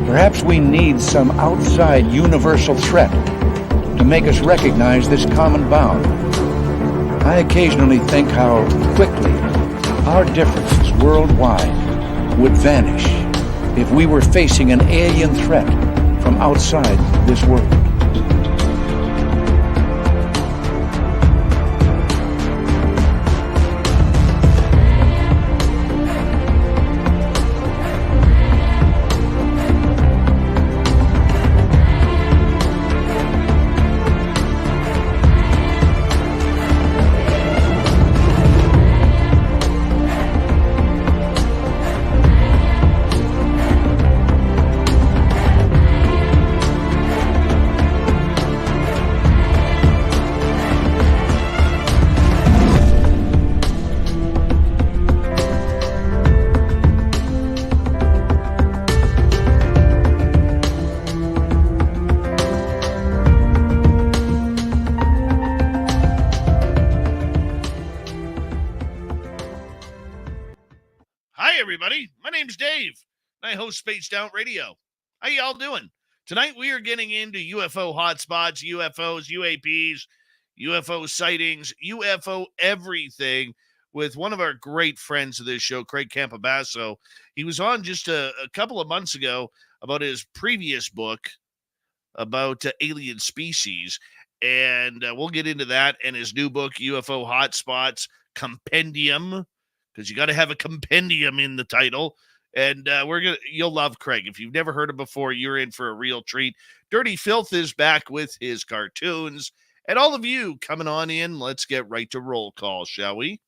Perhaps we need some outside universal threat to make us recognize this common bound. I occasionally think how quickly our differences worldwide would vanish if we were facing an alien threat from outside this world. I host Spaced Out Radio. How y'all doing? Tonight we are getting into UFO hotspots, UFOs, UAPs, UFO sightings, UFO everything with one of our great friends of this show, Craig Campobasso. He was on just a couple of months ago about his previous book about alien species, and we'll get into that and his new book, UFO Hotspots Compendium, because you got to have a compendium in the title. And you'll love Craig. If you've never heard him before, you're in for a real treat. Dirty Filth is back with his cartoons. And all of you coming on in, let's get right to roll call, shall we?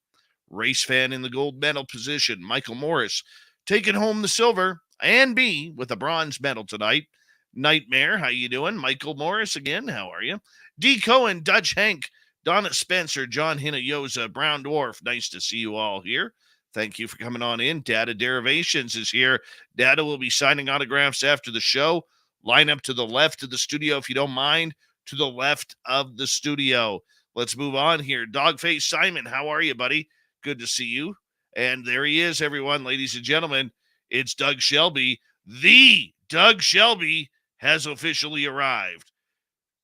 Race fan in the gold medal position, Michael Morris, taking home the silver and B with a bronze medal tonight. Nightmare, how you doing? Michael Morris again, how are you? D. Cohen, Dutch Hank, Donna Spencer, John Hinoyosa, Brown Dwarf, nice to see you all here. Thank you for coming on in. Data Derivations is here. Data will be signing autographs after the show. Line up to the left of the studio if you don't mind. To the left of the studio. Let's move on here. Dogface Simon, how are you, buddy? Good to see you. And there he is, everyone. Ladies and gentlemen, it's Doug Shelby. The Doug Shelby has officially arrived.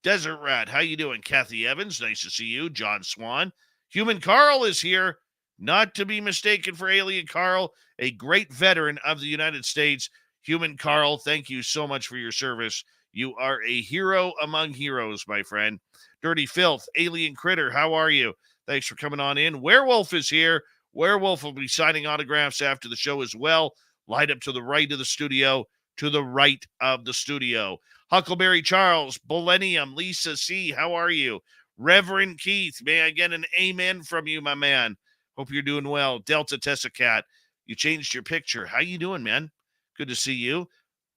Desert Rat, how you doing? Kathy Evans, nice to see you. John Swan. Human Carl is here. Not to be mistaken for Alien Carl, a great veteran of the United States. Human Carl, thank you so much for your service. You are a hero among heroes, my friend. Dirty Filth, Alien Critter, how are you? Thanks for coming on in. Werewolf is here. Werewolf will be signing autographs after the show as well. Light up to the right of the studio, to the right of the studio. Huckleberry Charles, Millennium, Lisa C., how are you? Reverend Keith, may I get an amen from you, my man? Hope you're doing well. Delta Tessacat, you changed your picture. How you doing, man? Good to see you.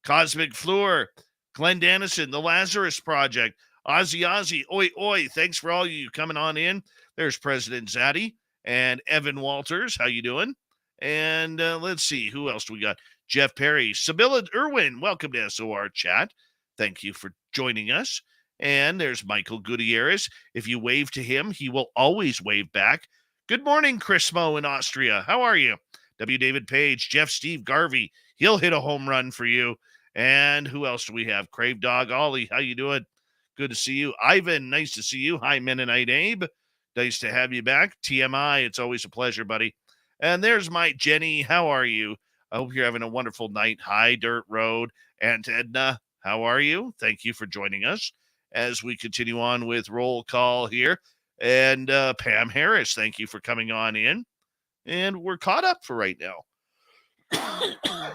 Cosmic Fleur, Glenn Dennison, The Lazarus Project, Ozzy, oi, oi. Thanks for all you coming on in. There's President Zaddy and Evan Walters. How you doing? And let's see, who else do we got? Jeff Perry, Sibylla Irwin, welcome to SOR Chat. Thank you for joining us. And there's Michael Gutierrez. If you wave to him, he will always wave back. Good morning, Chris Mo in Austria. How are you? W. David Page, Jeff Steve Garvey. He'll hit a home run for you. And who else do we have? Crave Dog Ollie. How you doing? Good to see you. Ivan, nice to see you. Hi, Mennonite Abe. Nice to have you back. TMI, it's always a pleasure, buddy. And there's my Jenny. How are you? I hope you're having a wonderful night. Hi, Dirt Road. Aunt Edna, how are you? Thank you for joining us as we continue on with roll call here. And Pam Harris, thank you for coming on in. And we're caught up for right now.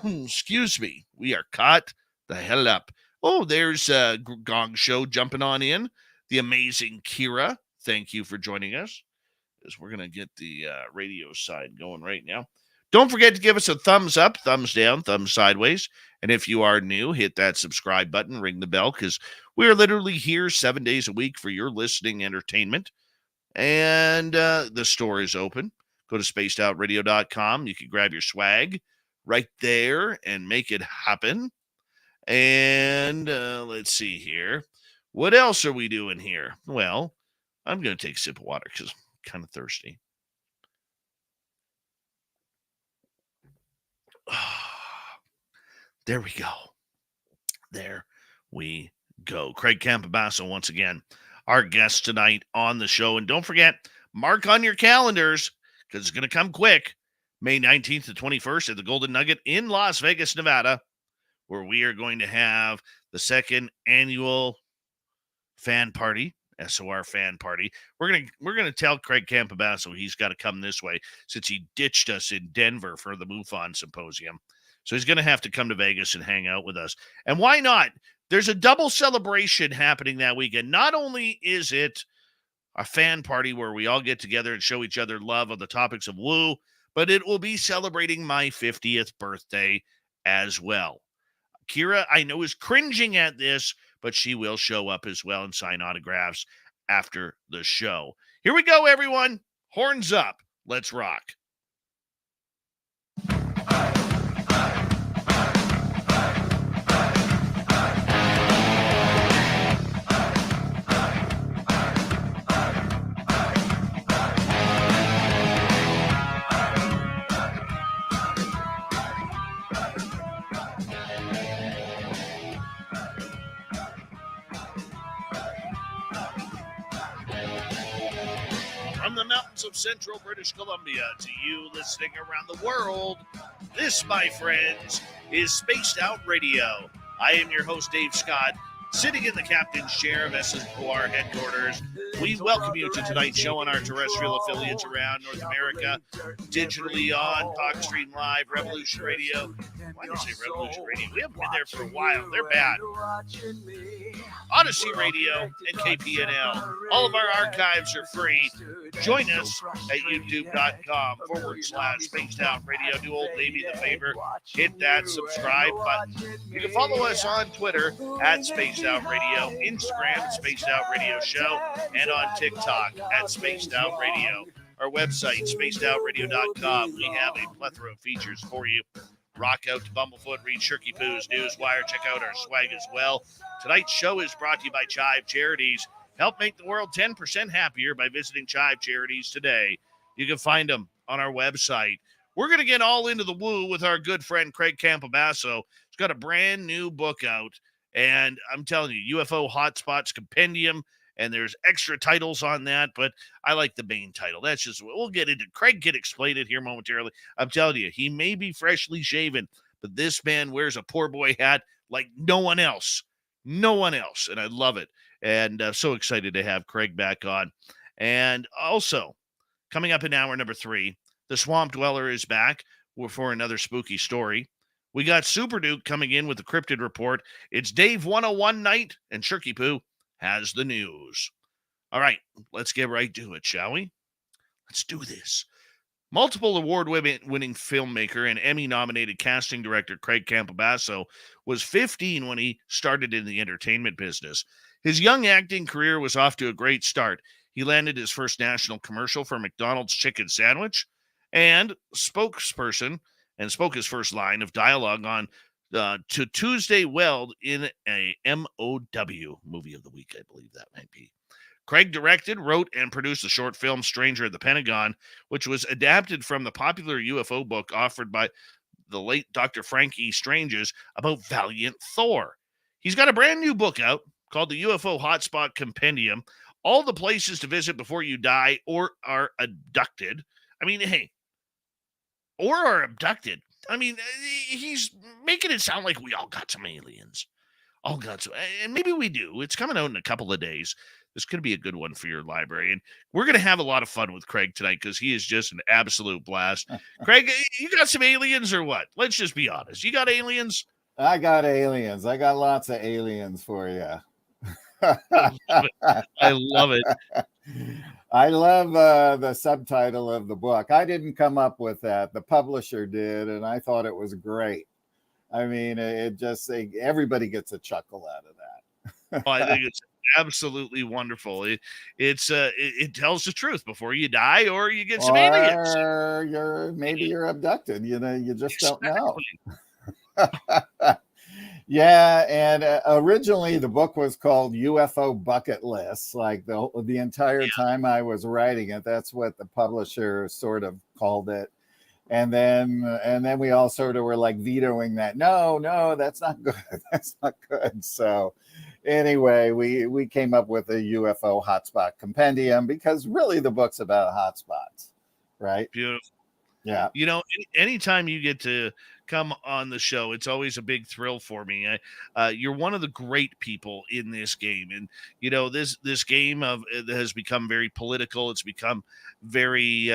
Excuse me. We are caught the hell up. Oh, there's Gong Show jumping on in. The amazing Kira, thank you for joining us. As we're going to get the radio side going right now. Don't forget to give us a thumbs up, thumbs down, thumbs sideways. And if you are new, hit that subscribe button, ring the bell, because we are literally here 7 days a week for your listening entertainment. And the store is open. Go to spacedoutradio.com. You can grab your swag right there and make it happen. And let's see here. What else are we doing here? Well, I'm going to take a sip of water because I'm kind of thirsty. There we go. There we go. Craig Campobasso, once again, our guest tonight on the show. And don't forget, mark on your calendars, because it's going to come quick. May 19th to 21st at the Golden Nugget in Las Vegas, Nevada, where we are going to have the second annual fan party, SOR fan party. We're gonna tell Craig Campobasso he's got to come this way since he ditched us in Denver for the MUFON Symposium. So he's going to have to come to Vegas and hang out with us. And why not? There's a double celebration happening that weekend. Not only is it a fan party where we all get together and show each other love on the topics of woo, but it will be celebrating my 50th birthday as well. Kira, I know, is cringing at this, but she will show up as well and sign autographs after the show. Here we go, everyone. Horns up. Let's rock. From the mountains of central British Columbia to you listening around the world, this, my friends, is Spaced Out Radio. I am your host, Dave Scott, sitting in the captain's chair of SSOR headquarters. We welcome you to tonight's show on our terrestrial affiliates around North America, digitally on TalkStream Live, Revolution Radio. Why did I say Revolution Radio? We haven't been there for a while. They're bad. Odyssey Radio and KPNL. All of our archives are free. Join us at youtube.com/Spaced Out Radio. Do old Davey the favor. Hit that subscribe button. You can follow us on Twitter at Spaced Out Radio, Instagram, Spaced Out Radio Show, and on TikTok at Spaced Out Radio. Our website, spacedoutradio.com. We have a plethora of features for you. Rock out to Bumblefoot, read Shirky Poo's Newswire, check out our swag as well. Tonight's show is brought to you by Chive Charities. Help make the world 10% happier by visiting Chive Charities today. You can find them on our website. We're going to get all into the woo with our good friend Craig Campobasso. He's got a brand new book out, and I'm telling you, UFO Hotspots Compendium, and there's extra titles on that, but I like the main title. That's just, we'll get into, Craig can explain it here momentarily. I'm telling you, he may be freshly shaven, but this man wears a poor boy hat like no one else. No one else, and I love it. And so excited to have Craig back on. And also, coming up in hour number 3, the Swamp Dweller is back for another spooky story. We got Super Duke coming in with the Cryptid Report. It's Dave 101 night, and Shirky Poo has the news. All right, let's get right to it, shall we? Let's do this. Multiple award-winning filmmaker and Emmy-nominated casting director Craig Campobasso was 15 when he started in the entertainment business. His young acting career was off to a great start. He landed his first national commercial for McDonald's chicken sandwich and spoke his first line of dialogue on to Tuesday Weld in a MOW, movie of the week, I believe that might be. Craig directed, wrote, and produced the short film Stranger at the Pentagon, which was adapted from the popular UFO book offered by the late Dr. Frank E. Stranges about Valiant Thor. He's got a brand new book out called the UFO Hotspot Compendium, all the places to visit before you die or are abducted. I mean, hey, or are abducted. I mean, he's making it sound like we all got some aliens. All got some, and maybe we do. It's coming out in a couple of days. This could be a good one for your library. And we're going to have a lot of fun with Craig tonight because he is just an absolute blast. Craig, you got some aliens or what? Let's just be honest. You got aliens? I got aliens. I got lots of aliens for you. I love it. I love the subtitle of the book. I didn't come up with that. The publisher did, and I thought it was great. I mean, it just, everybody gets a chuckle out of that. Oh, I think it's absolutely wonderful. It tells the truth before you die, or you get some aliens. Or you're abducted. You know, you just don't know. Yeah, and originally the book was called UFO Bucket List. Like the entire time I was writing it, that's what the publisher sort of called it. and then we all sort of were like vetoing that. No, that's not good. That's not good. So anyway, we came up with a UFO hotspot compendium because really the book's about hotspots, right? Beautiful. Yeah. Anytime you get to come on the show, it's always a big thrill for me. You're one of the great people in this game, and this game has become very political. It's become very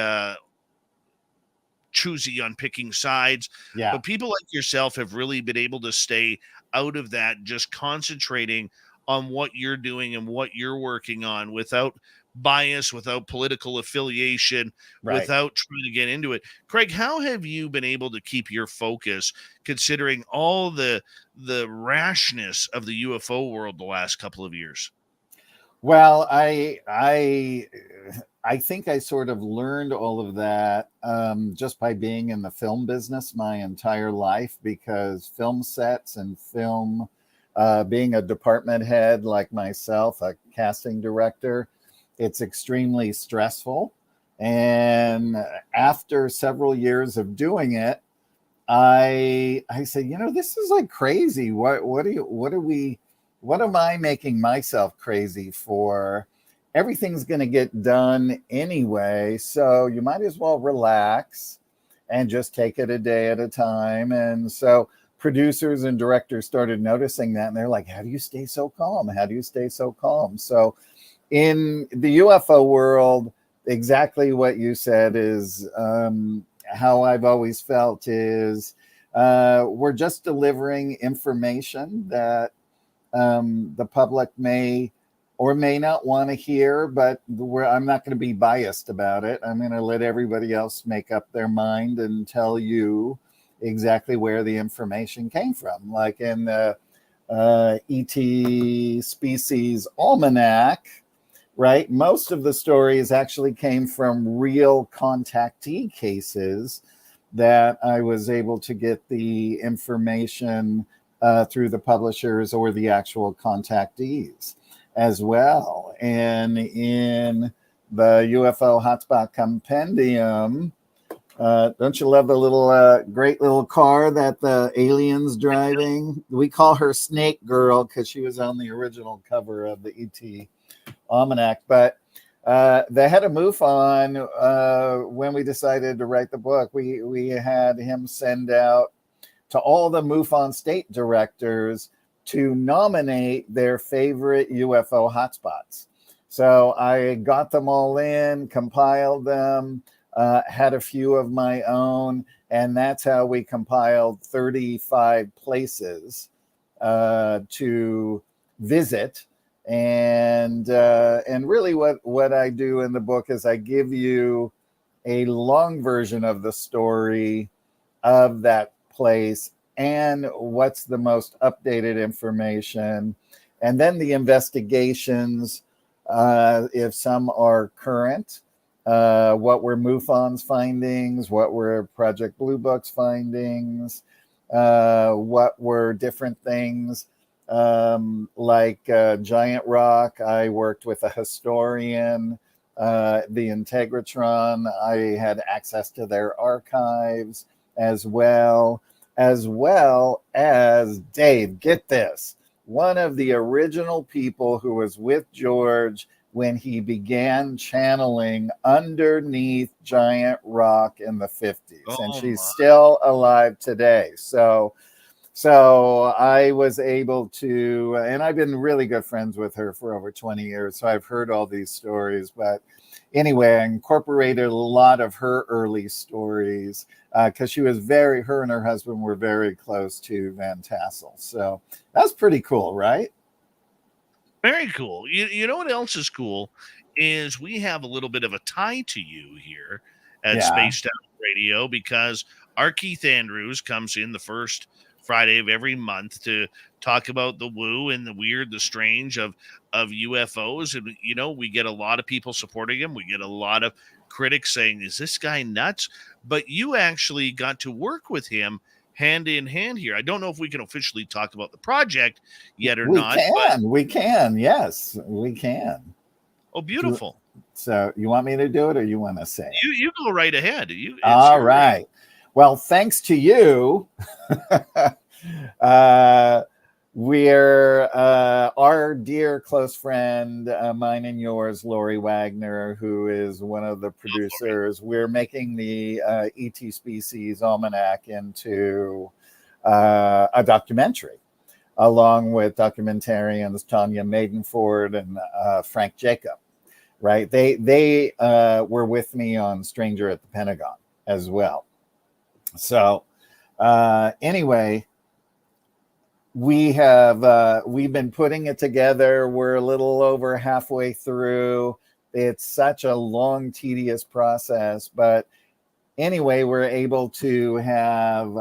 choosy on picking sides. Yeah. But people like yourself have really been able to stay out of that, just concentrating on what you're doing and what you're working on without bias, without political affiliation, Right. without trying to get into it. Craig, how have you been able to keep your focus considering all the rashness of the UFO world the last couple of years? Well, I think I sort of learned all of that just by being in the film business my entire life, because film sets and film, being a department head like myself, a casting director, it's extremely stressful. And after several years of doing it, I said, this is like crazy. What am I making myself crazy for? Everything's going to get done anyway, so you might as well relax and just take it a day at a time. And so producers and directors started noticing that, and they're like, how do you stay so calm? How do you stay so calm? So in the UFO world, exactly what you said is how I've always felt is we're just delivering information that the public may or may not want to hear, but I'm not going to be biased about it. I'm going to let everybody else make up their mind and tell you exactly where the information came from. Like in the ET Species Almanac, right? Most of the stories actually came from real contactee cases that I was able to get the information through the publishers or the actual contactees as well. And in the UFO Hotspot Compendium, don't you love the little great little car that the alien's driving? We call her Snake Girl because she was on the original cover of the ET Almanac. But they had a MUFON when we decided to write the book. We had him send out to all the MUFON state directors to nominate their favorite UFO hotspots. So I got them all in, compiled them, had a few of my own, and that's how we compiled 35 places to visit. And really what I do in the book is I give you a long version of the story of that place and what's the most updated information, and then the investigations, if some are current, what were MUFON's findings, what were Project Blue Book's findings, what were different things like Giant Rock. I worked with a historian, the Integratron. I had access to their archives as well as Dave, get this, one of the original people who was with George when he began channeling underneath Giant Rock in the 50s. And she's still alive today. So I was able to, and I've been really good friends with her for over 20 years. So I've heard all these stories. But anyway, I incorporated a lot of her early stories because her and her husband were very close to Van Tassel. So that's pretty cool, right? Very cool. You know what else is cool is we have a little bit of a tie to you here at Spaced Out Radio, because our Keith Andrews comes in the first Friday of every month to talk about the woo and the weird, the strange of UFOs. And, we get a lot of people supporting him. We get a lot of critics saying, is this guy nuts? But you actually got to work with him hand in hand here. I don't know if we can officially talk about the project yet or not. We can. Yes, we can. Oh, beautiful. So you want me to do it or you want to say it? You go right ahead. All right. Well, thanks to you, we're our dear close friend, mine and yours, Lori Wagner, who is one of the producers. We're making the ET Species Almanac into a documentary, along with documentarians Tanya Maidenford and Frank Jacob. Right? They were with me on Stranger at the Pentagon as well. So anyway, we've been putting it together. We're a little over halfway through. It's such a long, tedious process, but anyway, we're able to have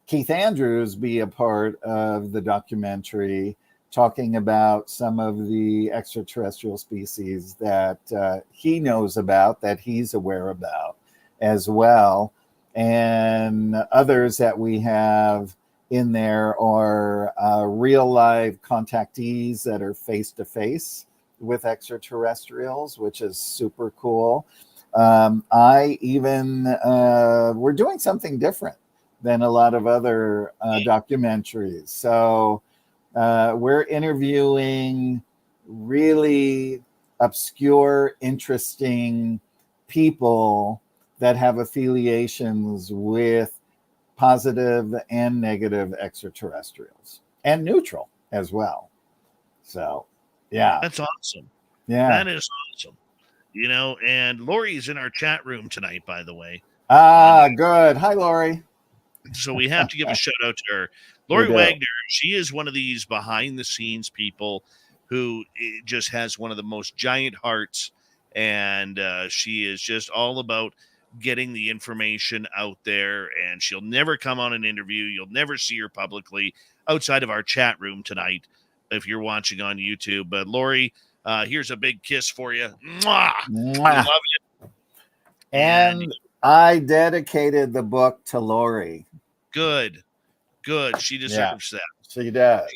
Keith Andrews be a part of the documentary, talking about some of the extraterrestrial species that he knows about, that he's aware about as well. And others that we have in there are real live contactees that are face-to-face with extraterrestrials, which is super cool. We're doing something different than a lot of other documentaries. So we're interviewing really obscure, interesting people that have affiliations with positive and negative extraterrestrials, and neutral as well. So, yeah. That's awesome. Yeah. That is awesome. You know, and Lori's in our chat room tonight, by the way. Good. Hi, Lori. So we have to give a shout out to her. Lori Wagner, she is one of these behind the scenes people who just has one of the most giant hearts. And she is just all about getting the information out there. And she'll never come on an interview. You'll never see her publicly outside of our chat room tonight if you're watching on YouTube. But Lori, here's a big kiss for you. Mwah! Mwah. Love you. And I dedicated the book to Lori. Good. She deserves that. She does.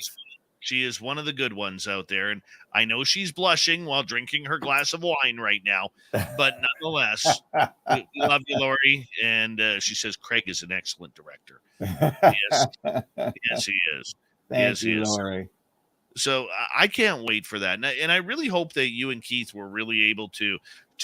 She is one of the good ones out there. And I know she's blushing while drinking her glass of wine right now. But nonetheless, we love you, Lori. And she says Craig is an excellent director. Yes, he is. Thank you, Lori. So I can't wait for that. And I really hope that you and Keith were really able to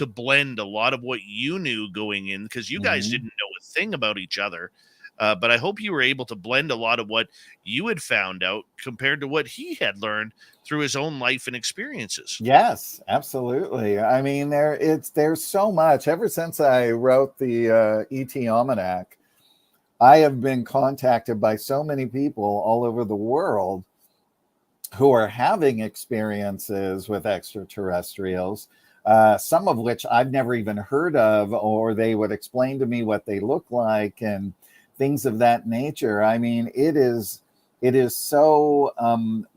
blend a lot of what you knew going in, because you guys didn't know a thing about each other. But I hope you were able to blend a lot of what you had found out compared to what he had learned through his own life and experiences. Yes, absolutely. I mean, there's so much. Ever since I wrote the ET Almanac, I have been contacted by so many people all over the world who are having experiences with extraterrestrials, some of which I've never even heard of, or they would explain to me what they look like and things of that nature. I mean, it is so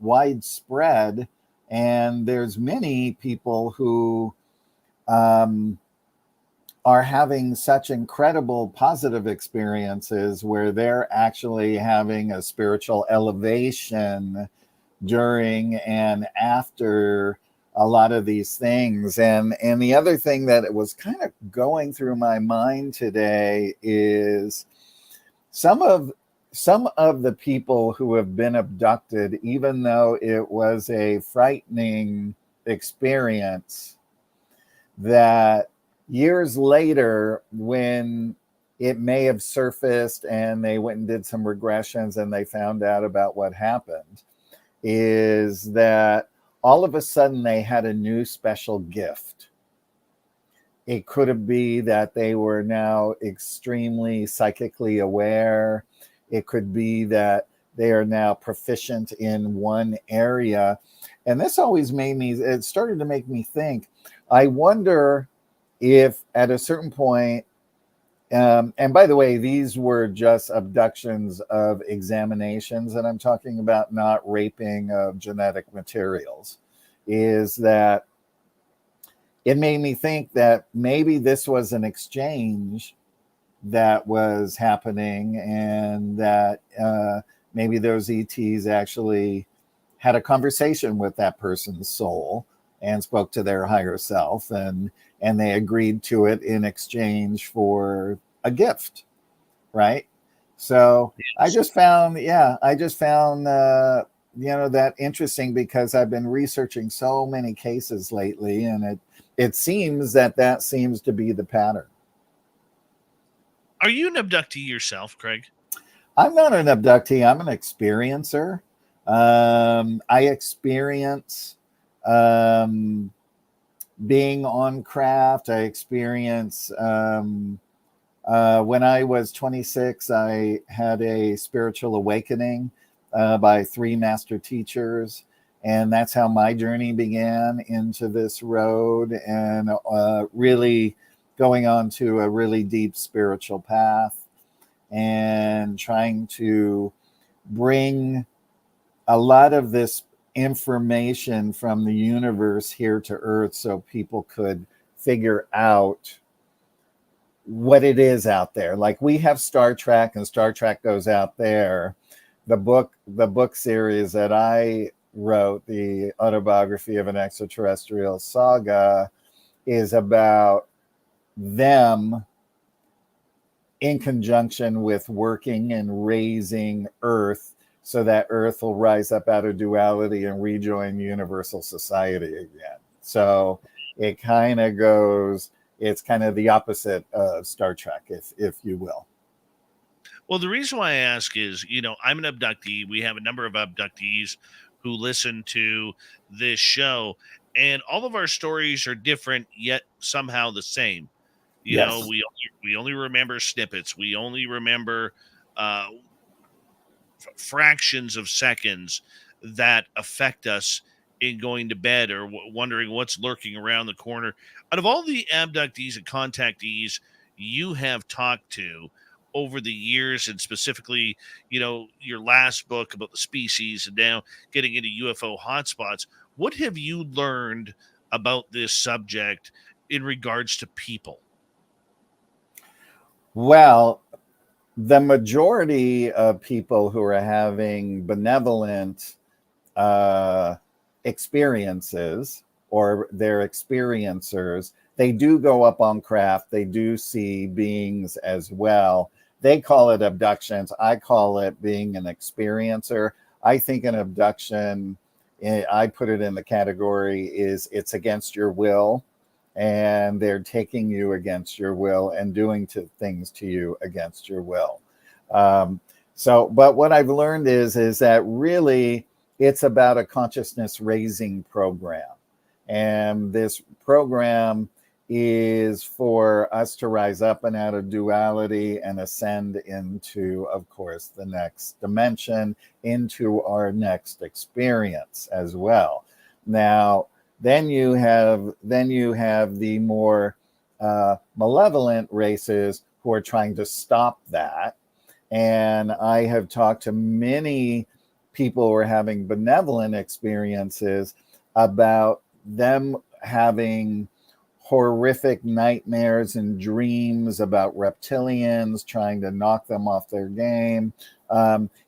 widespread, and there's many people who are having such incredible positive experiences where they're actually having a spiritual elevation during and after a lot of these things. And the other thing that it was kind of going through my mind today is some of the people who have been abducted, even though it was a frightening experience, that years later, when it may have surfaced and they went and did some regressions and they found out about what happened, is that all of a sudden they had a new special gift. It could be that they were now extremely psychically aware. It could be that they are now proficient in one area. And this always it started to make me think, I wonder if at a certain point, and by the way, these were just abductions of examinations, and I'm talking about not raping of genetic materials, is that it made me think that maybe this was an exchange that was happening, and that maybe those ETs actually had a conversation with that person's soul and spoke to their higher self, and they agreed to it in exchange for a gift, right? So I just found, that interesting, because I've been researching so many cases lately, and it seems that seems to be the pattern. Are you an abductee yourself, Craig? I'm not an abductee. I'm an experiencer. I experience being on craft. I experience when I was 26, I had a spiritual awakening by 3 master teachers. And that's how my journey began into this road, and really going on to a really deep spiritual path, and trying to bring a lot of this information from the universe here to Earth, so people could figure out what it is out there. Like, we have Star Trek, and Star Trek goes out there. The book series that I wrote, the Autobiography of an Extraterrestrial Saga, is about them in conjunction with working and raising Earth, so that Earth will rise up out of duality and rejoin universal society again. So it kind of goes, it's kind of the opposite of Star Trek, if you will. Well, the reason why I ask is, I'm an abductee. We have a number of abductees who listen to this show, and all of our stories are different, yet somehow the same. Yes. We only remember snippets. We only remember fractions of seconds that affect us in going to bed, or wondering what's lurking around the corner. Out of all the abductees and contactees you have talked to over the years, and specifically, your last book about the species, and now getting into UFO hotspots, what have you learned about this subject in regards to people? Well, the majority of people who are having benevolent experiences, or they're experiencers, they do go up on craft. They do see beings as well. They call it abductions. I call it being an experiencer. I think an abduction, I put it in the category, is it's against your will, and they're taking you against your will and doing things to you against your will. But what I've learned is that really it's about a consciousness raising program. And this program is for us to rise up and out of duality and ascend into, of course, the next dimension, into our next experience as well. Now, then you have the more malevolent races who are trying to stop that. And I have talked to many people who are having benevolent experiences about them having horrific nightmares and dreams about reptilians trying to knock them off their game,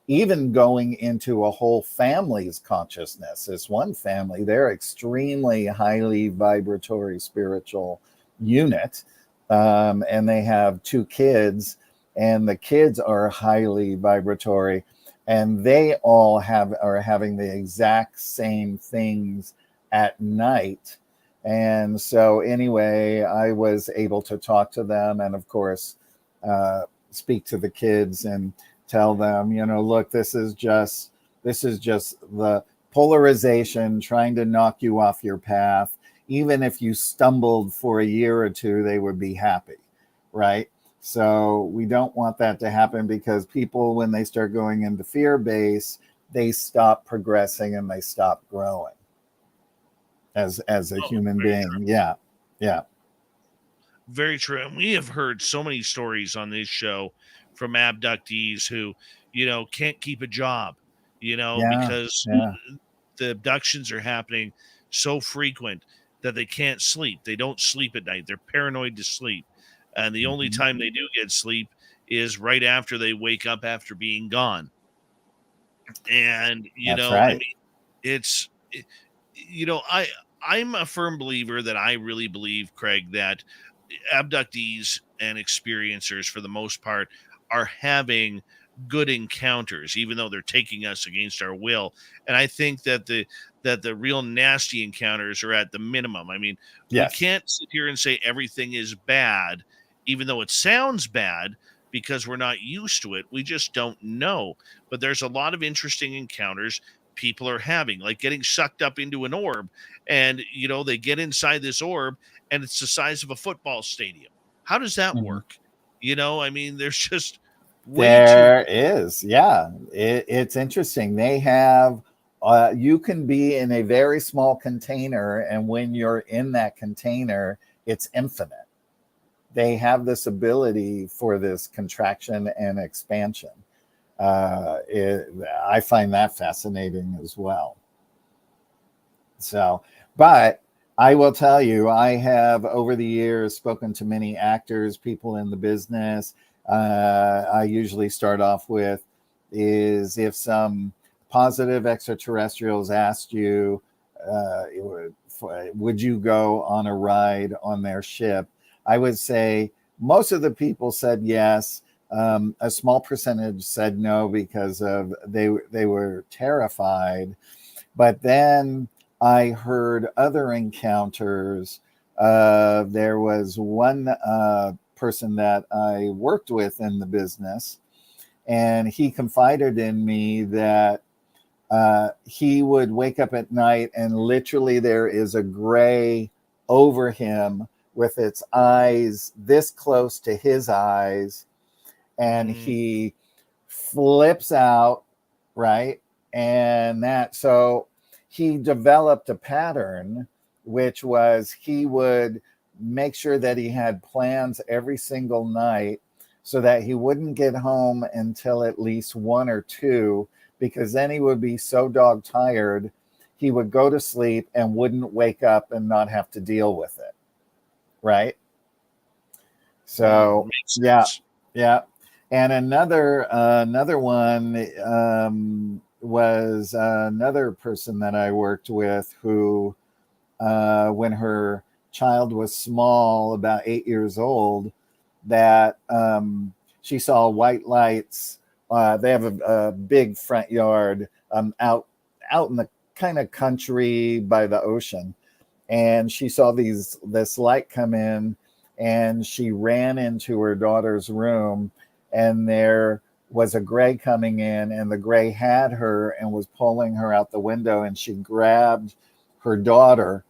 even going into a whole family's consciousness. This one family, they're extremely highly vibratory spiritual unit, and they have 2 kids, and the kids are highly vibratory, and they all are having the exact same things at night. And so anyway, I was able to talk to them, and of course speak to the kids and tell them, look, this is just the polarization trying to knock you off your path. Even if you stumbled for a year or 2, they would be happy, right? So we don't want that to happen, because people, when they start going into fear base, they stop progressing and they stop growing as a human being. True. Yeah. Very true. And we have heard so many stories on this show from abductees who, can't keep a job, because the abductions are happening so frequent that they can't sleep. They don't sleep at night. They're paranoid to sleep. And the only time they do get sleep is right after they wake up after being gone. And, That's right. I mean, I'm a firm believer that I really believe, Craig, that abductees and experiencers, for the most part, are having good encounters, even though they're taking us against our will. And I think that the real nasty encounters are at the minimum. I mean, we Yes. can't sit here and say everything is bad, even though it sounds bad, because we're not used to it. We just don't know. But there's a lot of interesting encounters people are having, like getting sucked up into an orb, and they get inside this orb and it's the size of a football stadium. How does that Mhm. work? I mean, there's just way too. There is, yeah. It's interesting. They have, you can be in a very small container, and when you're in that container, it's infinite. They have this ability for this contraction and expansion. I find that fascinating as well. So, but I will tell you, I have over the years spoken to many actors, people in the business. I usually start off with is if some positive extraterrestrials asked you, would you go on a ride on their ship? I would say most of the people said yes. A small percentage said no because of they were terrified. But then I heard other encounters. There was one person that I worked with in the business, and he confided in me that he would wake up at night and literally there is a gray over him with its eyes this close to his eyes, and he flips out, right? And so he developed a pattern, which was he would make sure that he had plans every single night so that he wouldn't get home until at least 1 or 2, because then he would be so dog tired, he would go to sleep and wouldn't wake up and not have to deal with it. Right? So, yeah. And another one was another person that I worked with who, when her child was small, about 8 years old, that she saw white lights. They have a big front yard out in the kind of country by the ocean, and she saw this light come in, and she ran into her daughter's room, and there was a gray coming in, and the gray had her and was pulling her out the window, and she grabbed her daughter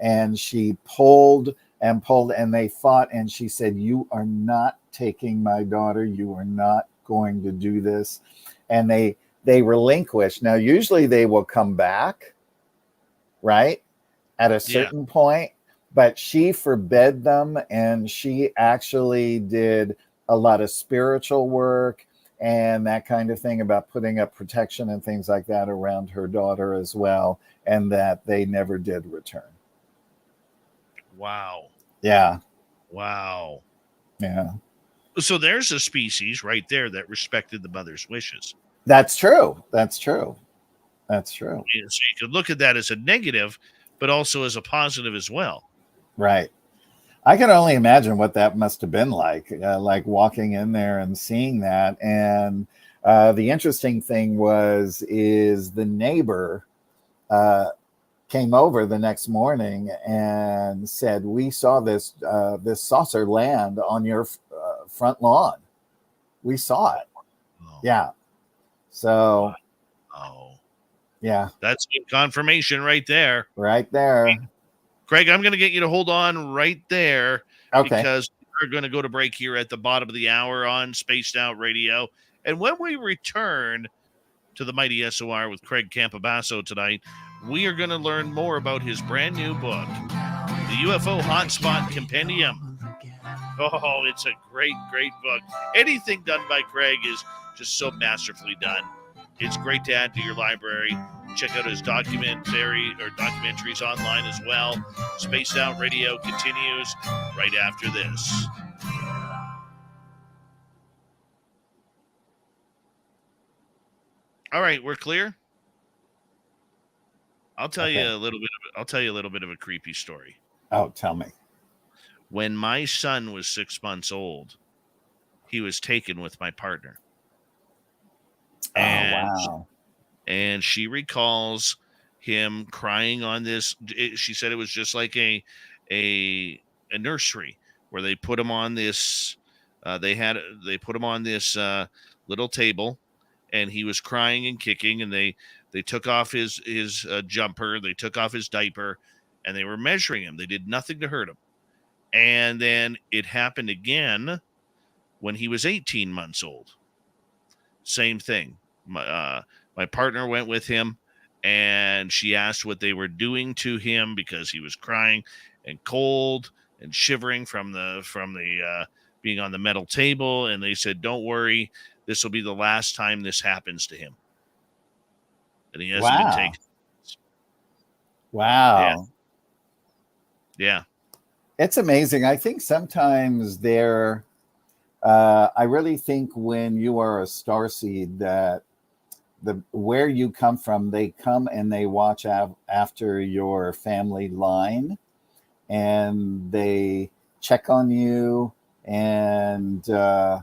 and she pulled and pulled, and they fought, and she said, "You are not taking my daughter. You are not going to do this." And they relinquished. Now usually they will come back, right, at a certain point, but she forbade them, and she actually did a lot of spiritual work and that kind of thing about putting up protection and things like that around her daughter as well, and that they never did return. Wow. Yeah. Wow. Yeah. So there's a species right there that respected the mother's wishes. That's true. That's true. That's true. So you could look at that as a negative, but also as a positive as well. Right. I can only imagine what that must have been like walking in there and seeing that. And the interesting thing is the neighbor came over the next morning and said, "We saw this saucer land on your front lawn. We saw it." Oh. Yeah. So. Oh. Yeah. That's good confirmation right there. Right there. Craig, I'm going to get you to hold on right there. Okay. Because we're going to go to break here at the bottom of the hour on Spaced Out Radio. And when we return to the Mighty SOR with Craig Campobasso tonight, we are going to learn more about his brand new book, The UFO Hotspot Compendium. Oh, it's a great, great book. Anything done by Craig is just so masterfully done. It's great to add to your library. Check out his documentaries online as well. Spaced Out Radio continues right after this. All right, we're clear. I'll tell you a little bit of a creepy story. Oh, tell me. When my son was 6 months old, he was taken with my partner. Oh, And wow. and she recalls him crying on this. She said it was just like a nursery where they put him on this. They put him on this little table, and he was crying and kicking. And they took off his jumper, they took off his diaper, and they were measuring him. They did nothing to hurt him. And then it happened again when he was 18 months old. Same thing. My partner went with him, and she asked what they were doing to him because he was crying and cold and shivering from the being on the metal table. And they said, "Don't worry, this will be the last time this happens to him." And he hasn't been taken. Wow. Yeah. It's amazing. I think sometimes I really think when you are a starseed that where you come from, they come and they watch after your family line, and they check on you. And I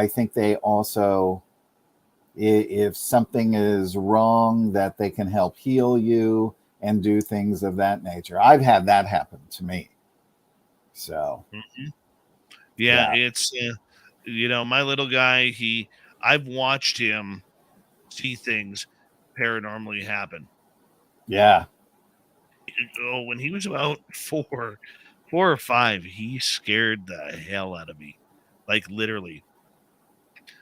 think they also, if something is wrong, that they can help heal you and do things of that nature. I've had that happen to me. So, yeah. It's, my little guy, I've watched him see things paranormally happen. Yeah. Oh, when he was about 4 or 5, he scared the hell out of me. Like, literally.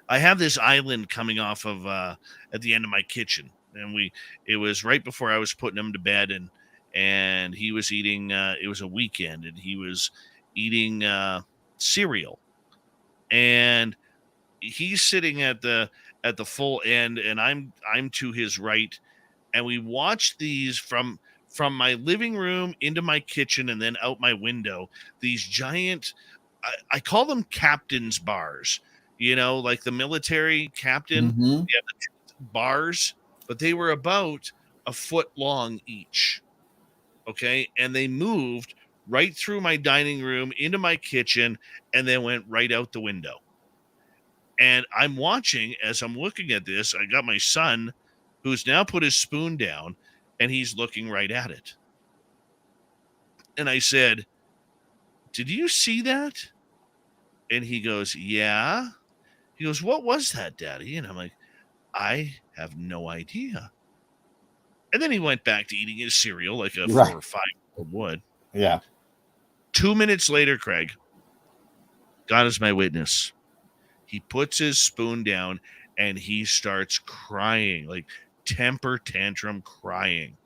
I have this island coming off of at the end of my kitchen, and it was right before I was putting him to bed, and he was eating. It was a weekend, and he was eating cereal, and he's sitting at the full end, and I'm to his right, and we watched these from my living room into my kitchen and then out my window. These giant, I call them captain's bars. Like the military captain, Mm-hmm. they have the bars, but they were about a foot long each. Okay. And they moved right through my dining room into my kitchen and then went right out the window. And I'm watching as I'm looking at this. I got my son who's now put his spoon down and he's looking right at it. And I said, "Did you see that?" And he goes, "Yeah." He goes, "What was that, Daddy?" And I'm like, "I have no idea." And then he went back to eating his cereal like a 4 or 5-year-old would. Yeah. 2 minutes later, Craig, God is my witness. He puts his spoon down and he starts crying, like temper tantrum crying,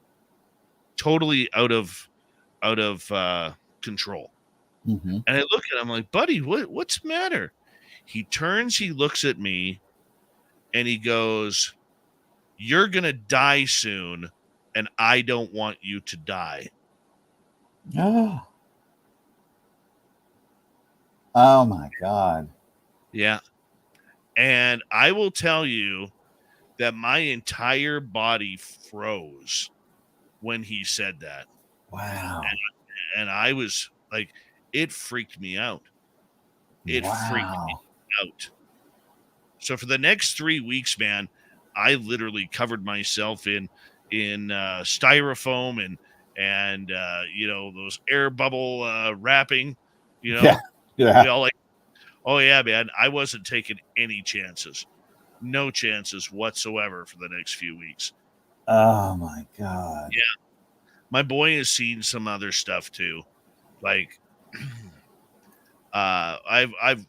totally out of control. Mm-hmm. And I look at him like, "Buddy, what's the matter?" He turns, he looks at me, and he goes, "You're going to die soon, and I don't want you to die." Oh. Oh my God. Yeah. And I will tell you that my entire body froze when he said that. Wow. And I was like, it freaked me out. It freaked me out. So for the next 3 weeks, man, I literally covered myself in styrofoam and those air bubble wrapping. Yeah. Yeah. We all like, oh yeah, man. I wasn't taking any chances, no chances whatsoever for the next few weeks. Oh my God. Yeah, my boy has seen some other stuff too, like.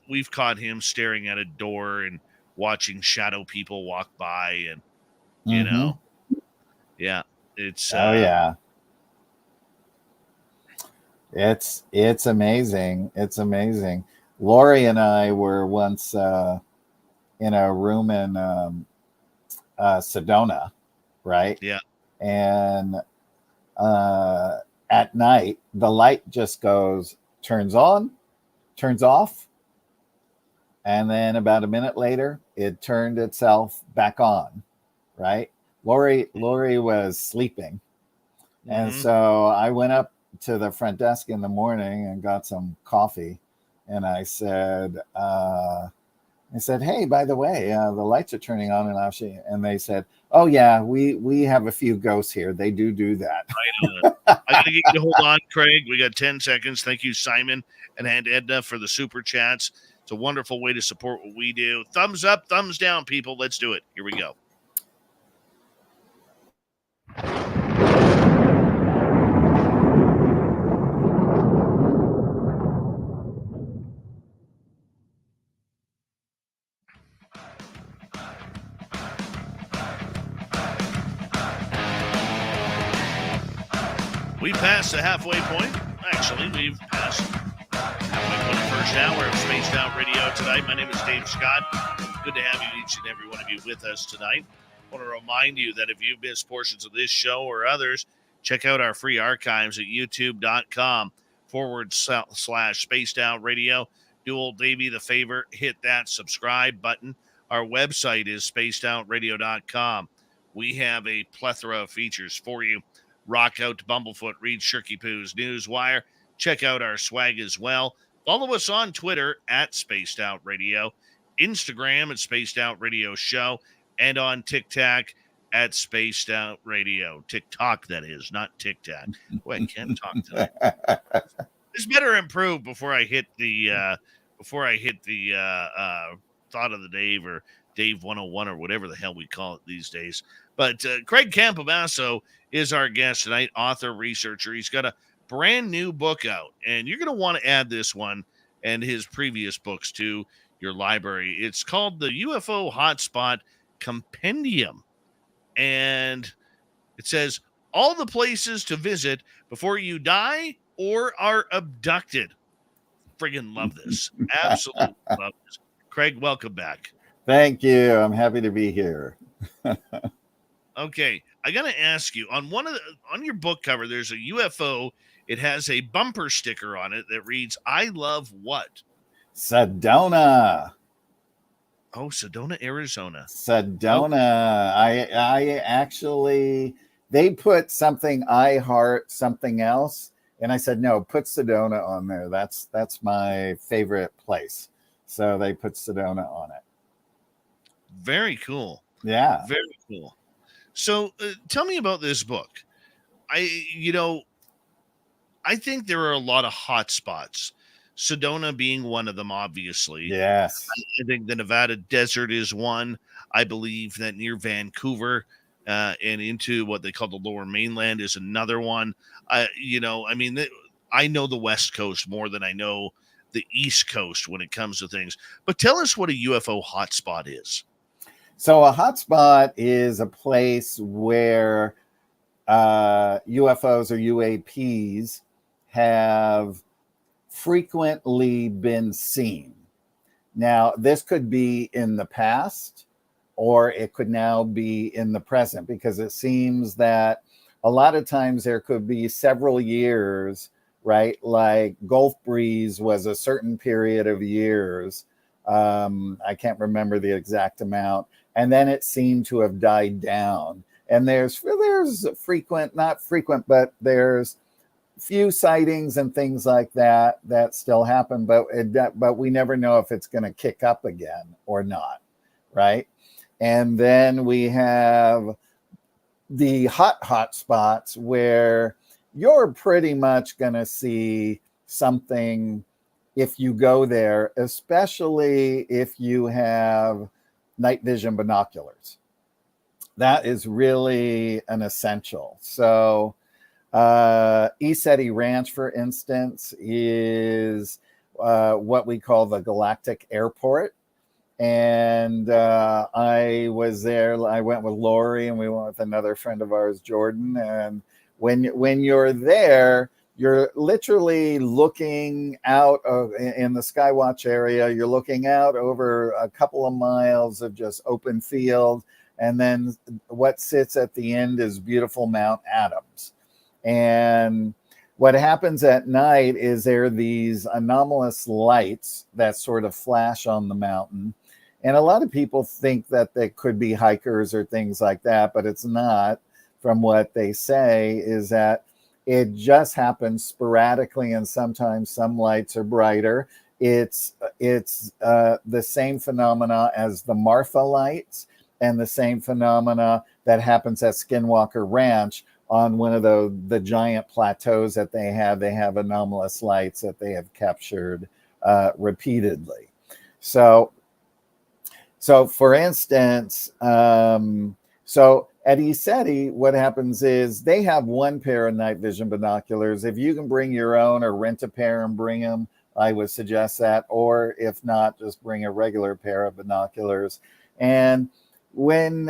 We've caught him staring at a door and watching shadow people walk by, and Mm-hmm. yeah, it's yeah. It's amazing. It's amazing. Lori and I were once in a room in Sedona, right? Yeah. And at night, the light just turns on, turns off, and then about a minute later, it turned itself back on, right? Lori was sleeping. And so I went up to the front desk in the morning and got some coffee, and I said, hey, by the way, the lights are turning on and off. And they said, oh yeah, we have a few ghosts here. They do that. I gotta get you to hold on, Craig. We got 10 seconds. Thank you, Simon and Edna, for the super chats. It's a wonderful way to support what we do. Thumbs up, thumbs down, people. Let's do it. Here we go. We passed the halfway point. Actually, we've passed halfway point the first hour of Spaced Out Radio tonight. My name is Dave Scott. Good to have you, each and every one of you, with us tonight. I want to remind you that if you've missed portions of this show or others, check out our free archives at youtube.com/Spaced Out Radio. Do old Davey the favor, hit that subscribe button. Our website is spacedoutradio.com. We have a plethora of features for you. Rock out to Bumblefoot, read Shirky Poo's Newswire. Check out our swag as well. Follow us on Twitter at Spaced Out Radio, Instagram at Spaced Out Radio Show, and on TikTok at Spaced Out Radio. TikTok, that is, not TikTok. Boy, I can't talk today. This better improve before I hit the thought of the Dave or Dave 101 or whatever the hell we call it these days. But Craig Campobasso is our guest tonight, author, researcher. He's got a brand new book out, and you're going to want to add this one and his previous books to your library. It's called the UFO Hotspot Compendium, and it says all the places to visit before you die or are abducted. Friggin' love this. Absolutely love this. Craig, welcome back. Thank you. I'm happy to be here. Okay, I got to ask you, on your book cover, there's a UFO. It has a bumper sticker on it that reads, I love what? Sedona. Oh, Sedona, Arizona. Sedona. Oh. I actually, they put something, I heart something else. And I said, no, put Sedona on there. That's my favorite place. So they put Sedona on it. Very cool. Yeah. Very cool. So tell me about this book. I think there are a lot of hot spots. Sedona being one of them, obviously. Yes. I think the Nevada desert is one. I believe that near Vancouver and into what they call the Lower Mainland is another one. I know the West Coast more than I know the East Coast when it comes to things. But tell us what a UFO hotspot is. So a hotspot is a place where UFOs or UAPs have frequently been seen. Now, this could be in the past, or it could now be in the present, because it seems that a lot of times there could be several years, right? Like Gulf Breeze was a certain period of years. I can't remember the exact amount. And then it seemed to have died down. And there's frequent, not frequent, but there's few sightings and things like that still happen. But we never know if it's going to kick up again or not, right? And then we have the hot spots where you're pretty much going to see something if you go there, especially if you have night vision binoculars. That is really an essential. So ECETI Ranch, for instance, is what we call the Galactic Airport. And I was there. I went with Lori, and we went with another friend of ours, Jordan. And when you're there, you're literally looking out in the Skywatch area. You're looking out over a couple of miles of just open field. And then what sits at the end is beautiful Mount Adams. And what happens at night is there are these anomalous lights that sort of flash on the mountain. And a lot of people think that they could be hikers or things like that, but it's not. From what they say is that It just happens sporadically, and sometimes some lights are brighter. It's the same phenomena as the Marfa lights, and the same phenomena that happens at Skinwalker Ranch on one of the giant plateaus that they have. They have anomalous lights that they have captured repeatedly. So for instance, so at ECETI, what happens is they have one pair of night vision binoculars. If you can bring your own or rent a pair and bring them, I would suggest that. Or if not, just bring a regular pair of binoculars. And when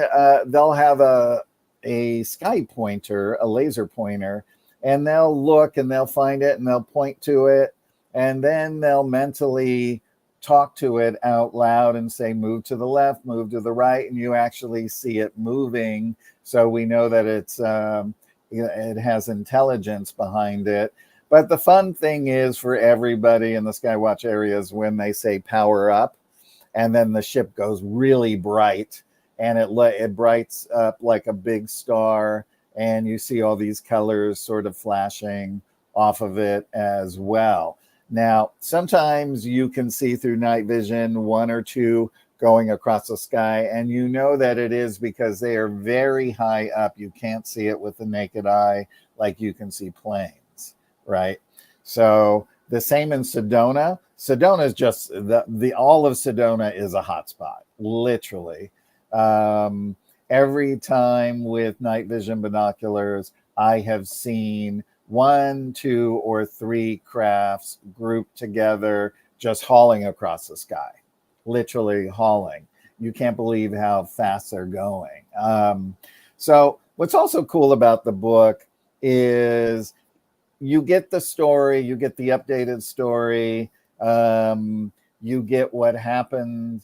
they'll have a sky pointer, a laser pointer, and they'll look and they'll find it and they'll point to it, and then they'll mentally talk to it out loud and say, move to the left, move to the right, and you actually see it moving. So we know that it has intelligence behind it. But the fun thing is for everybody in the Skywatch area is when they say power up, and then the ship goes really bright, and it brights up like a big star, and you see all these colors sort of flashing off of it as well. Now, sometimes you can see through night vision one or two going across the sky, and you know that it is because they are very high up. You can't see it with the naked eye like you can see planes, right? So the same in Sedona. Sedona is just all of Sedona is a hotspot, literally. Every time with night vision binoculars, I have seen 1, 2, or 3 crafts grouped together, just hauling across the sky, literally hauling. You can't believe how fast they're going. So what's also cool about the book is you get the story, you get the updated story, you get what happened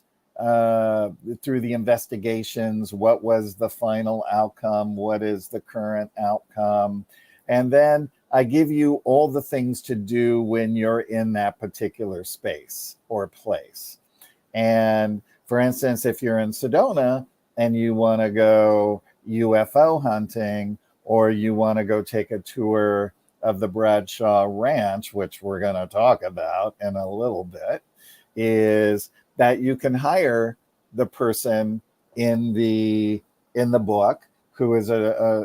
through the investigations, what was the final outcome, what is the current outcome. And then I give you all the things to do when you're in that particular space or place. And for instance, if you're in Sedona and you want to go UFO hunting, or you want to go take a tour of the Bradshaw Ranch, which we're going to talk about in a little bit, is that you can hire the person in the book who is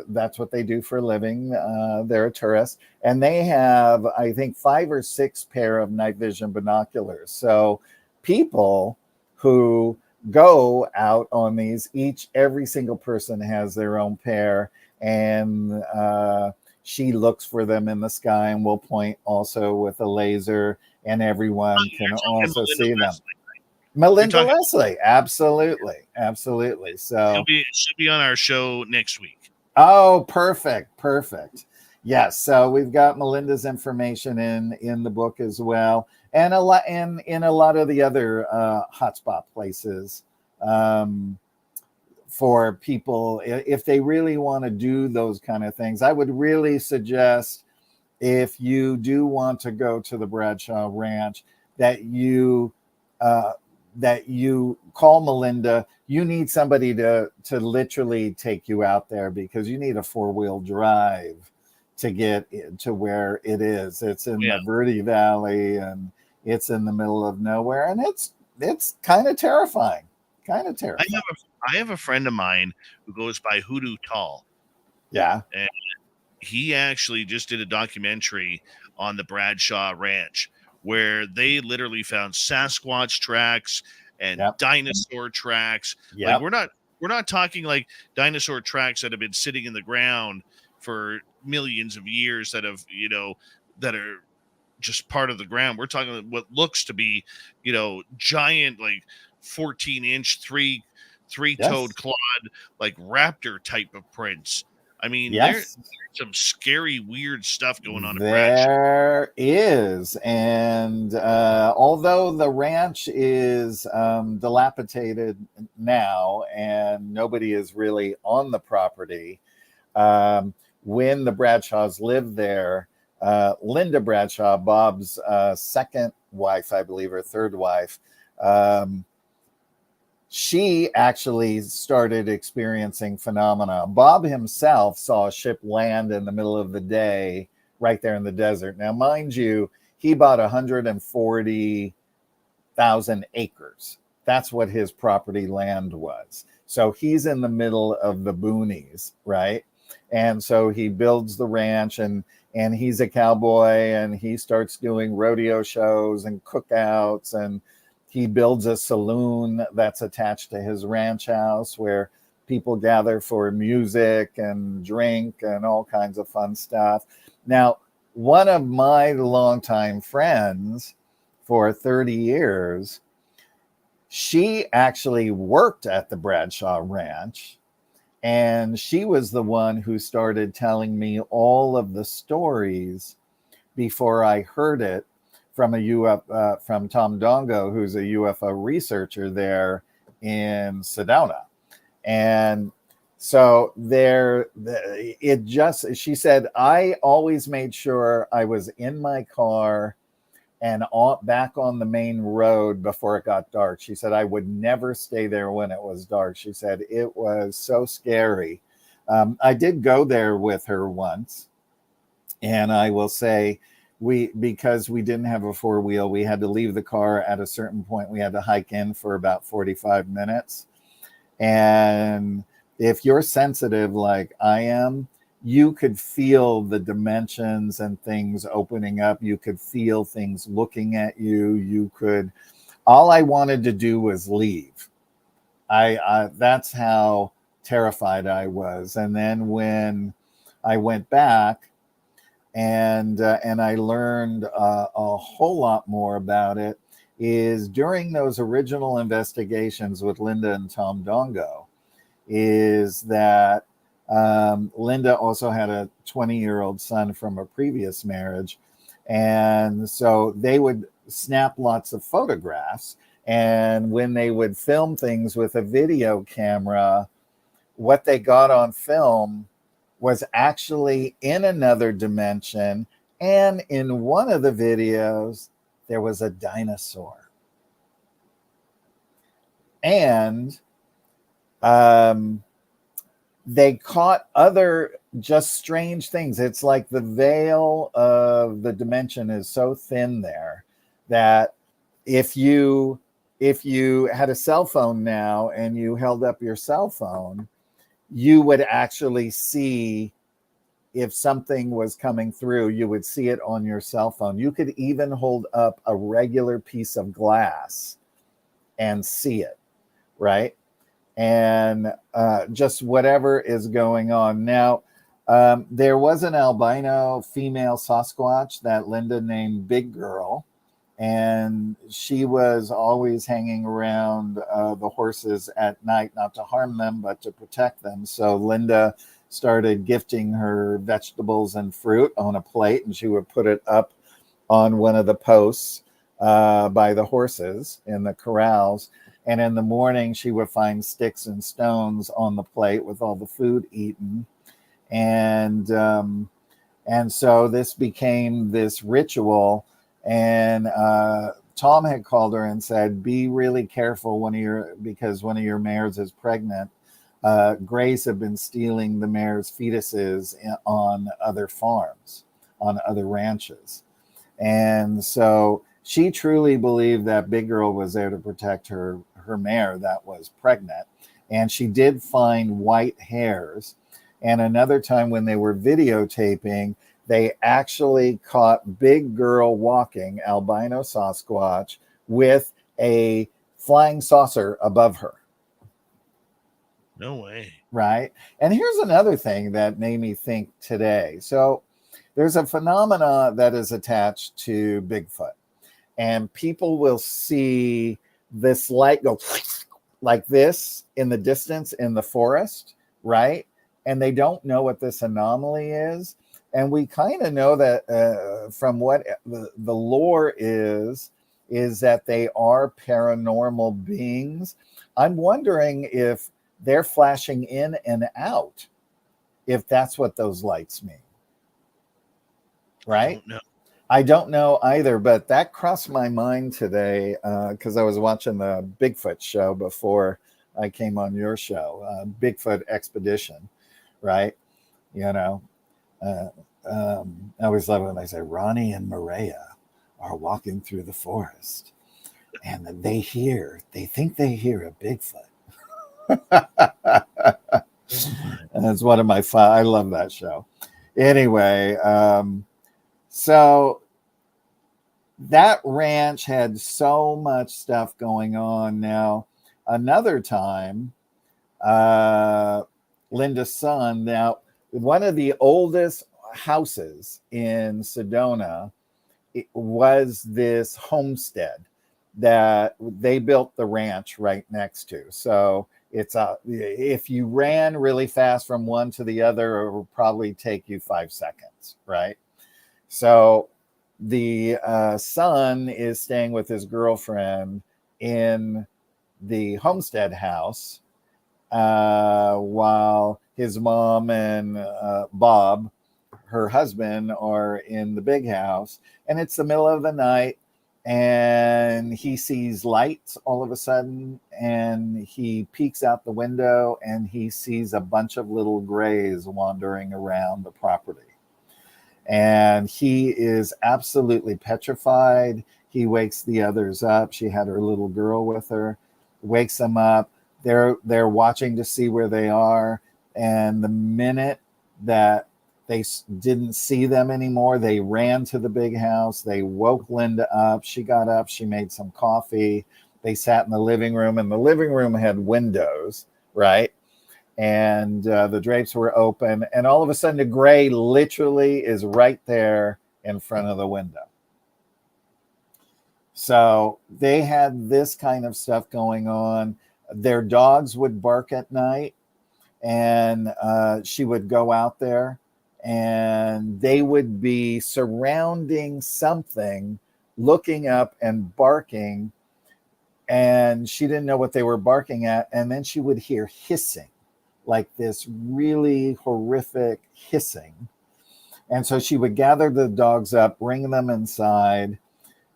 that's what they do for a living. They're a tourist, and they have, I think, 5 or 6 pair of night vision binoculars. So people who go out on these, every single person has their own pair, and she looks for them in the sky and will point also with a laser, and everyone can also see them. Melinda Leslie, absolutely. So she'll be on our show next week. Oh, perfect. Yes, so we've got Melinda's information in the book as well, and in a lot of the other hotspot places for people if they really want to do those kind of things. I would really suggest, if you do want to go to the Bradshaw Ranch, that you call Melinda. You need somebody to literally take you out there, because you need a 4-wheel drive to get to where it is. It's in the Verde Valley, and it's in the middle of nowhere, and it's kind of terrifying. I have a friend of mine who goes by Hoodoo Tall. Yeah. And he actually just did a documentary on the Bradshaw Ranch, where they literally found Sasquatch tracks and dinosaur tracks. Like we're not talking like dinosaur tracks that have been sitting in the ground for millions of years that have, that are just part of the ground. We're talking what looks to be, giant, like 14-inch, three-toed clawed, like raptor type of prints. I mean, there's some scary, weird stuff going on. There is. And although the ranch is dilapidated now and nobody is really on the property, when the Bradshaws lived there, Linda Bradshaw, Bob's second wife, I believe, or third wife, she actually started experiencing phenomena. Bob himself saw a ship land in the middle of the day right there in the desert. Now, mind you, he bought 140,000 acres. That's what his property land was. So he's in the middle of the boonies, right? And so he builds the ranch, and he's a cowboy, and he starts doing rodeo shows and cookouts, and he builds a saloon that's attached to his ranch house where people gather for music and drink and all kinds of fun stuff. Now, one of my longtime friends for 30 years, she actually worked at the Bradshaw Ranch, and she was the one who started telling me all of the stories before I heard it from from Tom Dongo, who's a UFO researcher there in Sedona. And so she said, I always made sure I was in my car and back on the main road before it got dark. She said, I would never stay there when it was dark. She said, it was so scary. I did go there with her once. And I will say, because we didn't have a four-wheel, we had to leave the car at a certain point. We had to hike in for about 45 minutes. And if you're sensitive like I am, you could feel the dimensions and things opening up. You could feel things looking at you. All I wanted to do was leave. That's how terrified I was. And then when I went back and I learned a whole lot more about it, is during those original investigations with Linda and Tom Dongo, is that Linda also had a 20-year-old son from a previous marriage. And so they would snap lots of photographs. And when they would film things with a video camera, what they got on film was actually in another dimension. And in one of the videos, there was a dinosaur. And they caught other just strange things. It's like the veil of the dimension is so thin there that if you had a cell phone now and you held up your cell phone, you would actually see if something was coming through, you would see it on your cell phone. You could even hold up a regular piece of glass and see it, right? And just whatever is going on. Now, there was an albino female Sasquatch that Linda named Big Girl, and she was always hanging around the horses at night, not to harm them, but to protect them. So Linda started gifting her vegetables and fruit on a plate, and she would put it up on one of the posts by the horses in the corrals. And in the morning, she would find sticks and stones on the plate with all the food eaten. And so this became this ritual. And Tom had called her and said, be really careful because one of your mares is pregnant. Grays have been stealing the mare's fetuses on other farms, on other ranches. And so she truly believed that Big Girl was there to protect her mare that was pregnant. And she did find white hairs. And another time when they were videotaping, they actually caught Big Girl walking, albino Sasquatch, with a flying saucer above her. No way. Right. And here's another thing that made me think today. So there's a phenomena that is attached to Bigfoot, and people will see this light go like this in the distance in the forest, right? And they don't know what this anomaly is. And we kind of know that from what the lore is that they are paranormal beings. I'm wondering if they're flashing in and out, if that's what those lights mean. Right? I don't know either, but that crossed my mind today because I was watching the Bigfoot show before I came on your show, Bigfoot Expedition, right? You know, I always love it when they say Ronnie and Maria are walking through the forest, and they think they hear a Bigfoot. And it's one of my fun. I love that show. Anyway, so that ranch had so much stuff going on. Now, another time, Linda's son. Now, one of the oldest houses in Sedona, it was this homestead that they built the ranch right next to. So it's if you ran really fast from one to the other, it would probably take you 5 seconds, right? So the son is staying with his girlfriend in the homestead house, while his mom and Bob, her husband, are in the big house. And it's the middle of the night, and he sees lights all of a sudden, and he peeks out the window and he sees a bunch of little grays wandering around the property. And he is absolutely petrified. He wakes the others up. She had her little girl with her, wakes them up. They're watching to see where they are. And the minute that they didn't see them anymore, they ran to the big house. They woke Linda up. She got up. She made some coffee. They sat in the living room, and the living room had windows, right? And the drapes were open. And all of a sudden, the gray literally is right there in front of the window. So they had this kind of stuff going on. Their dogs would bark at night, and she would go out there, and they would be surrounding something, looking up and barking, and she didn't know what they were barking at. And then she would hear hissing, like this really horrific hissing. And so she would gather the dogs up, bring them inside.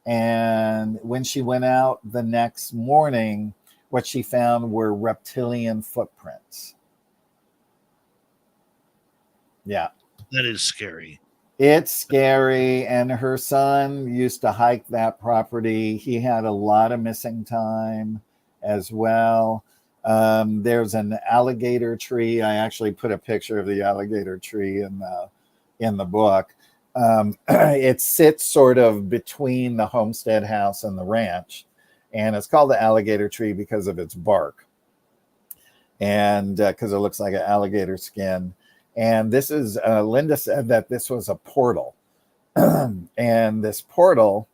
And when she went out the next morning, what she found were reptilian footprints. Yeah. That is scary. It's scary. And her son used to hike that property. He had a lot of missing time as well. There's an alligator tree. I actually put a picture of the alligator tree in the book. It sits sort of between the homestead house and the ranch. And it's called the alligator tree because of its bark, and because it looks like an alligator skin. And this is, Linda said that this was a portal. And this portal,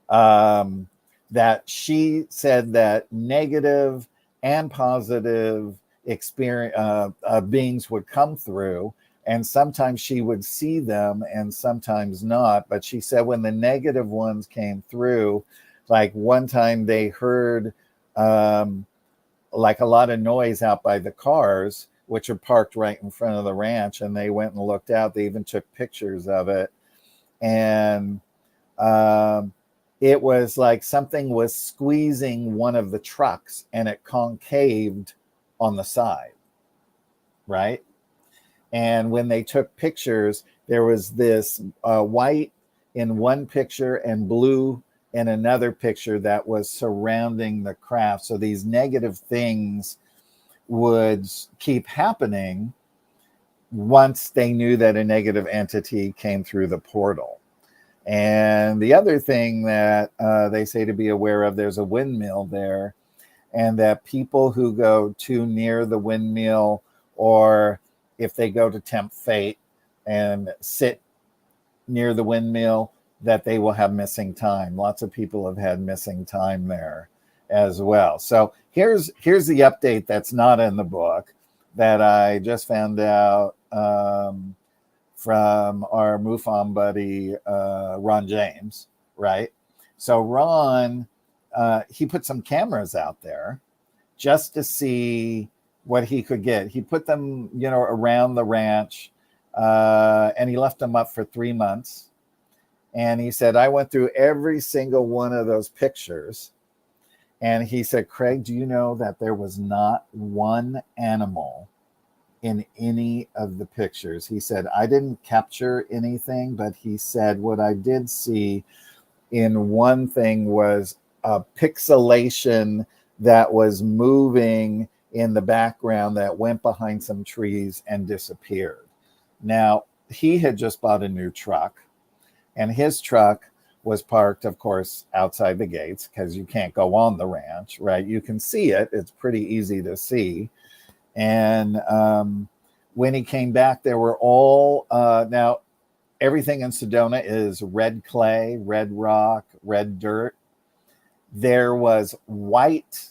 that she said that negative and positive experience beings would come through. And sometimes she would see them and sometimes not. But she said when the negative ones came through, like one time they heard like a lot of noise out by the cars, which are parked right in front of the ranch. And they went and looked out. They even took pictures of it. And it was like something was squeezing one of the trucks, and it concaved on the side, right? And when they took pictures, there was this white in one picture and blue in another picture that was surrounding the craft. So these negative things would keep happening once they knew that a negative entity came through the portal. And the other thing that they say to be aware of, there's a windmill there, and that people who go too near the windmill, or if they go to tempt fate and sit near the windmill, that they will have missing time. Lots of people have had missing time there as well. So here's the update that's not in the book that I just found out from our MUFON buddy, Ron James, right? So Ron, he put some cameras out there just to see what he could get. He put them, around the ranch, and he left them up for 3 months. And he said, I went through every single one of those pictures. And he said, Craig, do you know that there was not one animal in any of the pictures. He said, I didn't capture anything, but he said, what I did see in one thing was a pixelation that was moving in the background that went behind some trees and disappeared. Now, he had just bought a new truck, and his truck was parked, of course, outside the gates because you can't go on the ranch, right? You can see it. It's pretty easy to see. And when he came back, there were all, now everything in Sedona is red clay, red rock, red dirt. There was white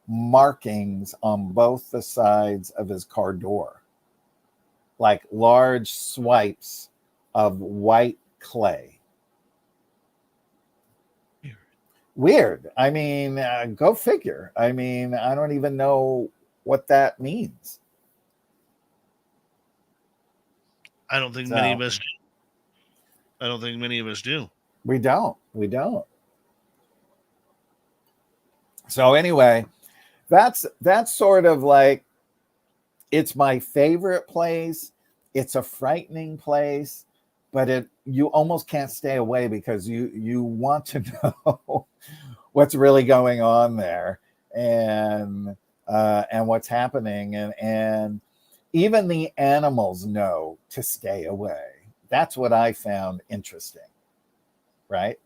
markings on both the sides of his car door, like large swipes of white clay. Weird. I mean, go figure. I mean, I don't even know what that means. I don't think many of us do. I don't think many of us do. We don't. So anyway, that's sort of like, it's my favorite place. It's a frightening place, but you almost can't stay away because you want to know what's really going on there and what's happening, and even the animals know to stay away. That's what I found interesting, right?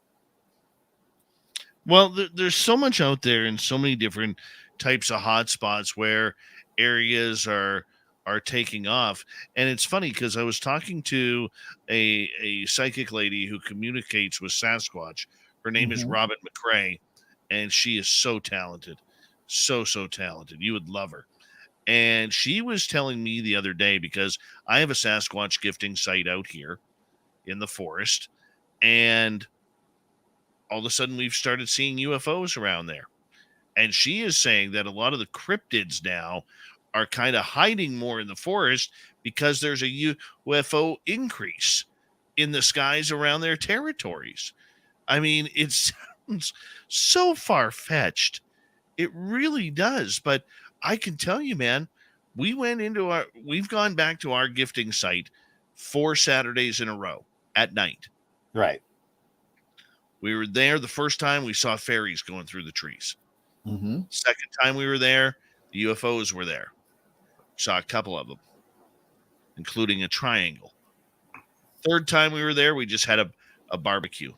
Well, there's so much out there and so many different types of hotspots where areas are taking off. And it's funny because I was talking to a psychic lady who communicates with Sasquatch. Her name is Robin McCrae, and she is so talented. So talented. You would love her. And she was telling me the other day, because I have a Sasquatch gifting site out here in the forest, and all of a sudden we've started seeing UFOs around there. And she is saying that a lot of the cryptids now are kind of hiding more in the forest because there's a UFO increase in the skies around their territories. I mean, it sounds so far-fetched. It really does. But I can tell you, man, we've gone back to our gifting site 4 Saturdays in a row at night. Right. We were there the first time, we saw fairies going through the trees. Mm-hmm. Second time we were there, the UFOs were there. Saw a couple of them, including a triangle. Third time we were there, we just had a barbecue.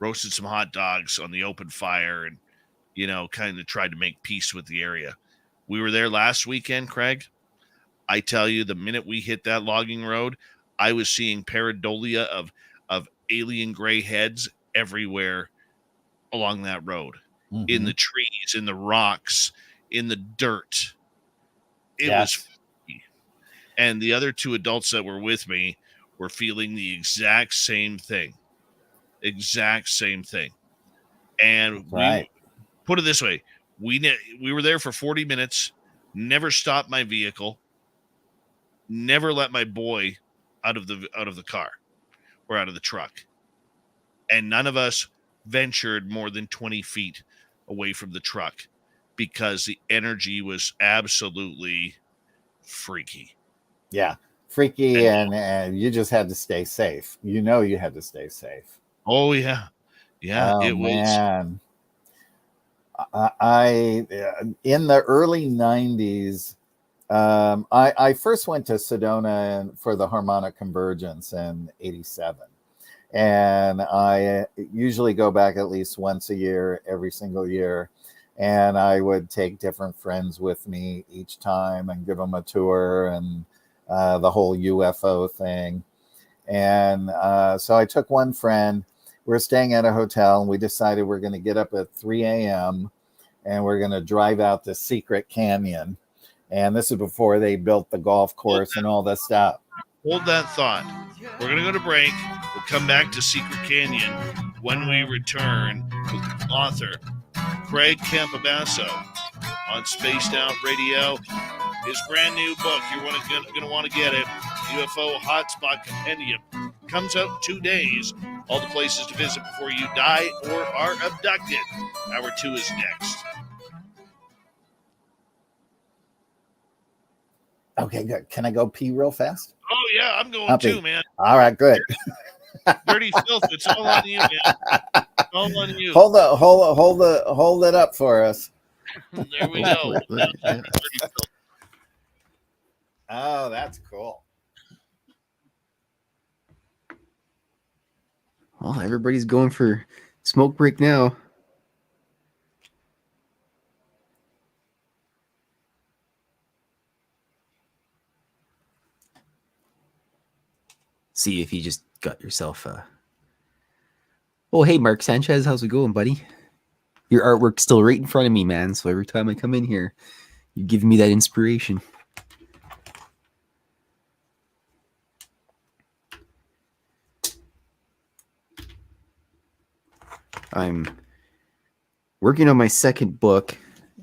Roasted some hot dogs on the open fire and, kind of tried to make peace with the area. We were there last weekend, Craig. I tell you, the minute we hit that logging road, I was seeing pareidolia of alien gray heads everywhere along that road, in the trees, in the rocks, in the dirt. It was freaky. And the other 2 adults that were with me were feeling the exact same thing. And we put it this way. We were there for 40 minutes, never stopped my vehicle, never let my boy out of the car or out of the truck. And none of us ventured more than 20 feet away from the truck because the energy was absolutely freaky. Yeah, freaky, and you just had to stay safe. You had to stay safe. Oh, yeah. Yeah, it was. Man. I in the early 90s, I first went to Sedona for the harmonic convergence in 87. And I usually go back at least once a year, every single year. And I would take different friends with me each time and give them a tour and the whole UFO thing. And so I took one friend. We're staying at a hotel, and we decided we're going to get up at 3 a.m. and we're going to drive out the secret canyon. And this is before they built the golf course and all this stuff. Hold that thought. We're going to go to break. We'll come back to Secret Canyon when we return with author Craig Campobasso on Spaced Out Radio. His brand new book, you're going to want to get it, UFO Hotspot Compendium. Comes out in 2 days. All the places to visit before you die or are abducted. Hour 2 is next. Okay, good. Can I go pee real fast? Oh yeah, I'm going I'll too, pee. man. All right, good. Dirty filth. It's all on you, man. It's all on you. Hold it up for us. There we go. Right, yeah. Dirty filth. Oh, that's cool. Well, everybody's going for smoke break now. See if you just got yourself a. Oh, hey, Mark Sanchez, how's it going, buddy? Your artwork's still right in front of me, man. So every time I come in here, you're giving me that inspiration. I'm working on my second book,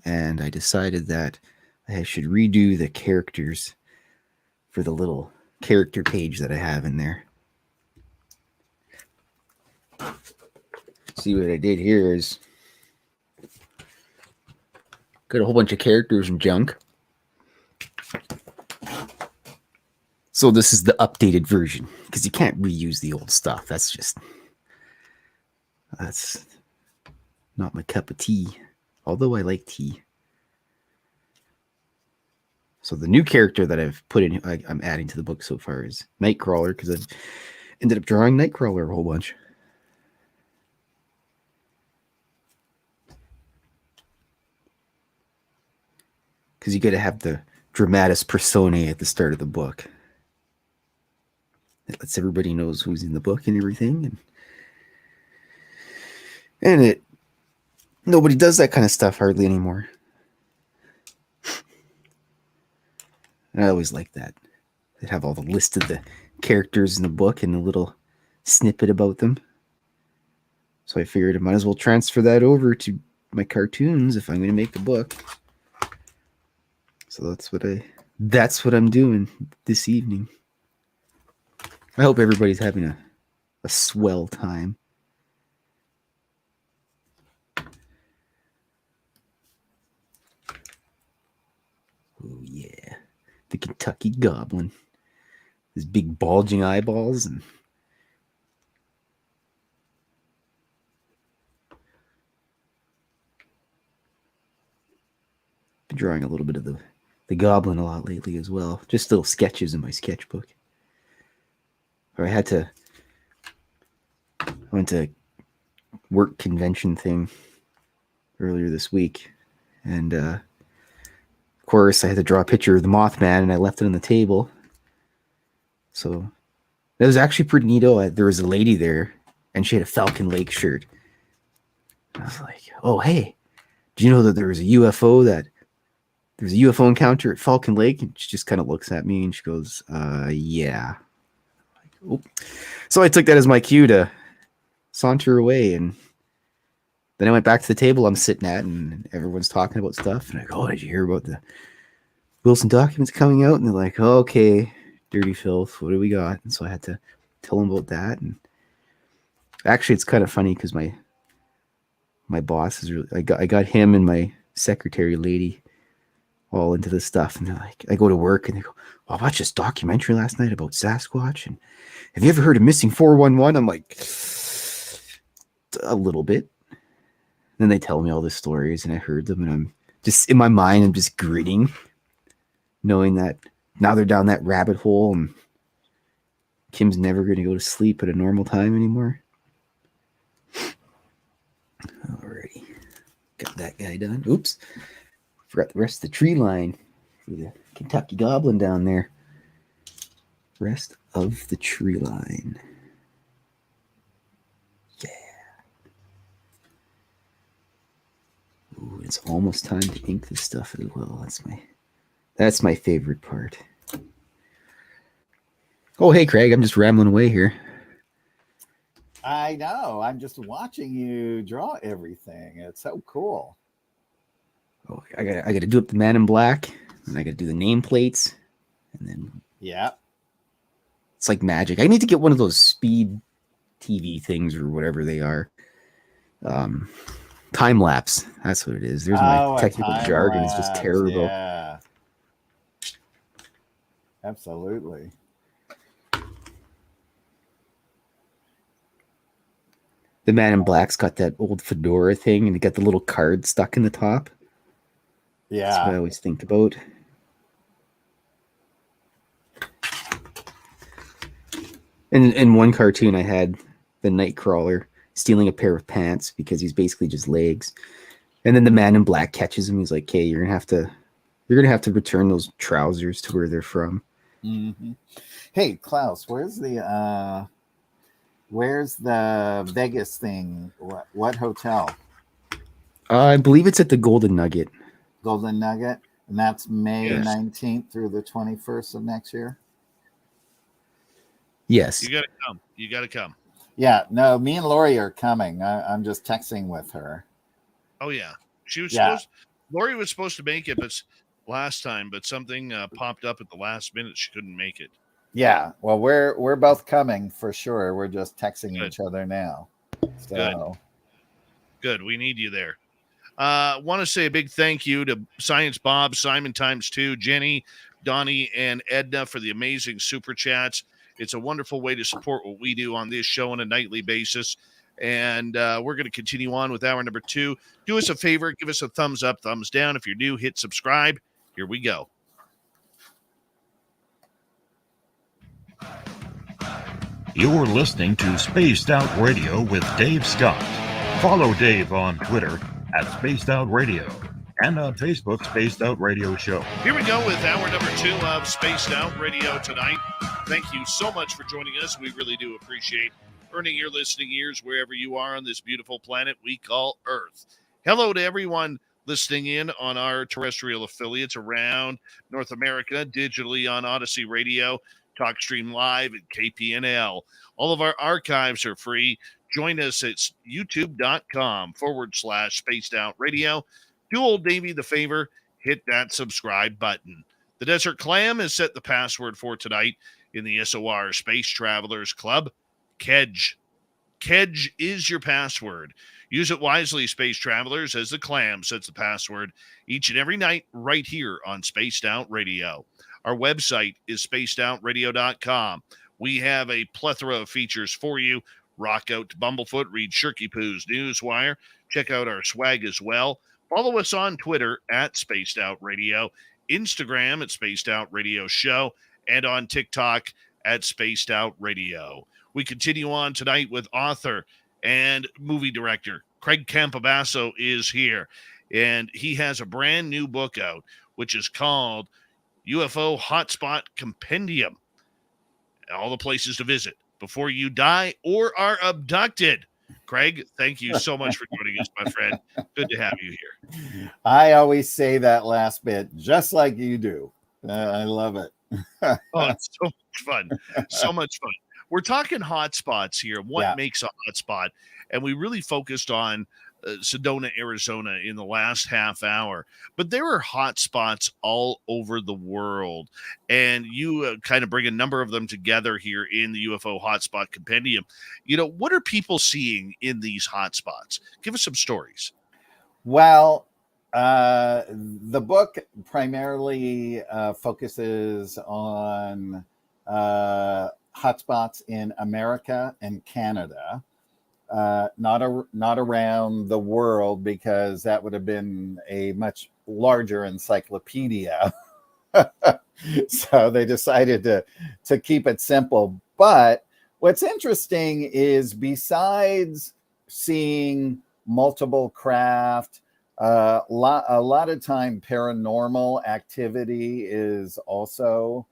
and I decided that I should redo the characters for the little character page that I have in there. See, what I did here is got a whole bunch of characters and junk. So this is the updated version, because you can't reuse the old stuff. That's not my cup of tea, although I like tea. So the new character that I've put in, I'm adding to the book so far is Nightcrawler, because I've ended up drawing Nightcrawler a whole bunch. Because you got to have the dramatis personae at the start of the book. It lets everybody knows who's in the book and everything. And nobody does that kind of stuff hardly anymore. And I always like that. They have all the list of the characters in the book and a little snippet about them. So I figured I might as well transfer that over to my cartoons if I'm going to make the book. So that's what I'm doing this evening. I hope everybody's having a swell time. Oh yeah, the Kentucky Goblin. His big bulging eyeballs and been drawing a little bit of the Goblin a lot lately as well. Just little sketches in my sketchbook. Or I went to work convention thing earlier this week, and of course I had to draw a picture of the Mothman, and I left it on the table. So that was actually pretty neato. There was a lady there, and she had a Falcon Lake shirt. And I was like, "Oh, hey, do you know that there was a UFO there's a UFO encounter at Falcon Lake?" And she just kind of looks at me and she goes, yeah. Like, so I took that as my cue to saunter away. And then I went back to the table I'm sitting at, and everyone's talking about stuff. And I go, "Oh, did you hear about the Wilson documents coming out?" And they're like, "Oh, okay, dirty filth. What do we got?" And so I had to tell them about that. And actually, it's kind of funny because my boss is really, I got him and my secretary lady all into this stuff, and they're like, I go to work and they go, "Well, I watched this documentary last night about Sasquatch, and have you ever heard of Missing 411? I'm like, "A little bit." Then they tell me all the stories, and I heard them, and I'm just in my mind, I'm just grinning, knowing that now they're down that rabbit hole, and Kim's never going to go to sleep at a normal time anymore. Alrighty, got that guy done. Oops. Forgot the rest of the tree line for the Kentucky Goblin down there. Rest of the tree line. Yeah. Ooh, it's almost time to ink this stuff as well. That's my favorite part. Oh, hey, Craig. I'm just rambling away here. I know. I'm just watching you draw everything. It's so cool. Oh, I gotta do up the Man in Black, and I gotta do the nameplates, and then yeah, it's like magic. I need to get one of those speed TV things or whatever they are. Time lapse. That's what it is. There's my technical jargon. It's just terrible. Yeah. Absolutely. The Man in Black's got that old fedora thing, and he got the little card stuck in the top. That's what I Yeah. always think about. And in one cartoon, I had the Nightcrawler stealing a pair of pants because he's basically just legs. And then the Man in Black catches him. He's like, "Hey, you're gonna have to return those trousers to where they're from." Mm-hmm. Hey, Klaus, where's the Vegas thing? What hotel? I believe it's at the Golden Nugget. Golden Nugget, and that's May Yes. 19th through the 21st of next year. Yes. You got to come. You got to come. Yeah, no, me and Lori are coming. I'm just texting with her. Oh yeah, she was Yeah. supposed. Lori was supposed to make it, but last time, but something popped up at the last minute. She couldn't make it. Yeah, well, we're both coming for sure. We're just texting Good. each other now. So Good. We need you there. Want to say a big thank you to Science Bob, Simon times 2, Jenny, Donnie, and Edna for the amazing super chats. It's a wonderful way to support what we do on this show on a nightly basis. And we're going to continue on with hour number 2. Do us a favor, give us a thumbs up, thumbs down. If you're new, hit subscribe. Here we go. You're listening to Spaced Out Radio with Dave Scott. Follow Dave on Twitter at Spaced Out Radio and on Facebook, Spaced Out Radio Show. Here we go with hour number 2 of Spaced Out Radio tonight. Thank you so much for joining us. We really do appreciate earning your listening ears wherever you are on this beautiful planet we call Earth. Hello to everyone listening in on our terrestrial affiliates around North America, digitally on Odyssey Radio, TalkStream Live, and KPNL. All of our archives are free. Join us at youtube.com/Spaced Out Radio. Do old Davey the favor, hit that subscribe button. The Desert Clam has set the password for tonight in the SOR Space Travelers Club. Kedge. Kedge is your password. Use it wisely, Space Travelers, as the Clam sets the password each and every night right here on Spaced Out Radio. Our website is spacedoutradio.com. We have a plethora of features for you. Rock out to Bumblefoot, read Shirky Poo's Newswire. Check out our swag as well. Follow us on Twitter at Spaced Out Radio, Instagram at Spaced Out Radio Show, and on TikTok at Spaced Out Radio. We continue on tonight with author and movie director Craig Campobasso is here, and he has a brand new book out, which is called UFO Hotspot Compendium. All the places to visit before you die or are abducted. Craig, thank you so much for joining us, my friend. Good to have you here. I always say that last bit just like you do. I love it. Oh, it's so much fun. So much fun. We're talking hotspots here. What makes a hotspot? And we really focused on Sedona, Arizona in the last half hour. But there are hotspots all over the world. And you kind of bring a number of them together here in the UFO Hotspot Compendium. You know, what are people seeing in these hotspots? Give us some stories. Well, the book primarily focuses on hotspots in America and Canada, not around the world, because that would have been a much larger encyclopedia. So they decided to keep it simple. But what's interesting is, besides seeing multiple craft, a lot of time paranormal activity is also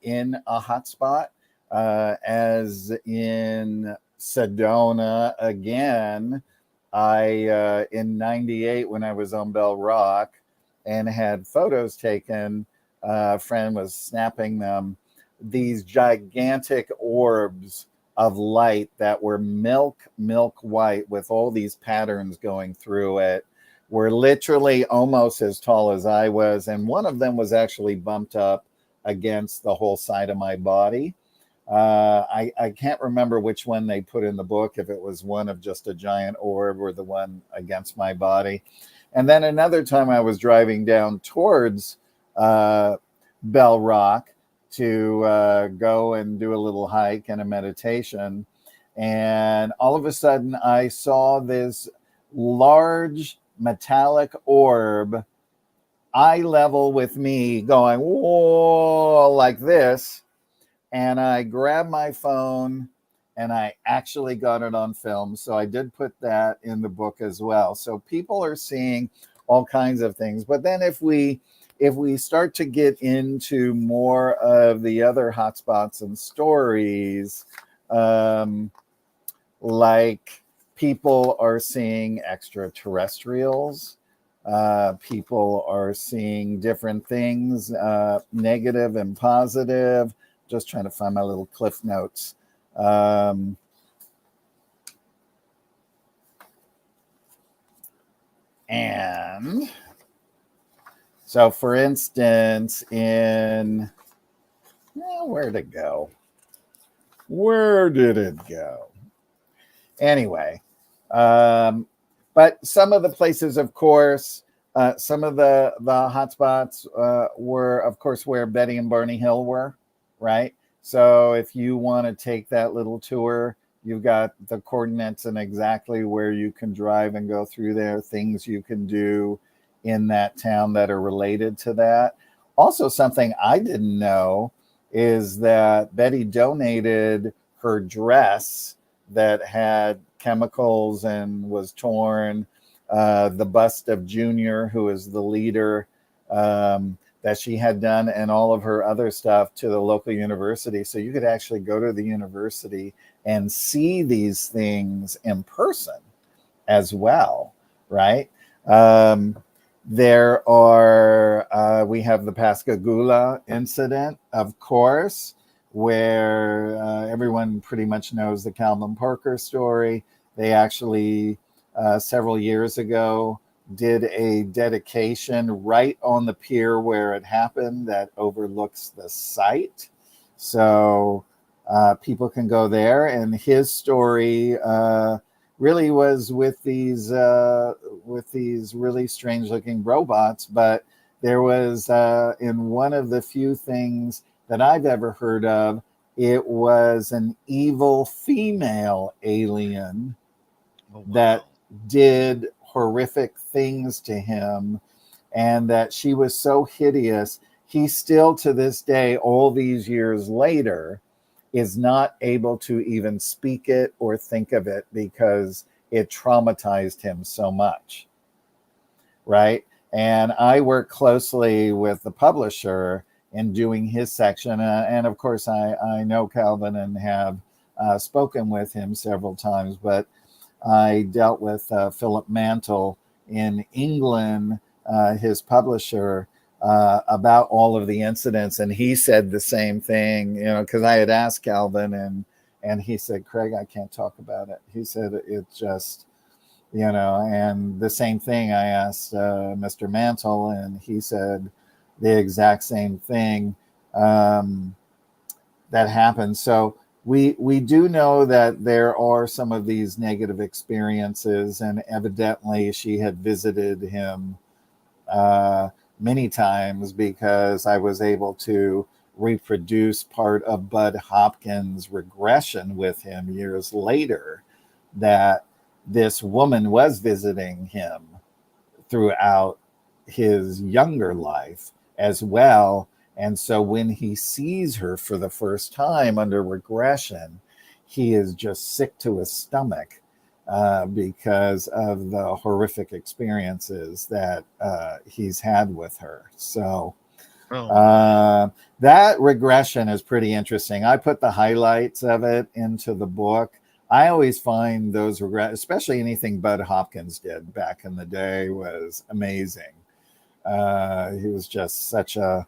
in a hotspot, as in Sedona. Again, I in '98, when I was on Bell Rock and had photos taken, a friend was snapping them, these gigantic orbs of light that were milk white with all these patterns going through it, were literally almost as tall as I was, and one of them was actually bumped up against the whole side of my body. I can't remember which one they put in the book, if it was one of just a giant orb or the one against my body. And then another time I was driving down towards Bell Rock, to go and do a little hike and a meditation. And all of a sudden, I saw this large metallic orb, eye level with me, going, whoa, like this. And I grabbed my phone and I actually got it on film. So I did put that in the book as well. So people are seeing all kinds of things. But then if we start to get into more of the other hotspots and stories, like people are seeing extraterrestrials, people are seeing different things, negative and positive. Just trying to find my little cliff notes. And so, for instance, where'd it go? Where did it go? Anyway, but some of the places, of course, some of the hotspots were, of course, where Betty and Barney Hill were, right? So if you want to take that little tour, you've got the coordinates and exactly where you can drive and go through there, things you can do in that town that are related to that. Also, something I didn't know is that Betty donated her dress that had chemicals and was torn, the bust of Junior, who is the leader, that she had done, and all of her other stuff to the local university. So you could actually go to the university and see these things in person as well, right? There are, we have the Pascagoula incident, of course, where everyone pretty much knows the Calvin Parker story. They actually, several years ago, did a dedication right on the pier where it happened that overlooks the site. So people can go there. And his story really was with these really strange looking robots. But there was, in one of the few things that I've ever heard of, it was an evil female alien that did horrific things to him, and that she was so hideous, he still to this day, all these years later, is not able to even speak it or think of it because it traumatized him so much, right? And I work closely with the publisher in doing his section, and of course I know Calvin and have spoken with him several times, but I dealt with Philip Mantle in England, his publisher, about all of the incidents. And he said the same thing, because I had asked Calvin and he said, Craig, I can't talk about it. He said, it just, and the same thing I asked Mr. Mantle, and he said the exact same thing that happened. So we do know that there are some of these negative experiences, and evidently she had visited him many times, because I was able to reproduce part of Bud Hopkins' regression with him years later, that this woman was visiting him throughout his younger life as well. And so when he sees her for the first time under regression, he is just sick to his stomach because of the horrific experiences that he's had with her. So that regression is pretty interesting. I put the highlights of it into the book. I always find those especially anything Bud Hopkins did back in the day, was amazing. He was just such a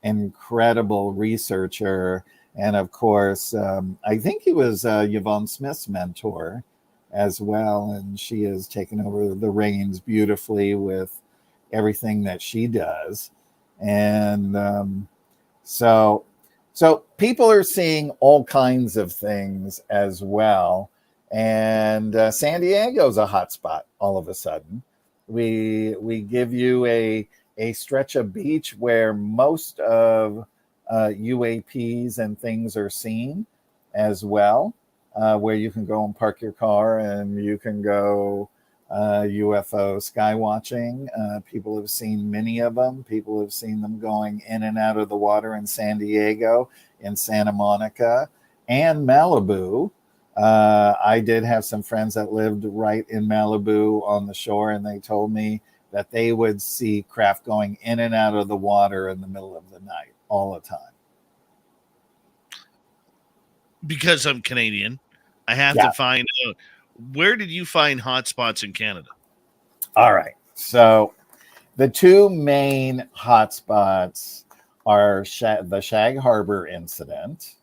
incredible researcher. And of course, I think he was Yvonne Smith's mentor as well. And she has taken over the reins beautifully with everything that she does. And so people are seeing all kinds of things as well. And San Diego's a hotspot all of a sudden. We give you a stretch of beach where most of UAPs and things are seen as well, where you can go and park your car and you can go UFO sky watching. People have seen many of them. People have seen them going in and out of the water in San Diego, in Santa Monica, and Malibu. I did have some friends that lived right in Malibu on the shore, and they told me that they would see craft going in and out of the water in the middle of the night all the time. Because I'm Canadian, I have Yeah. to find out, where did you find hotspots in Canada? All right. So the two main hotspots are the Shag Harbor incident,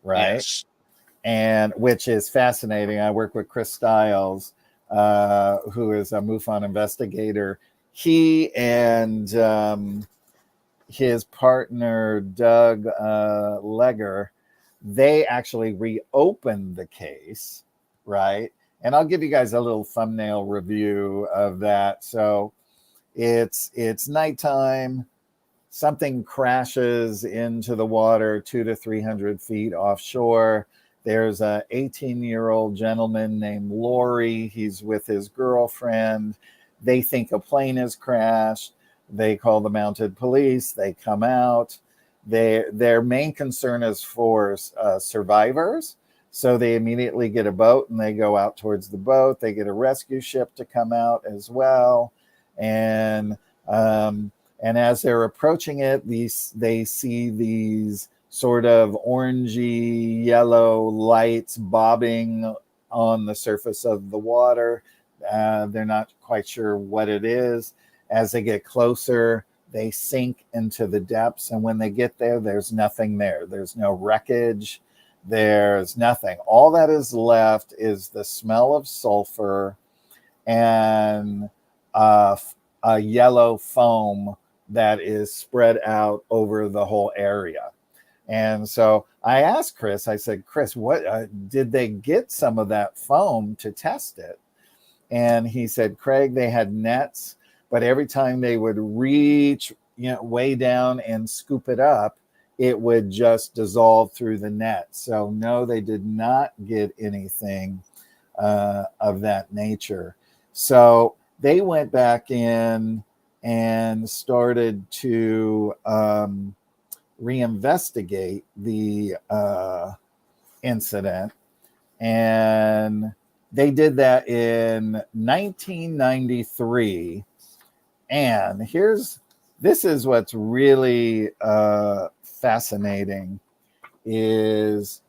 right? Yes. And which is fascinating. I work with Chris Stiles, who is a MUFON investigator. He and his partner, Doug Legger, they actually reopened the case, right? And I'll give you guys a little thumbnail review of that. So it's nighttime. Something crashes into the water 200 to 300 feet offshore. There's a 18-year-old gentleman named Lori. He's with his girlfriend. They think a plane has crashed. They call the mounted police. They come out. Their main concern is for survivors. So they immediately get a boat and they go out towards the boat. They get a rescue ship to come out as well. And as they're approaching it, they see these sort of orangey yellow lights bobbing on the surface of the water. They're not quite sure what it is. As they get closer, they sink into the depths. And when they get there, there's nothing there. There's no wreckage. There's nothing. All that is left is the smell of sulfur and a yellow foam that is spread out over the whole area. And so I asked Chris, I said, Chris, what did they get some of that foam to test it? And he said, Craig, they had nets, but every time they would reach, way down and scoop it up, it would just dissolve through the net. So no, they did not get anything of that nature. So they went back in and started to reinvestigate the incident. And they did that in 1993. And this is what's really fascinating, is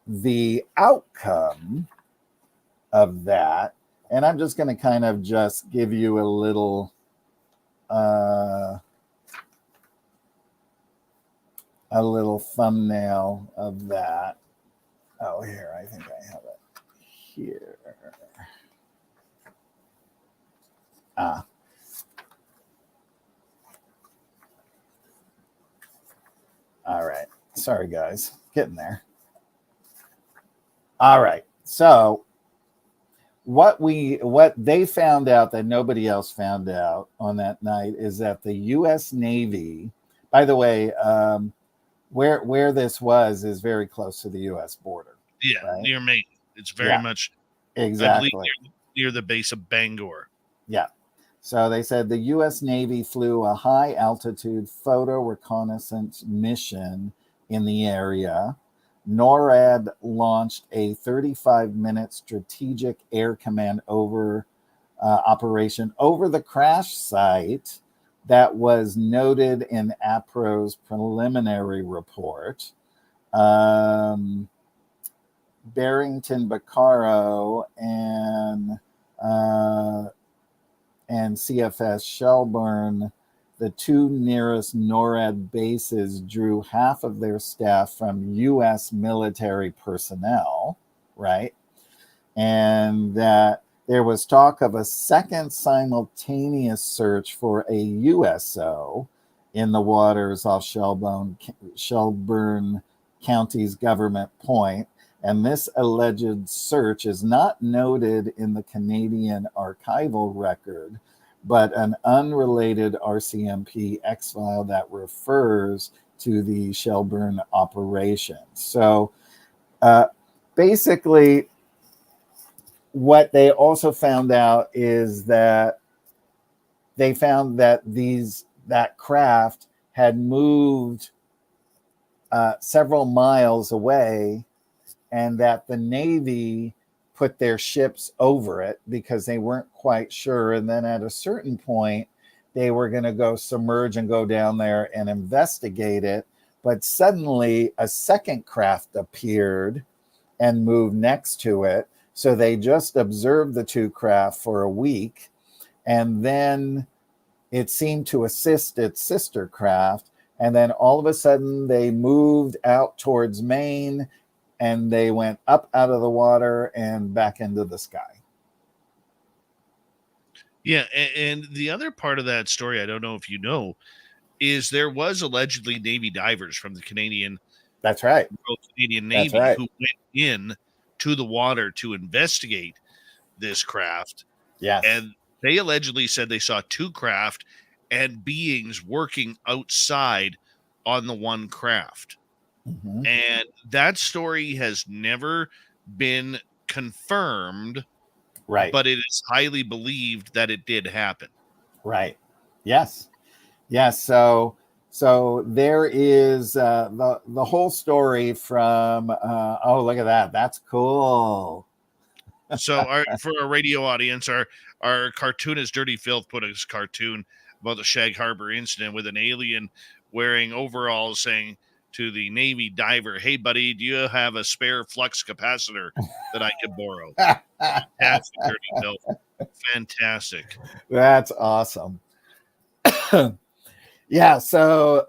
the outcome of that. And I'm just going to kind of just give you a little thumbnail of that. Oh, here, I think I have it here. All right. Sorry, guys. Getting there. All right. So what they found out that nobody else found out on that night is that the U.S. Navy, by the way, where this was is very close to the U.S. border. Yeah, right? Near Maine. It's very much exactly I believe near the base of Bangor. Yeah. So they said the U.S. Navy flew a high-altitude photo reconnaissance mission in the area. NORAD launched a 35-minute strategic air command operation over the crash site that was noted in APRO's preliminary report. Barrington Baccaro and CFS Shelburne, the two nearest NORAD bases, drew half of their staff from U.S. military personnel, right? And that there was talk of a second simultaneous search for a USO in the waters off Shelburne County's Government Point. And this alleged search is not noted in the Canadian archival record, but an unrelated RCMP X-file that refers to the Shelburne operation. So basically, what they also found out is that they found that that craft had moved several miles away, and that the Navy put their ships over it because they weren't quite sure. And then at a certain point, they were going to go submerge and go down there and investigate it. But suddenly a second craft appeared and moved next to it. So they just observed the two craft for a week. And then it seemed to assist its sister craft. And then all of a sudden they moved out towards Maine, and they went up out of the water and back into the sky. Yeah, and the other part of that story, I don't know if you know, is there was allegedly Navy divers from the Canadian That's right. Canadian Navy That's right. who went in to the water to investigate this craft. Yes. And they allegedly said they saw two craft and beings working outside on the one craft. Mhm. And that story has never been confirmed, Right. but it is highly believed that it did happen. Right. Yes. Yes. So there is the whole story from oh, look at that. That's cool. So for our radio audience, our cartoonist Dirty Filth put a cartoon about the Shag Harbor incident with an alien wearing overalls saying to the Navy diver, "Hey buddy, do you have a spare flux capacitor that I could borrow?" Fantastic, Dirty Filth. Fantastic. That's awesome. Yeah. So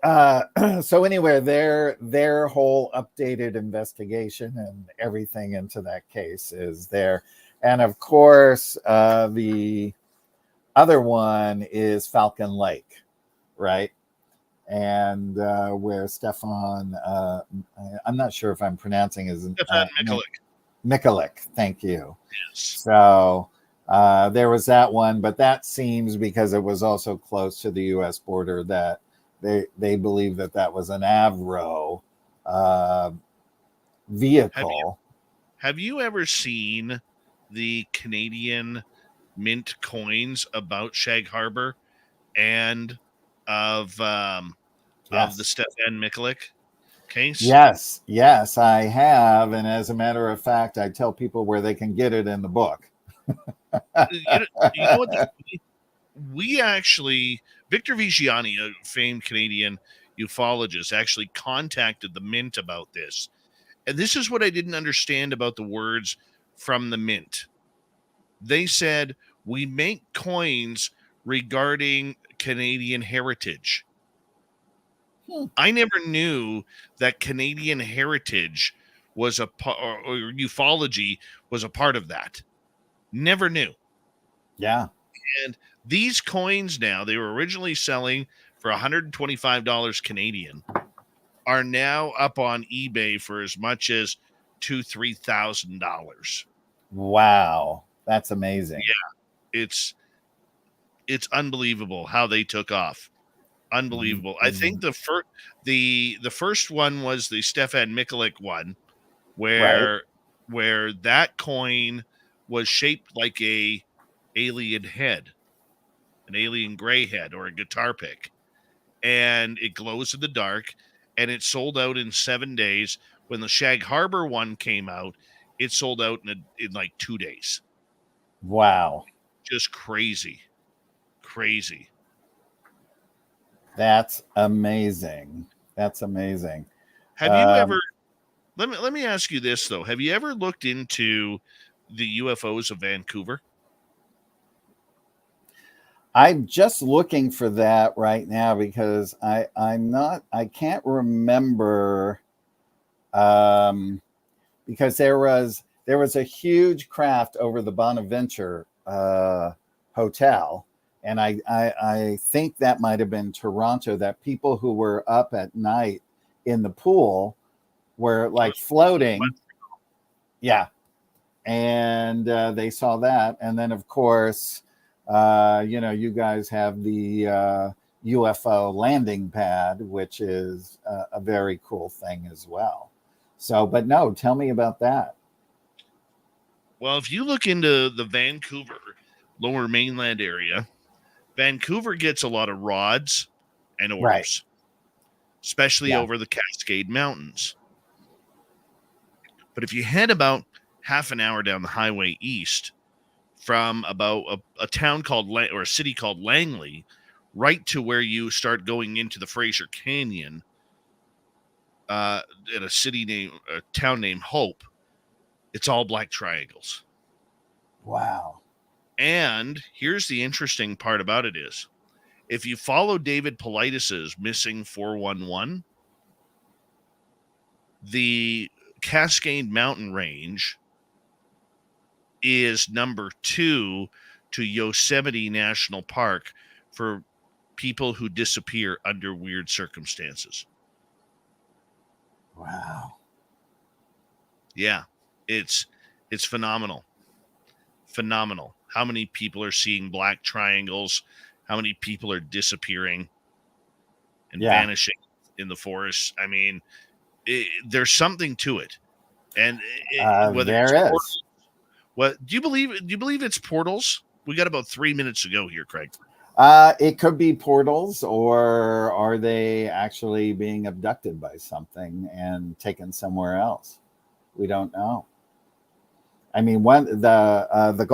so anyway, their whole updated investigation and everything into that case is there. And of course, the other one is Falcon Lake, right? And where Stefan, I'm not sure if I'm pronouncing his Stefan Mikulik. Thank you. Yes. So there was that one, but that seems, because it was also close to the U.S. border, that they believe that was an Avro vehicle. Have you ever seen the Canadian mint coins about Shag Harbor and of the Stefan Mikulik case? Yes, I have. And as a matter of fact, I tell people where they can get it in the book. You know what? We actually, Victor Vigiani, a famed Canadian ufologist, actually contacted the mint about this. And this is what I didn't understand about the words from the mint. They said, we make coins regarding Canadian heritage. I never knew that Canadian heritage was or ufology was a part of that. Never knew. Yeah. And these coins now, they were originally selling for $125 Canadian, are now up on eBay for as much as $2,000-$3,000. Wow. That's amazing. Yeah. It's unbelievable how they took off. Unbelievable. Mm-hmm. I think the first one was the Stefan Mikulik one, where that coin was shaped like a alien head, an alien gray head, or a guitar pick, and it glows in the dark, and it sold out in 7 days. When the Shag Harbor one came out, it sold out in like 2 days. Wow. Just crazy. That's amazing. Have you ever, let me ask you this though. Have you ever looked into the UFOs of Vancouver? I'm just looking for that right now because I can't remember because there was a huge craft over the Bonaventure hotel, and I think that might have been Toronto, that people who were up at night in the pool were like floating. Yeah. And they saw that. And then of course, you guys have the UFO landing pad, which is a very cool thing as well. So, but no, tell me about that. Well, if you look into the Vancouver Lower Mainland area, Vancouver gets a lot of rods and Right. oars, especially Yeah. over the Cascade Mountains. But if you head about half an hour down the highway east from about a town called or a city called Langley, right to where you start going into the Fraser Canyon, at a town named Hope, it's all black triangles. Wow. And here's the interesting part about it is, if you follow David Paulides' Missing 411, the Cascade Mountain Range is number 2 to Yosemite National Park for people who disappear under weird circumstances. Wow. Yeah, it's phenomenal. Phenomenal. How many people are seeing black triangles? How many people are disappearing and vanishing in the forest? I mean, there's something to it. And whether there it's is. portals, what do you believe it's portals? We got about 3 minutes to go here, Craig. It could be portals, or are they actually being abducted by something and taken somewhere else? We don't know. I mean, the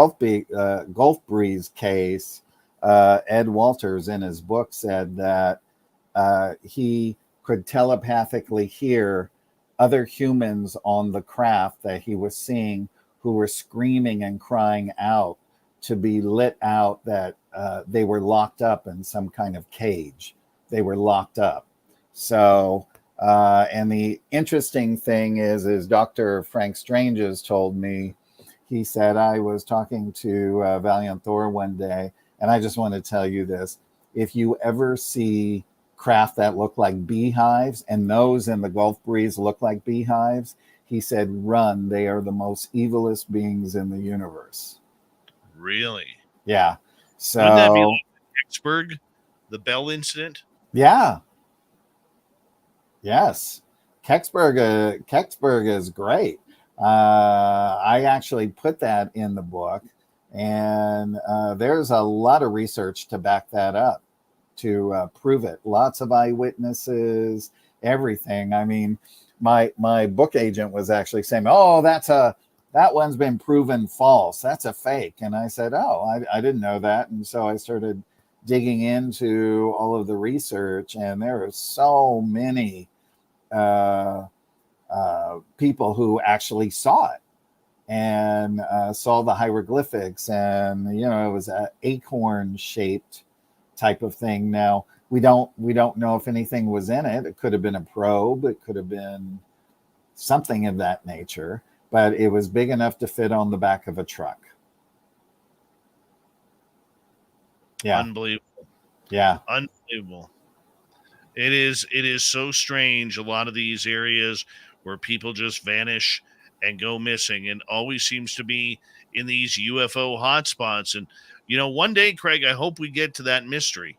Gulf Breeze case, Ed Walters in his book said that he could telepathically hear other humans on the craft that he was seeing who were screaming and crying out to be lit out, that they were locked up in some kind of cage. They were locked up. So, and the interesting thing is Dr. Frank Strange has told me, he said, I was talking to Valiant Thor one day, and I just want to tell you this. If you ever see craft that look like beehives, and those in the Gulf Breeze look like beehives, he said, run. They are the most evilest beings in the universe. Really? Yeah. So wouldn't that be like Kecksburg, the Bell incident? Yeah. Yes. Kecksburg is great. I actually put that in the book, and there's a lot of research to back that up, to prove it. Lots of eyewitnesses, everything. I mean, my book agent was actually saying, "Oh, that one's been proven false. That's a fake." And I said, "Oh, I didn't know that." And so I started digging into all of the research, and there are so many people who actually saw it and saw the hieroglyphics, and it was an acorn shaped type of thing. Now we don't know if anything was in it. It could have been a probe, it could have been something of that nature, but it was big enough to fit on the back of a truck. Yeah. Unbelievable. Yeah. Unbelievable. It is so strange, a lot of these areas where people just vanish and go missing, and always seems to be in these UFO hotspots. And one day, Craig, I hope we get to that mystery.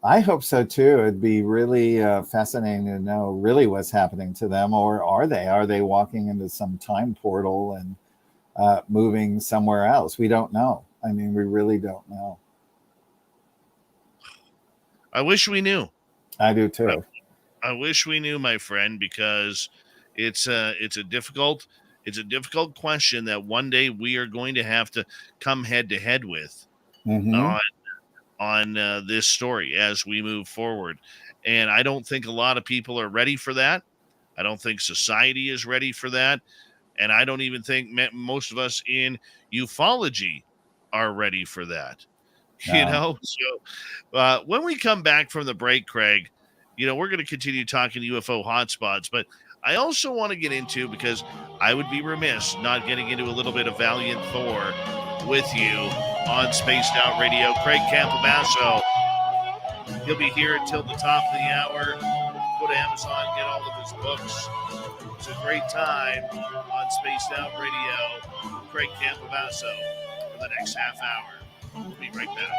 I hope so too. It'd be really fascinating to know really what's happening to them, or are they walking into some time portal and moving somewhere else? We don't know. I mean, we really don't know. I wish we knew. I do too. I wish we knew, my friend, because it's a difficult question that one day we are going to have to come head to head with on this story as we move forward. And I don't think a lot of people are ready for that. I don't think society is ready for that. And I don't even think most of us in ufology are ready for that. No. So when we come back from the break, Craig, we're going to continue talking UFO hotspots, but I also want to get into, because I would be remiss not getting into a little bit of Valiant Thor with you on Spaced Out Radio. Craig Campobasso, he'll be here until the top of the hour. Go to Amazon, get all of his books. It's a great time on Spaced Out Radio. Craig Campobasso for the next half hour. We'll be right back.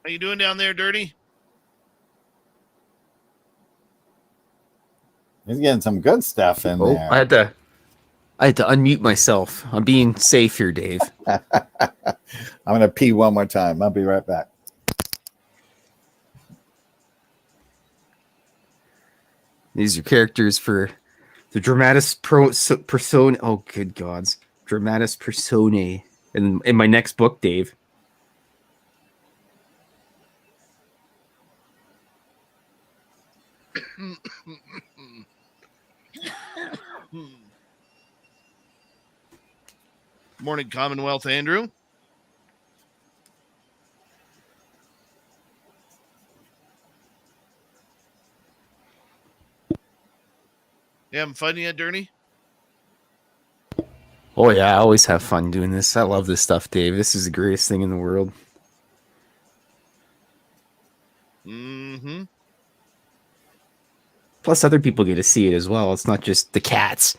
How you doing down there, Dirty? He's getting some good stuff in Oh, there. I had to unmute myself. I'm being safe here, Dave. I'm going to pee one more time. I'll be right back. These are characters for the dramatis persona. Oh, good gods. Dramatis personae in my next book, Dave. Morning, Commonwealth, Andrew. You having fun yet, Dirty? Oh, yeah. I always have fun doing this. I love this stuff, Dave. This is the greatest thing in the world. Mm-hmm. Plus, other people get to see it as well. It's not just the cats.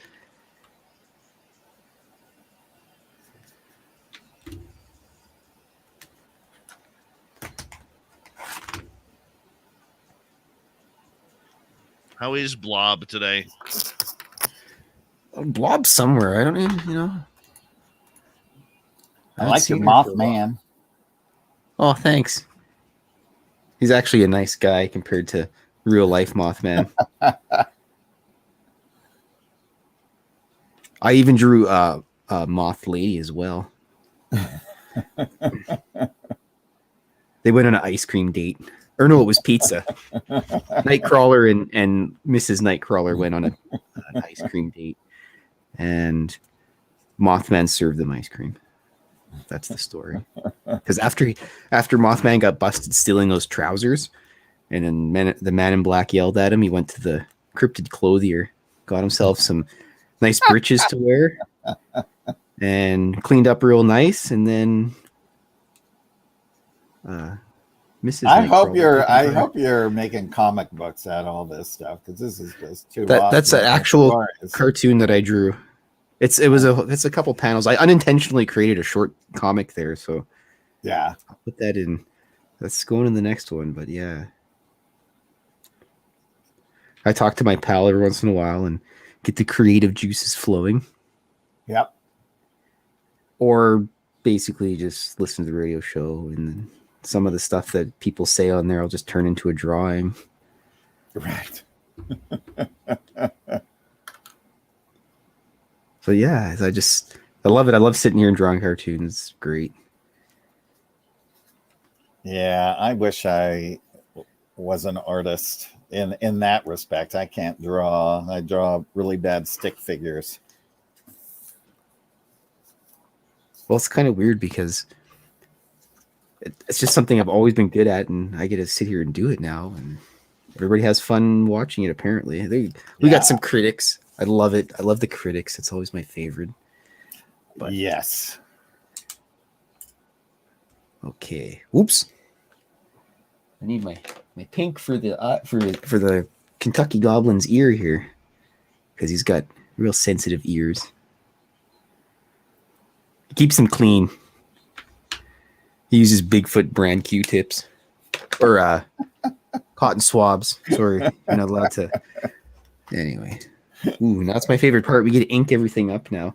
How is Blob today? Blob somewhere. I don't even, you know. I like your Mothman. Oh, thanks. He's actually a nice guy compared to real life Mothman. I even drew Moth Lady as well. They went on an ice cream date. Or no, it was pizza. Nightcrawler and Mrs. Nightcrawler went on an ice cream date. And Mothman served them ice cream. That's the story. Because after Mothman got busted stealing those trousers, and then the man in black yelled at him, he went to the cryptid clothier, got himself some nice breeches to wear, and cleaned up real nice, and then Mrs. I hope you're making comic books out of all this stuff, because this is just too. That's an actual cartoon that I drew. It's a couple panels. I unintentionally created a short comic there, so yeah, I'll put that in. That's going in the next one, but yeah. I talk to my pal every once in a while and get the creative juices flowing. Yep. Or basically just listen to the radio show, and then some of the stuff that people say on there I'll just turn into a drawing. Right. So yeah, I love it. I love sitting here and drawing cartoons. It's great. Yeah, I wish I was an artist in that respect. I can't draw. I draw really bad stick figures. Well, it's kind of weird because it's just something I've always been good at, and I get to sit here and do it now, and everybody has fun watching it. Apparently, we got some critics. I love it. I love the critics. It's always my favorite. But yes. Okay. Oops. I need my pink for the Kentucky Goblin's ear here, because he's got real sensitive ears. He keeps them clean. He uses Bigfoot brand Q-tips or cotton swabs. Sorry, you're not allowed to. Anyway. Ooh, now it's my favorite part. We get to ink everything up now.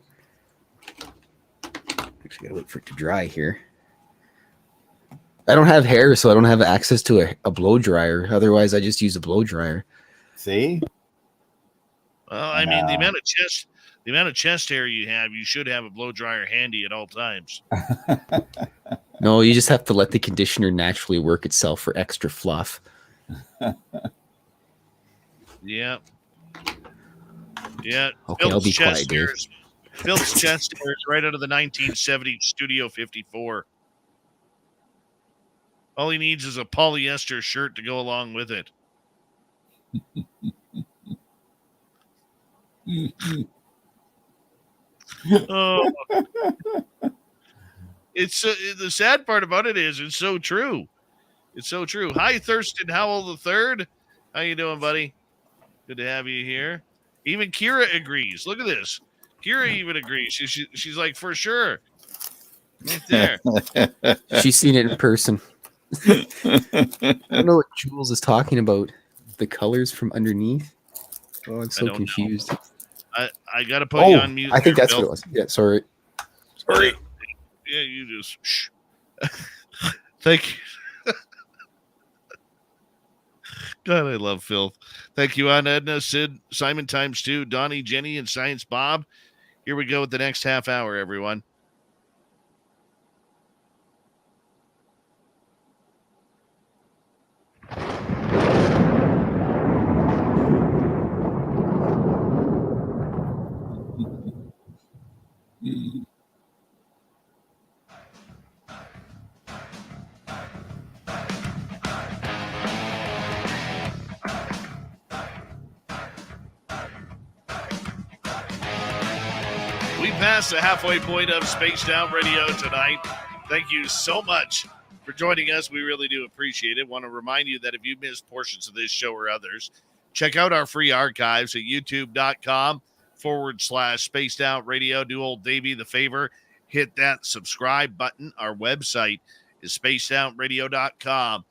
Actually, gotta wait for it to dry here. I don't have hair, so I don't have access to a blow dryer. Otherwise, I just use a blow dryer. See? Well, I mean, the amount of chest hair you have, you should have a blow dryer handy at all times. No, you just have to let the conditioner naturally work itself for extra fluff. Yeah. Yeah. Okay, I'll be quiet, Dave. Phil's chest hair is right out of the 1970s Studio 54. All he needs is a polyester shirt to go along with it. Oh, it's the sad part about it is it's so true. It's so true. Hi, Thurston Howell the Third. How you doing, buddy? Good to have you here. Even Kira agrees. Look at this. Kira even agrees. She's like, for sure. Right there. She's seen it in person. I don't know what Jules is talking about. The colors from underneath. Oh, I'm I so don't confused. know. I got to put you on mute. I think there, that's Phil. what it was. Yeah, sorry. Sorry. Yeah, you just shh. Thank you. God, I love Phil. Thank you, Aunt Edna, Sid, Simon times 2, Donnie, Jenny, and Science Bob. Here we go with the next half hour, everyone. We passed the halfway point of Spaced Out Radio tonight. Thank you so much for joining us. We really do appreciate it. Want to remind you that if you missed portions of this show or others, check out our free archives at youtube.com/Spaced Out Radio. Do old Davey the favor. Hit that subscribe button. Our website is spacedoutradio.com.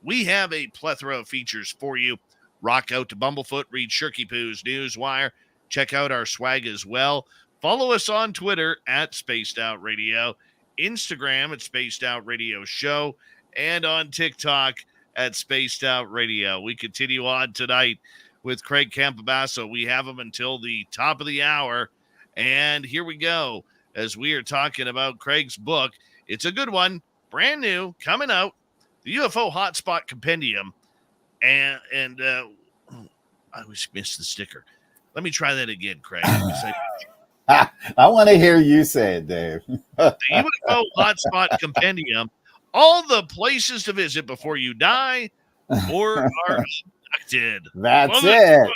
We have a plethora of features for you. Rock out to Bumblefoot, read Shirky Poo's Newswire. Check out our swag as well. Follow us on Twitter at Spaced Out Radio, Instagram at Spaced Out Radio Show, and on TikTok at Spaced Out Radio. We continue on tonight with Craig Campobasso. We have him until the top of the hour. And here we go as we are talking about Craig's book. It's a good one, brand new, coming out, the UFO Hotspot Compendium. And I always missed the sticker. Let me try that again, Craig. I want to hear you say it, Dave. The UFO Hotspot Compendium, all the places to visit before you die or are abducted. That's Love it.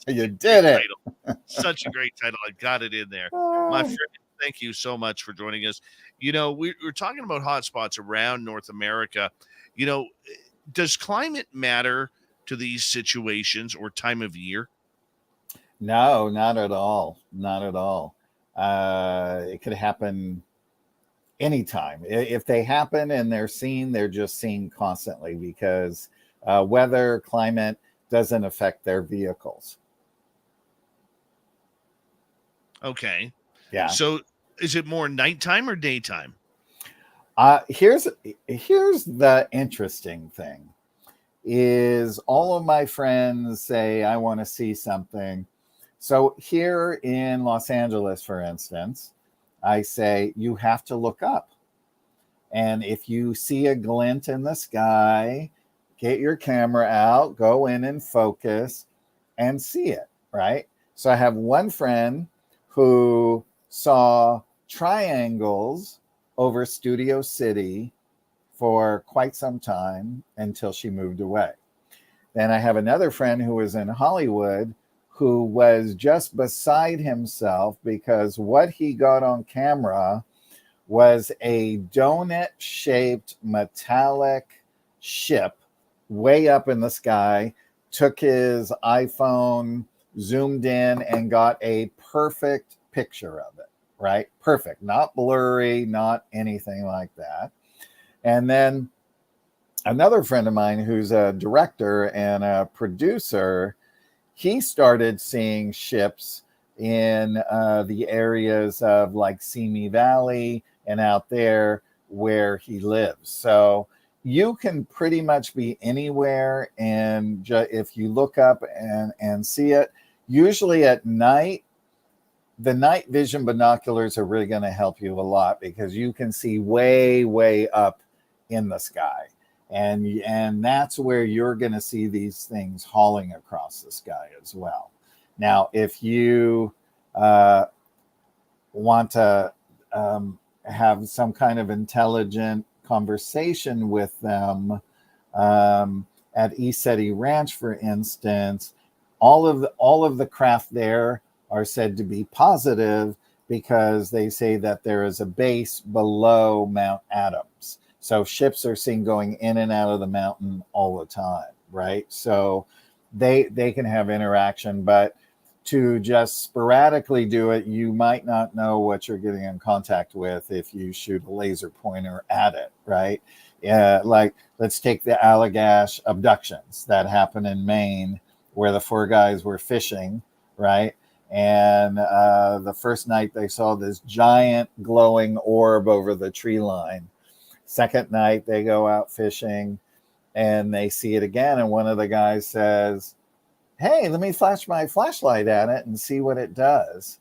You did it. Title. Such a great title. I got it in there. My friend, thank you so much for joining us. You know, we're talking about hotspots around North America. You know, does climate matter to these situations or time of year? No, not at all. Not at all. It could happen anytime. If they happen and they're seen, they're just seen constantly because weather, climate doesn't affect their vehicles. Okay. Yeah. So is it more nighttime or daytime? Here's the interesting thing is all of my friends say, I want to see something. So here in Los Angeles, for instance, I say, you have to look up. And if you see a glint in the sky, get your camera out, go in and focus and see it, right? So I have one friend who saw triangles over Studio City for quite some time until she moved away. Then I have another friend who was in Hollywood who was just beside himself because what he got on camera was a donut-shaped metallic ship way up in the sky, took his iPhone, zoomed in, and got a perfect picture of it, right? Perfect, not blurry, not anything like that. And then another friend of mine who's a director and a producer, he started seeing ships in the areas of like Simi Valley and out there where he lives. So you can pretty much be anywhere. And if you look up and see it, usually at night, the night vision binoculars are really going to help you a lot because you can see way, way up in the sky. And that's where you're going to see these things hauling across the sky as well. Now, if you want to have some kind of intelligent conversation with them at East Ranch, for instance, all of the craft there are said to be positive because they say that there is a base below Mount Adams. So ships are seen going in and out of the mountain all the time, right? So they can have interaction, but to just sporadically do it, you might not know what you're getting in contact with if you shoot a laser pointer at it, right? Like, let's take the Allagash abductions that happened in Maine, where the 4 guys were fishing, right? And the first night they saw this giant glowing orb over the tree line. Second night they go out fishing and they see it again. And one of the guys says, hey, let me flash my flashlight at it and see what it does.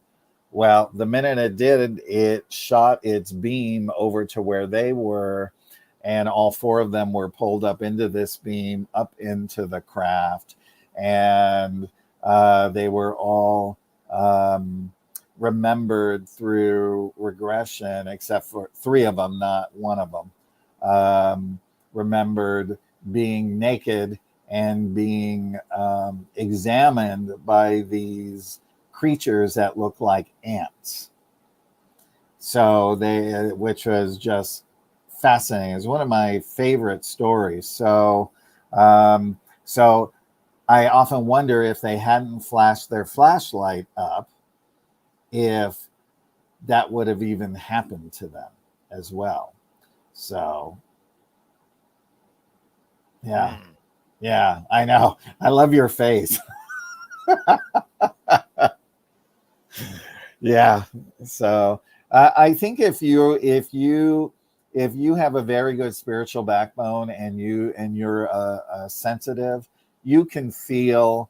Well, the minute it did, it shot its beam over to where they were, and all 4 of them were pulled up into this beam, up into the craft, and they were all remembered through regression, except for 3 of them, not one of them, remembered being naked and being examined by these creatures that look like ants. So which was just fascinating. It's one of my favorite stories. So I often wonder, if they hadn't flashed their flashlight up, if that would have even happened to them as well. So, yeah. Yeah, I know. I love your face. Yeah. So I think if you have a very good spiritual backbone and you're sensitive, you can feel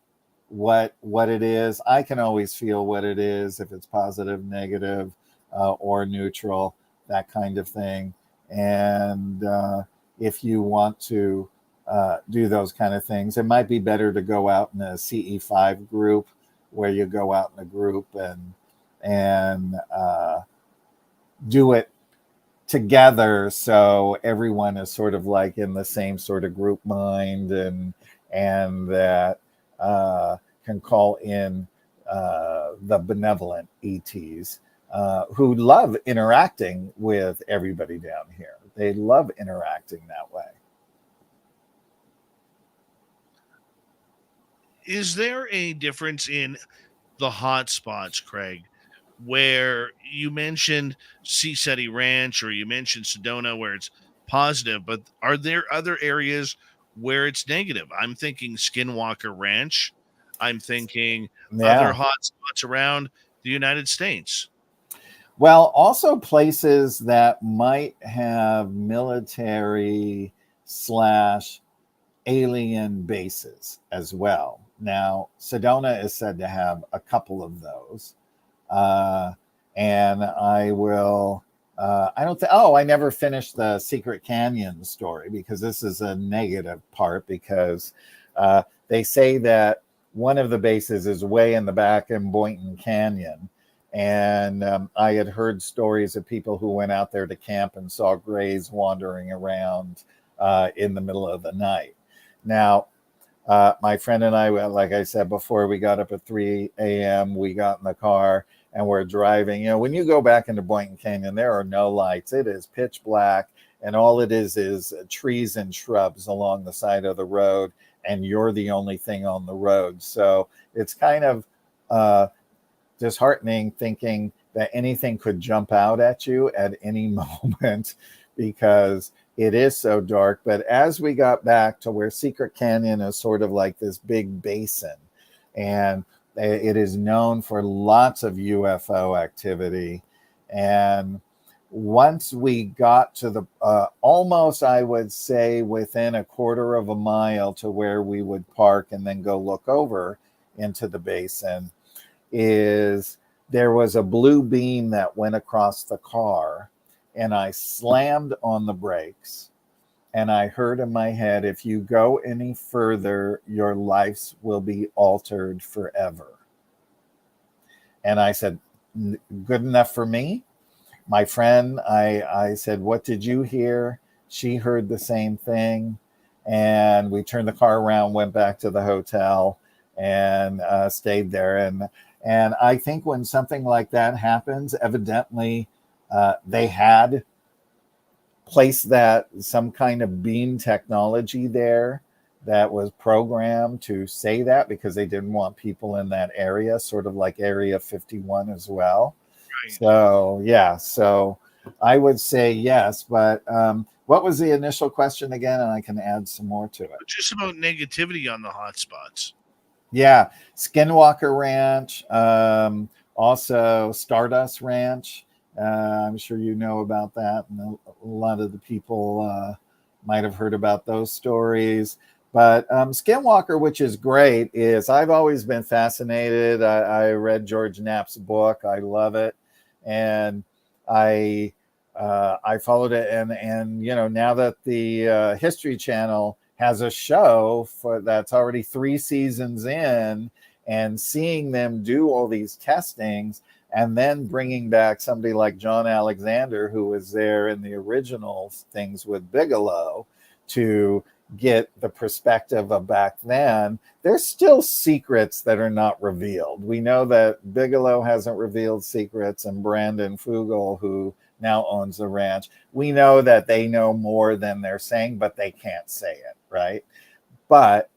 what it is. I can always feel what it is, if it's positive, negative, or neutral, that kind of thing. And if you want to do those kind of things, it might be better to go out in a CE5 group, where you go out in a group and do it together, so everyone is sort of like in the same sort of group mind, and that can call in the benevolent ETs who love interacting with everybody down here. They love interacting that way. Is there a difference in the hotspots, Craig, where you mentioned Seaside Ranch or you mentioned Sedona, where it's positive, but are there other areas where it's negative? I'm thinking Skinwalker Ranch. I'm thinking other hotspots around the United States. Well, also places that might have military / alien bases as well. Now, Sedona is said to have a couple of those. And I will, I never finished the Secret Canyon story, because this is a negative part, because they say that one of the bases is way in the back in Boynton Canyon. And I had heard stories of people who went out there to camp and saw grays wandering around in the middle of the night. Now, my friend and I, like I said before, we got up at 3 a.m. We got in the car and we're driving. You know, when you go back into Boynton Canyon, there are no lights. It is pitch black, and all it is trees and shrubs along the side of the road, and you're the only thing on the road. So it's kind of disheartening thinking that anything could jump out at you at any moment, because it is so dark. But as we got back to where Secret Canyon is sort of like this big basin, and it is known for lots of UFO activity. And once we got to the almost, I would say, within a quarter of a mile to where we would park and then go look over into the basin, there was a blue beam that went across the car, and I slammed on the brakes, and I heard in my head, if you go any further, your lives will be altered forever. And I said, good enough for me? My friend, I said, what did you hear? She heard the same thing. And we turned the car around, went back to the hotel, and stayed there. And I think when something like that happens, evidently they had placed some kind of beam technology there that was programmed to say that because they didn't want people in that area, sort of like Area 51 as well. Right. So, yeah, so I would say yes. But what was the initial question again? And I can add some more to it. Just about negativity on the hotspots. Yeah, Skinwalker Ranch, also Stardust Ranch. I'm sure you know about that, and a lot of the people might have heard about those stories. But Skinwalker, which is great, is I've always been fascinated. I read George Knapp's book. I love it, and I followed it. And you know, now that the History Channel has a show that's already 3 seasons in, and seeing them do all these testings, and then bringing back somebody like John Alexander, who was there in the original things with Bigelow, to get the perspective of back then. There's still secrets that are not revealed. We know that Bigelow hasn't revealed secrets, and Brandon Fugel, who now owns the ranch, we know that they know more than they're saying, but they can't say it, right? But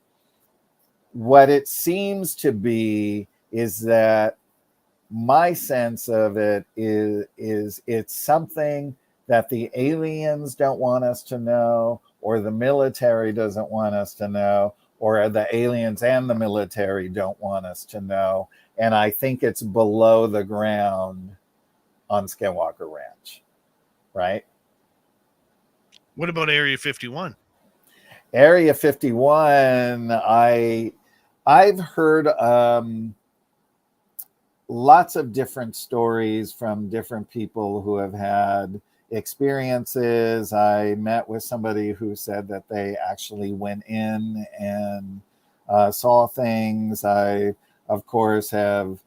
what it seems to be is that my sense of it is it's something that the aliens don't want us to know, or the military doesn't want us to know, or the aliens and the military don't want us to know. And I think it's below the ground on Skinwalker Ranch, right? What about Area 51? Area 51, I've heard lots of different stories from different people who have had experiences. I met with somebody who said that they actually went in and saw things. I, of course, have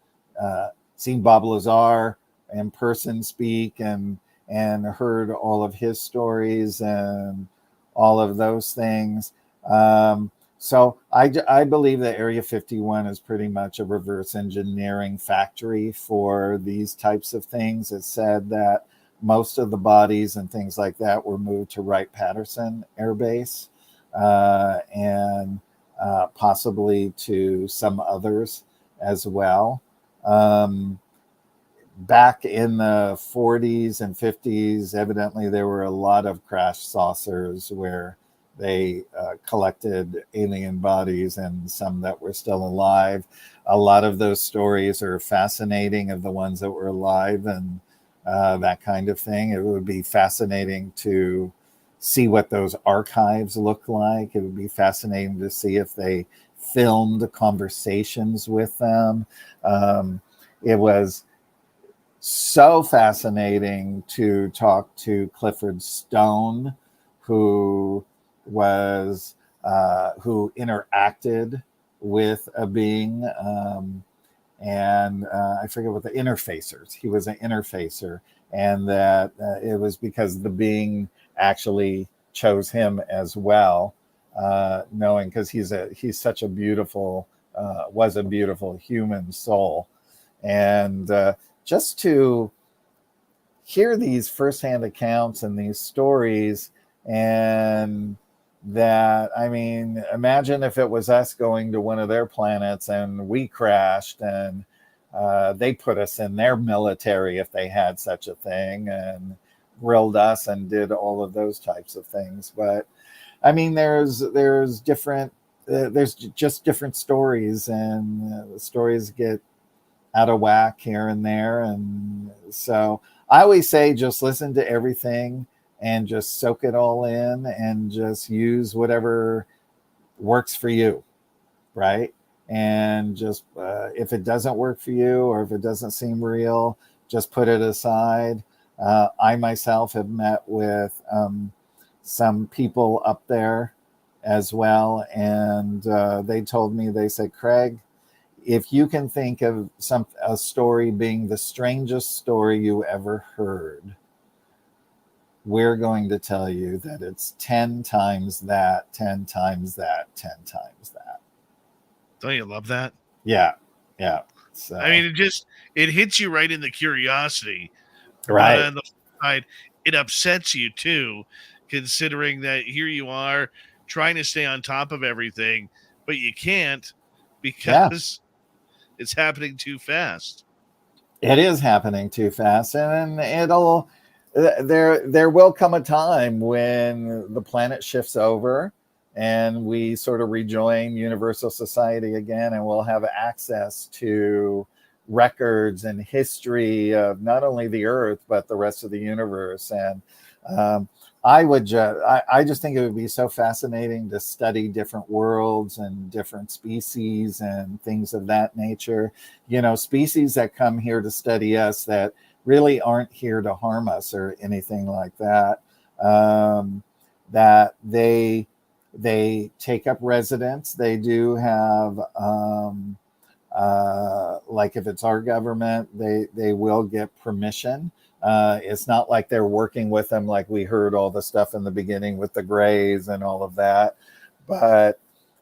seen Bob Lazar in person speak and heard all of his stories and all of those things. So I believe that Area 51 is pretty much a reverse engineering factory for these types of things. It said that most of the bodies and things like that were moved to Wright-Patterson Air Base, and possibly to some others as well. Back in the 40s and 50s, evidently there were a lot of crash saucers where they collected alien bodies, and some that were still alive. A lot of those stories are fascinating, of the ones that were alive and that kind of thing. It would be fascinating to see what those archives look like. It would be fascinating to see if they filmed conversations with them. It was so fascinating to talk to Clifford Stone, who interacted with a being, and I forget what the interfacers. He was an interfacer, and that it was because the being actually chose him as well, knowing, because he's such a beautiful, was a beautiful human soul, and just to hear these firsthand accounts and these stories. And that, I mean, imagine if it was us going to one of their planets and we crashed, and they put us in their military if they had such a thing, and grilled us and did all of those types of things. But I mean, there's just different stories, and the stories get out of whack here and there. And so I always say, just listen to everything and just soak it all in, and just use whatever works for you, right? And just if it doesn't work for you, or if it doesn't seem real, just put it aside. I myself have met with some people up there as well, and they told me, they said, Craig, if you can think of a story being the strangest story you ever heard, we're going to tell you that it's 10 times that, 10 times that, 10 times that. Don't you love that? Yeah. So, I mean, it hits you right in the curiosity. right. But on the side, it upsets you too, considering that here you are trying to stay on top of everything, but you can't because it's happening too fast. It is happening too fast, and it'll there will come a time when the planet shifts over and we sort of rejoin universal society again, and we'll have access to records and history of not only the Earth but the rest of the universe. And I just think it would be so fascinating to study different worlds and different species and things of that nature. You know, species that come here to study us that really aren't here to harm us or anything like that. That they take up residence. They do have, like if it's our government, they will get permission. It's not like they're working with them like we heard all the stuff in the beginning with the Greys and all of that, but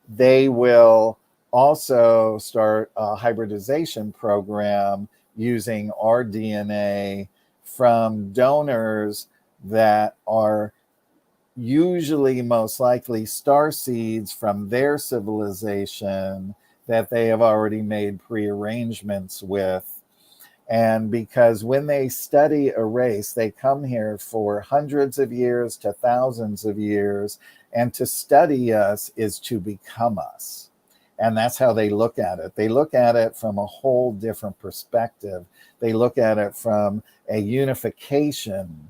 they will also start a hybridization program using our DNA from donors that are usually most likely star seeds from their civilization that they have already made prearrangements with. And because when they study a race, they come here for hundreds of years to thousands of years, and to study us is to become us. And that's how they look at it. They look at it from a whole different perspective. They look at it from a unification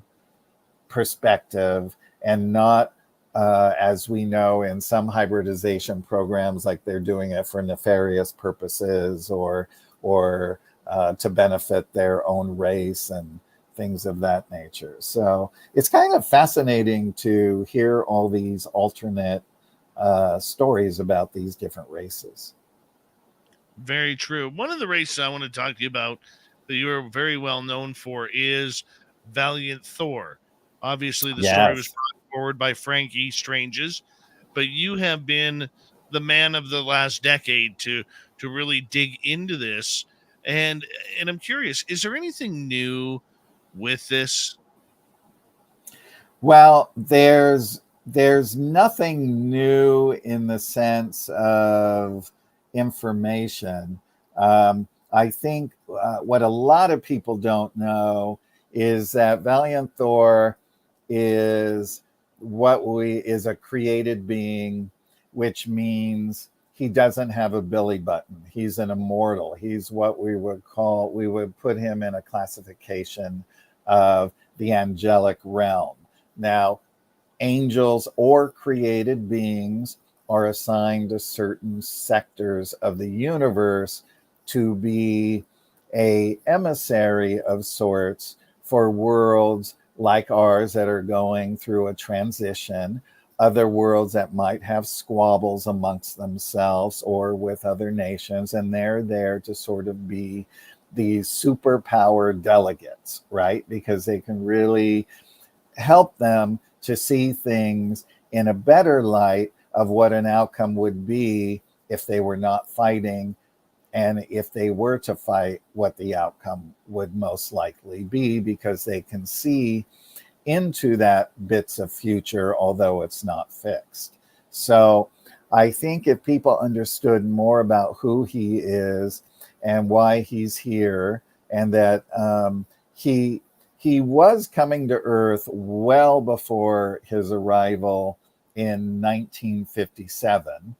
perspective, and not as we know in some hybridization programs, like they're doing it for nefarious purposes or to benefit their own race and things of that nature. So it's kind of fascinating to hear all these alternate stories about these different races. Very true. One of the races I want to talk to you about that you're very well known for is Valiant Thor. Obviously, the story was brought forward by Frankie Stranges, but you have been the man of the last decade to really dig into this. And I'm curious, is there anything new with this? Well, there's nothing new in the sense of information. I think what a lot of people don't know is that Valiant Thor is a created being, which means he doesn't have a belly button. He's an immortal. He's what we would put him in a classification of the angelic realm. Now, angels or created beings are assigned to certain sectors of the universe to be a emissary of sorts for worlds like ours that are going through a transition, other worlds that might have squabbles amongst themselves or with other nations, and they're there to sort of be these superpower delegates, right? Because they can really help them to see things in a better light of what an outcome would be if they were not fighting, and if they were to fight, what the outcome would most likely be, because they can see into that bits of future, although it's not fixed. So I think if people understood more about who he is and why he's here, and that he was coming to Earth well before his arrival in 1957.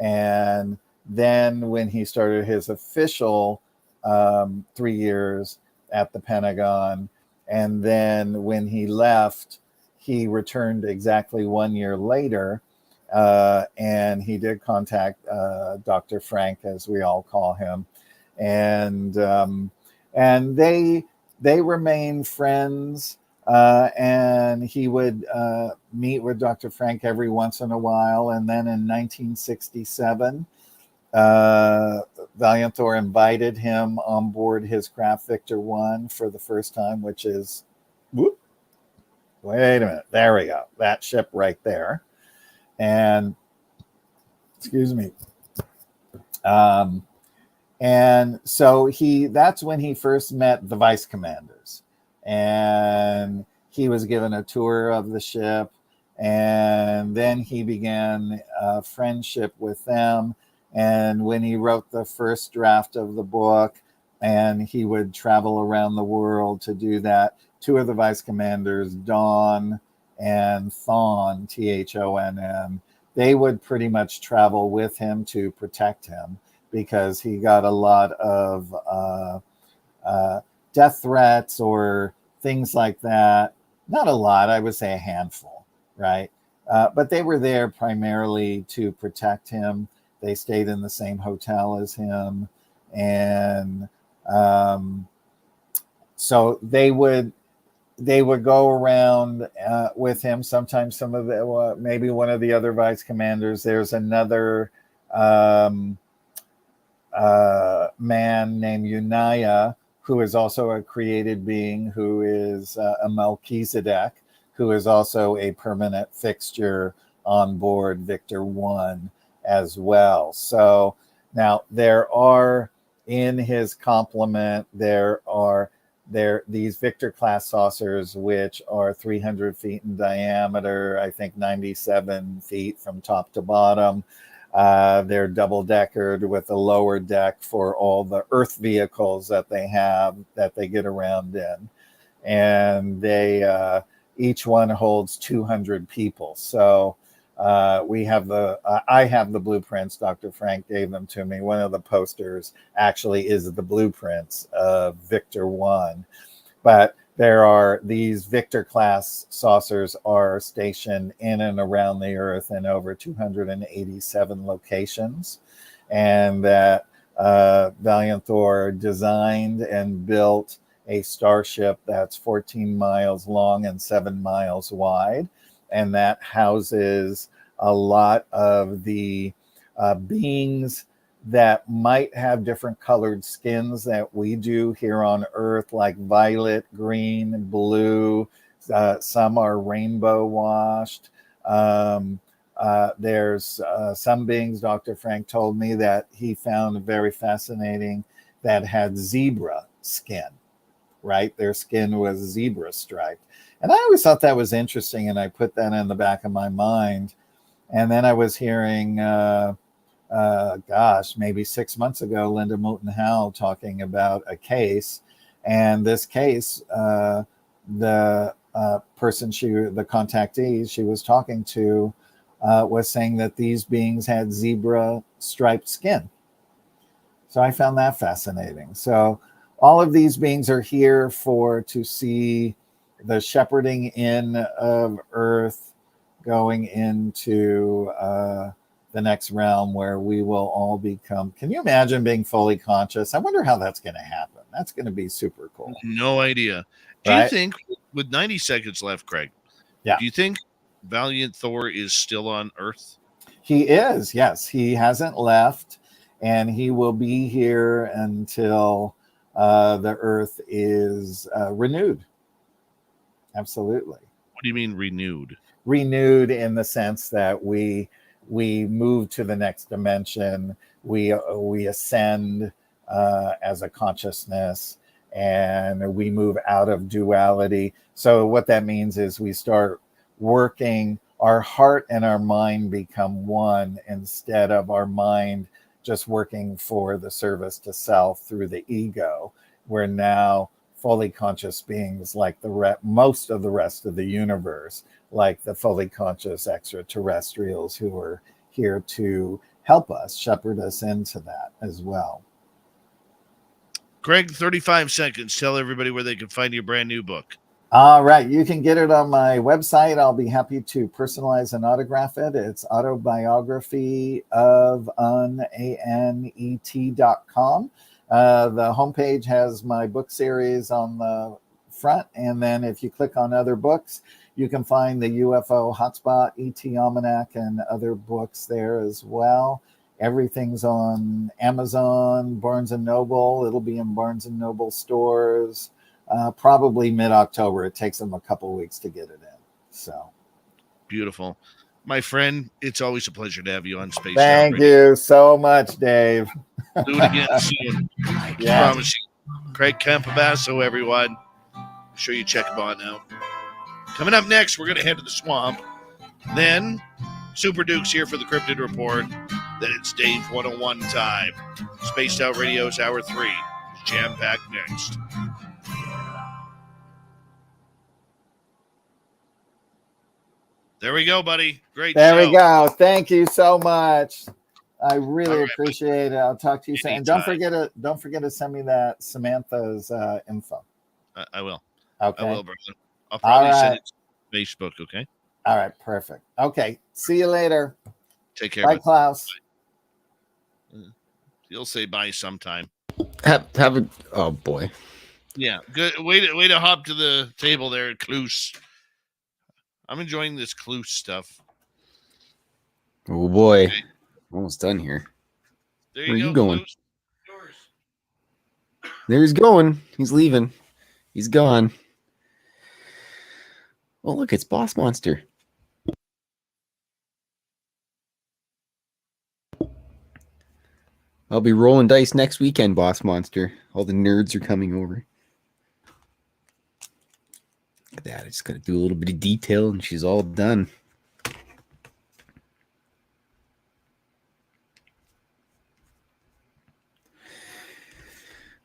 And then when he started his official 3 years at the Pentagon, and then when he left, he returned exactly 1 year later. And he did contact Dr. Frank, as we all call him. And they remained friends. And he would meet with Dr. Frank every once in a while. And then in 1967, Valiant Thor invited him on board his craft Victor 1 for the first time, which is, wait a minute, there we go, that ship right there. And excuse me. And so that's when he first met the vice commanders, and he was given a tour of the ship. And then he began a friendship with them. And when he wrote the first draft of the book, and he would travel around the world to do that, two of the vice commanders, Dawn and Thon, Thonn, they would pretty much travel with him to protect him, because he got a lot of death threats or things like that. Not a lot, I would say a handful, right? But they were there primarily to protect him. They stayed in the same hotel as him. And so they would go around with him. Sometimes some of the, maybe one of the other vice commanders. There's another man named Unaya, who is also a created being, who is a Melchizedek, who is also a permanent fixture on board Victor 1 as well. So now there are, in his complement, there these Victor class saucers, which are 300 feet in diameter, I think 97 feet from top to bottom. They're double deckered with a lower deck for all the Earth vehicles that they have, that they get around in. And they each one holds 200 people. So we have I have the blueprints. Dr. Frank gave them to me. One of the posters actually is the blueprints of Victor 1. But there are these Victor class saucers are stationed in and around the Earth in over 287 locations. And that Valiant Thor designed and built a starship that's 14 miles long and 7 miles wide. And that houses a lot of the beings that might have different colored skins that we do here on Earth, like violet, green, blue. Some are rainbow washed. There's some beings, Dr. Frank told me, that he found very fascinating, that had zebra skin, right? Their skin was zebra striped. And I always thought that was interesting, and I put that in the back of my mind. And then I was hearing, maybe 6 months ago, Linda Moulton Howe talking about a case. And this case, the person the contactee she was talking to, was saying that these beings had zebra striped skin. So I found that fascinating. So all of these beings are here to see the shepherding in of Earth, going into the next realm where we will all become. Can you imagine being fully conscious? I wonder how that's going to happen. That's going to be super cool. No idea. Do you think, with 90 seconds left, Craig, do you think Valiant Thor is still on Earth? He is, yes. He hasn't left, and he will be here until the Earth is renewed. Absolutely. What do you mean renewed? Renewed in the sense that we move to the next dimension. We ascend as a consciousness, and we move out of duality. So what that means is we start working, our heart and our mind become one, instead of our mind just working for the service to self through the ego. We're now fully conscious beings, like most of the rest of the universe, like the fully conscious extraterrestrials who are here to help us, shepherd us into that as well. Craig, 35 seconds. Tell everybody where they can find your brand new book. All right. You can get it on my website. I'll be happy to personalize and autograph it. It's autobiography of ANET.com. The homepage has my book series on the front. And then if you click on other books, you can find the UFO Hotspot, ET Almanac, and other books there as well. Everything's on Amazon, Barnes & Noble. It'll be in Barnes & Noble stores. Probably mid-October. It takes them a couple of weeks to get it in. So beautiful. My friend, it's always a pleasure to have you on Space. Thank you so much, Dave. Do it again soon. I promise you. Craig Campobasso, everyone. I'm sure you check him on now. Coming up next, we're going to head to the swamp. Then Super Duke's here for the Cryptid Report. Then it's Dave 101 time. Spaced Out Radio's Hour 3. Jam-packed next. There we go, buddy. Great There show. we go. Thank you so much. I really All right, appreciate it. I'll talk to you soon. And don't Anytime. forget to send me that Samantha's info. I will. Okay. I will, brother. I'll probably All send right. it to Facebook, okay? All right. Perfect. Okay. See you later. Take care. Bye, bud. Klaus. You'll say bye sometime. Have a oh boy. Yeah, good. Way to hop to the table there, Kloos. I'm enjoying this Kloos stuff. Oh boy. Okay. Almost done here. There Where you are go, you going? Kloos. Yours. There he's going. He's leaving. He's gone. Oh, look, it's Boss Monster. I'll be rolling dice next weekend, Boss Monster. All the nerds are coming over. Look at that. I just got to do a little bit of detail and she's all done.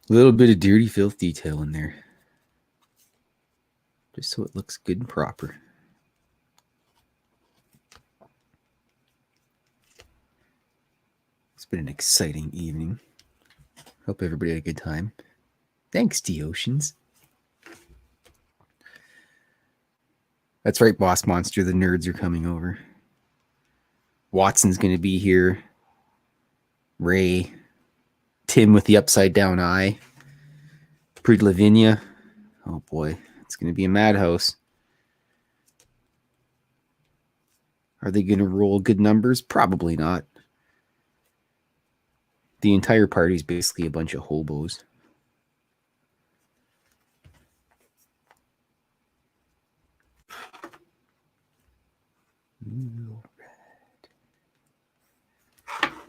A little bit of dirty filth detail in there. Just so it looks good and proper. It's been an exciting evening. Hope everybody had a good time. Thanks, D-Oceans. That's right, Boss Monster. The nerds are coming over. Watson's going to be here. Ray. Tim with the upside down eye. Pretty Lavinia. Oh boy, it's going to be a madhouse. Are they going to roll good numbers? Probably not. The entire party is basically a bunch of hobos. And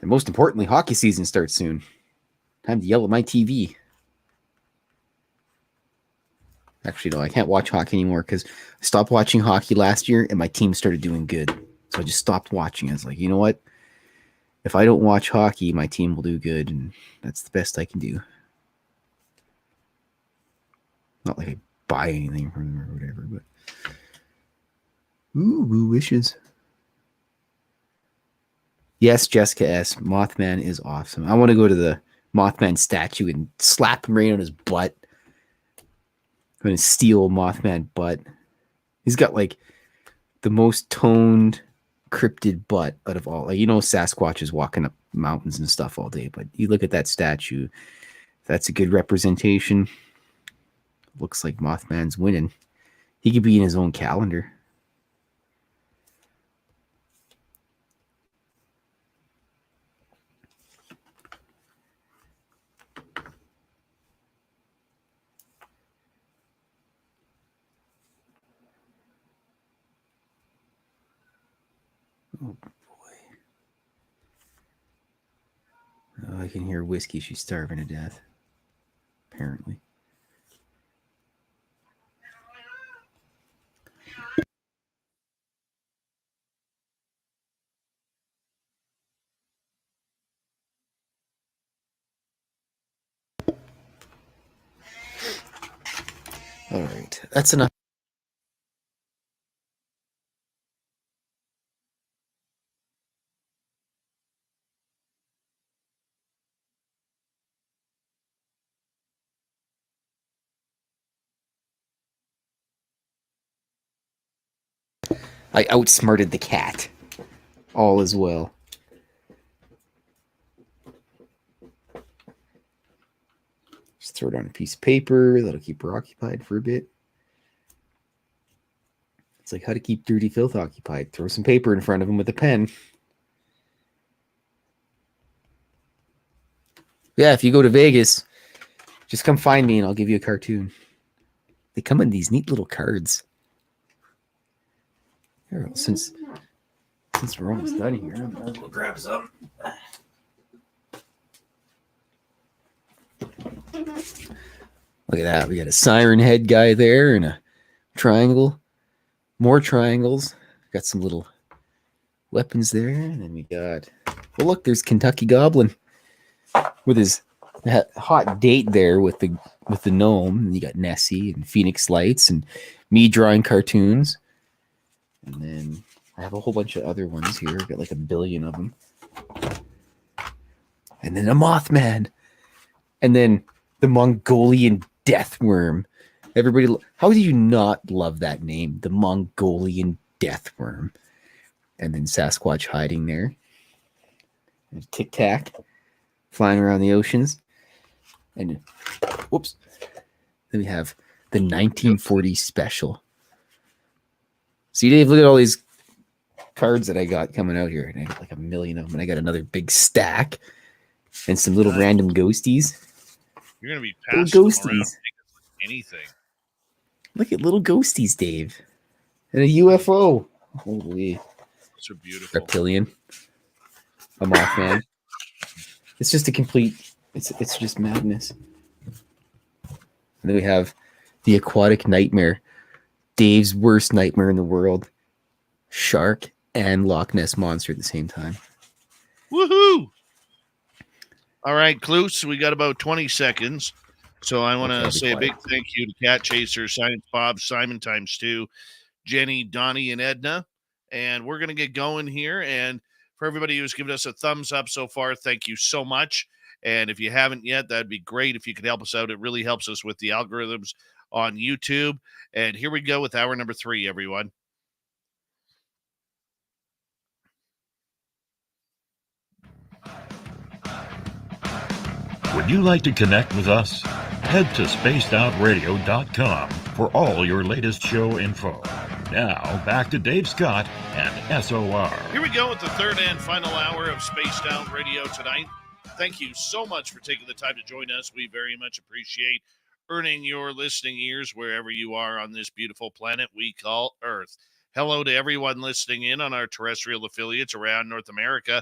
most importantly, hockey season starts soon. Time to yell at my TV. Actually, no, I can't watch hockey anymore because I stopped watching hockey last year and my team started doing good. So I just stopped watching. I was like, you know what? If I don't watch hockey, my team will do good, and that's the best I can do. Not like I buy anything from them or whatever, but ooh, wishes. Yes, Jessica S. Mothman is awesome. I want to go to the Mothman statue and slap him right on his butt. I'm going to steal Mothman butt. He's got like the most toned cryptid butt out of all. Like, you know, Sasquatch is walking up mountains and stuff all day, but you look at that statue, that's a good representation. Looks like Mothman's winning. He could be in his own calendar. Oh boy. Oh, I can hear Whiskey. She's starving to death. Apparently. All right. That's enough. I outsmarted the cat. All is well. Just throw it on a piece of paper. That'll keep her occupied for a bit. It's like how to keep dirty filth occupied. Throw some paper in front of him with a pen. Yeah, if you go to Vegas, just come find me and I'll give you a cartoon. They come in these neat little cards. Here, since we're almost done here, I'm gonna go grab some. Look at that. We got a siren head guy there and a triangle. More triangles. Got some little weapons there. And then we got, well, look, there's Kentucky Goblin with his hot date there with the gnome. And you got Nessie and Phoenix Lights and me drawing cartoons. And then I have a whole bunch of other ones here. I've got like 1 billion of them. And then a Mothman. And then the Mongolian Deathworm. Everybody, how do you not love that name? The Mongolian Deathworm. And then Sasquatch hiding there. And Tic Tac flying around the oceans. And whoops. Then we have the 1940 special. See, Dave, look at all these cards that I got coming out here. And I got like 1 million of them. And I got another big stack. And some little random ghosties. You're going to be passing them around anything. Look at little ghosties, Dave. And a UFO. Holy. Those are beautiful. Reptilian. A Mothman. It's just a complete, it's just madness. And then we have the Aquatic Nightmare. Dave's worst nightmare in the world. Shark and Loch Ness Monster at the same time. Woohoo! All right, Kloos, we got about 20 seconds. So I want to say a big thank you to Cat Chaser, Science Bob, Simon ×2, Jenny, Donnie, and Edna. And we're going to get going here. And for everybody who's given us a thumbs up so far, thank you so much. And if you haven't yet, that'd be great if you could help us out. It really helps us with the algorithms on YouTube. And here we go with hour number 3, everyone. Would you like to connect with us? Head to spacedoutradio.com for all your latest show info. Now, back to Dave Scott and SOR. Here we go with the third and final hour of Spaced Out Radio tonight. Thank you so much for taking the time to join us. We very much appreciate earning your listening ears wherever you are on this beautiful planet we call Earth. Hello to everyone listening in on our terrestrial affiliates around North America,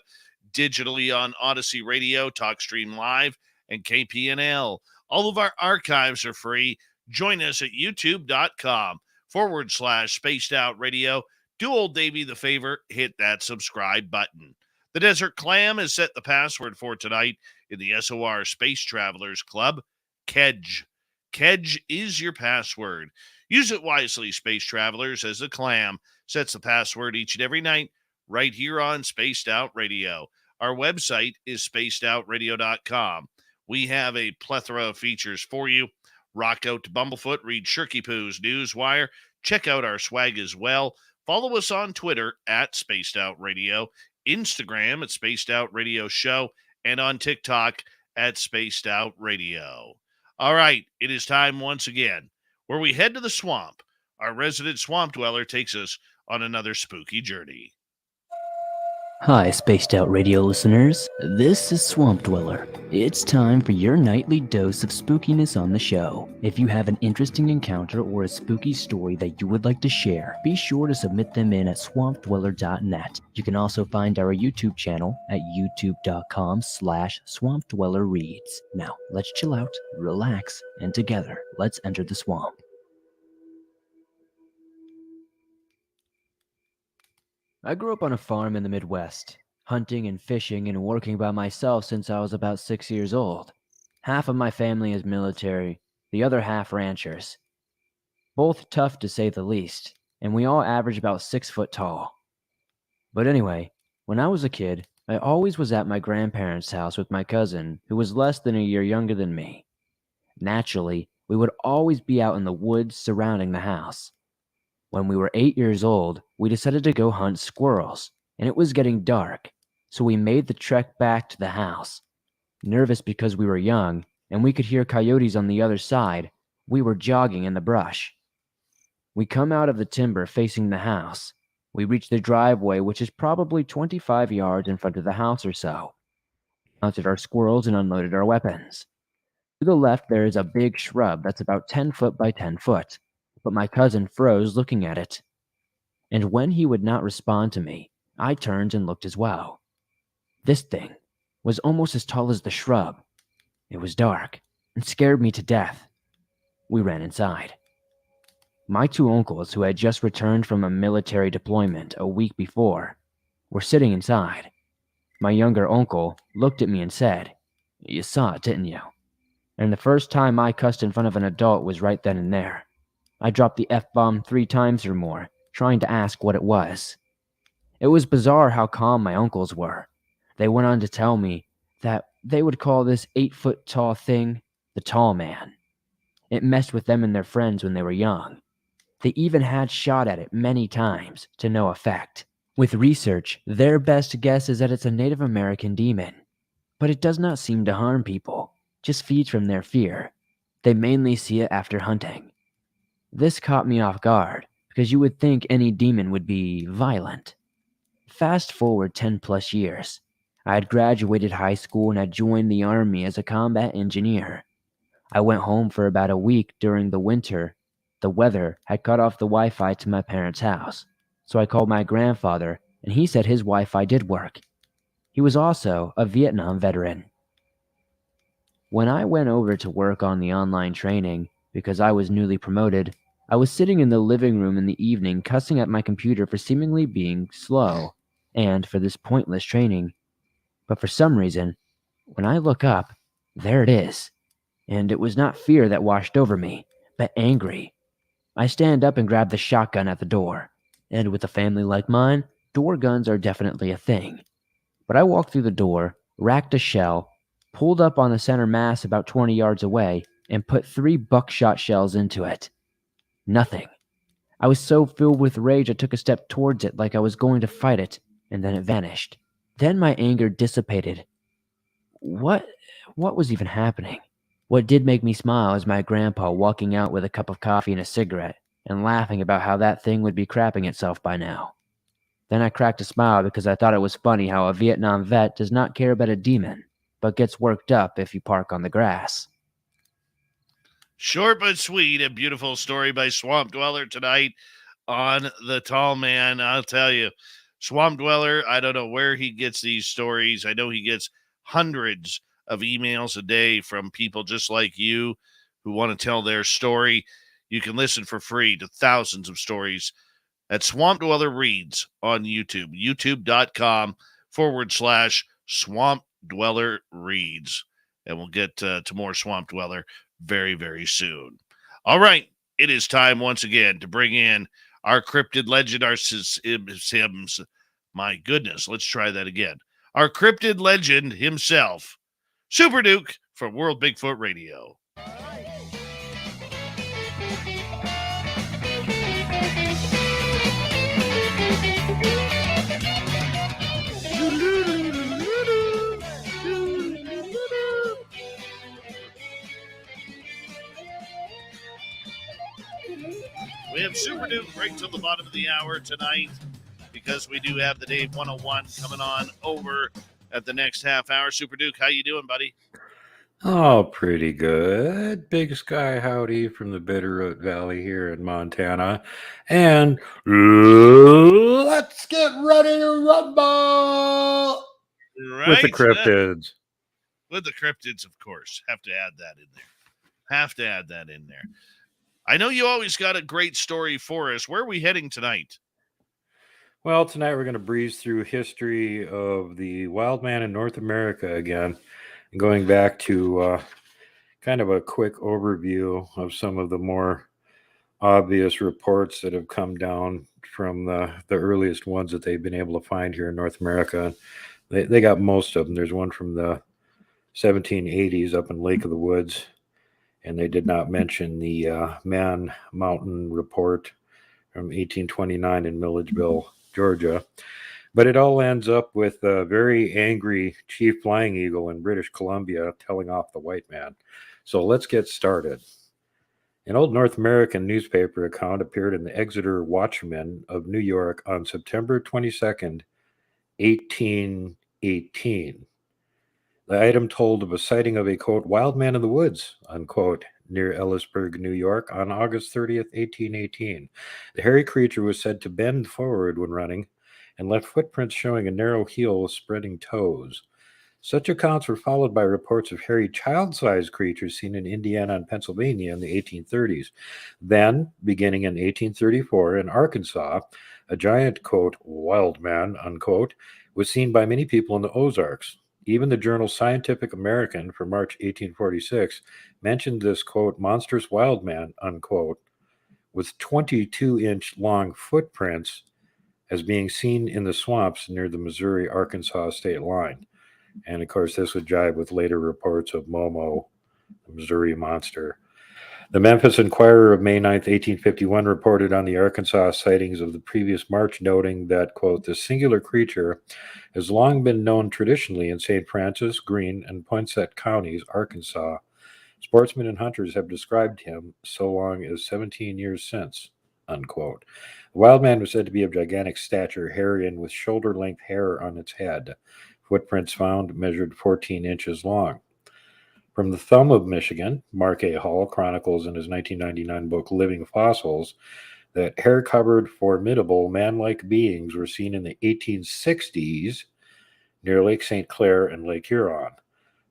digitally on Odyssey Radio, TalkStream Live, and KPNL. All of our archives are free. Join us at youtube.com/Spaced Out Radio. Do old Davey the favor, hit that subscribe button. The Desert Clam has set the password for tonight in the SOR Space Travelers Club, Kedge. Kedge is your password. Use it wisely, Space Travelers, as the Clam sets the password each and every night right here on Spaced Out Radio. Our website is spacedoutradio.com. We have a plethora of features for you. Rock out to Bumblefoot, read Shirky Poo's Newswire, check out our swag as well. Follow us on Twitter at Spaced Out Radio, Instagram at Spaced Out Radio Show, and on TikTok at Spaced Out Radio. All right, it is time once again where we head to the swamp. Our resident swamp dweller takes us on another spooky journey. Hi, Spaced Out Radio listeners. This is Swamp Dweller. It's time for your nightly dose of spookiness on the show. If you have an interesting encounter or a spooky story that you would like to share, be sure to submit them in at swampdweller.net. You can also find our YouTube channel at youtube.com/swampdwellerreads. Now, let's chill out, relax, and together, let's enter the swamp. I grew up on a farm in the Midwest, hunting and fishing and working by myself since I was about 6 years old. Half of my family is military, the other half ranchers. Both tough to say the least, and we all average about 6 foot tall. But anyway, when I was a kid, I always was at my grandparents' house with my cousin, who was less than a year younger than me. Naturally, we would always be out in the woods surrounding the house. When we were 8 years old, we decided to go hunt squirrels, and it was getting dark, so we made the trek back to the house. Nervous because we were young, and we could hear coyotes on the other side, we were jogging in the brush. We come out of the timber facing the house. We reach the driveway, which is probably 25 yards in front of the house or so. Mounted our squirrels and unloaded our weapons. To the left, there is a big shrub that's about 10 foot by 10 foot. But my cousin froze looking at it. And when he would not respond to me, I turned and looked as well. This thing was almost as tall as the shrub. It was dark and scared me to death. We ran inside. My two uncles, who had just returned from a military deployment a week before, were sitting inside. My younger uncle looked at me and said, "You saw it, didn't you?" And the first time I cussed in front of an adult was right then and there. I dropped the F-bomb 3 times or more, trying to ask what it was. It was bizarre how calm my uncles were. They went on to tell me that they would call this 8-foot tall thing the tall man. It messed with them and their friends when they were young. They even had shot at it many times, to no effect. With research, their best guess is that it's a Native American demon. But it does not seem to harm people, just feeds from their fear. They mainly see it after hunting. This caught me off guard, because you would think any demon would be violent. Fast forward 10 plus years. I had graduated high school and had joined the army as a combat engineer. I went home for about a week during the winter. The weather had cut off the Wi-Fi to my parents' house, so I called my grandfather, and he said his Wi-Fi did work. He was also a Vietnam veteran. When I went over to work on the online training, because I was newly promoted, I was sitting in the living room in the evening cussing at my computer for seemingly being slow and for this pointless training. But for some reason, when I look up, there it is. And it was not fear that washed over me, but angry. I stand up and grab the shotgun at the door. And with a family like mine, door guns are definitely a thing. But I walked through the door, racked a shell, pulled up on the center mass about 20 yards away, and put 3 buckshot shells into it. Nothing. I was so filled with rage I took a step towards it like I was going to fight it, and then it vanished. Then my anger dissipated. What was even happening? What did make me smile is my grandpa walking out with a cup of coffee and a cigarette, and laughing about how that thing would be crapping itself by now. Then I cracked a smile because I thought it was funny how a Vietnam vet does not care about a demon, but gets worked up if you park on the grass. Short but sweet, a beautiful story by Swamp Dweller tonight on The Tall Man. I'll tell you, Swamp Dweller, I don't know where he gets these stories. I know he gets hundreds of emails a day from people just like you who want to tell their story. You can listen for free to thousands of stories at Swamp Dweller Reads on YouTube, youtube.com/Swamp Dweller Reads. And we'll get to more Swamp Dweller very, very soon. All right. It is time once again to bring in our cryptid legend, our Sims. My goodness. Let's try that again. Our cryptid legend himself, Super Duke from World Bigfoot Radio. We have Super Duke right till the bottom of the hour tonight because we do have the Dave 101 coming on over at the next half hour. Super Duke, how you doing, buddy? Oh, pretty good. Big sky howdy from the Bitterroot Valley here in Montana. And let's get ready to rumble Right. with the cryptids. With the cryptids, of course. Have to add that in there. I know you always got a great story for us. Where are we heading tonight? Well, tonight we're going to breeze through history of the wild man in North America again. Going back to kind of a quick overview of some of the more obvious reports that have come down from the earliest ones that they've been able to find here in North America. They got most of them. There's one from the 1780s up in Lake of the Woods, and they did not mention the Man Mountain report from 1829 in Milledgeville, Georgia. But it all ends up with a very angry chief flying eagle in British Columbia telling off the white man. So let's get started. An old North American newspaper account appeared in the Exeter Watchman of New York on September 22nd, 1818. The item told of a sighting of a, quote, wild man in the woods, unquote, near Ellisburg, New York on August 30th, 1818. The hairy creature was said to bend forward when running and left footprints showing a narrow heel with spreading toes. Such accounts were followed by reports of hairy child-sized creatures seen in Indiana and Pennsylvania in the 1830s. Then, beginning in 1834 in Arkansas, a giant, quote, wild man, unquote, was seen by many people in the Ozarks. Even the journal Scientific American for March 1846 mentioned this, quote, monstrous wild man, unquote, with 22-inch long footprints as being seen in the swamps near the Missouri-Arkansas state line. And of course, this would jive with later reports of Momo, the Missouri monster. The Memphis Inquirer of May 9th, 1851 reported on the Arkansas sightings of the previous March, noting that, quote, this singular creature has long been known traditionally in St. Francis, Greene, and Poinsett counties, Arkansas. Sportsmen and hunters have described him so long as 17 years since, unquote. The wild man was said to be of gigantic stature, hairy, and with shoulder-length hair on its head. Footprints found measured 14 inches long. From the Thumb of Michigan, Mark A. Hall chronicles in his 1999 book Living Fossils that hair-covered, formidable, man-like beings were seen in the 1860s near Lake St. Clair and Lake Huron.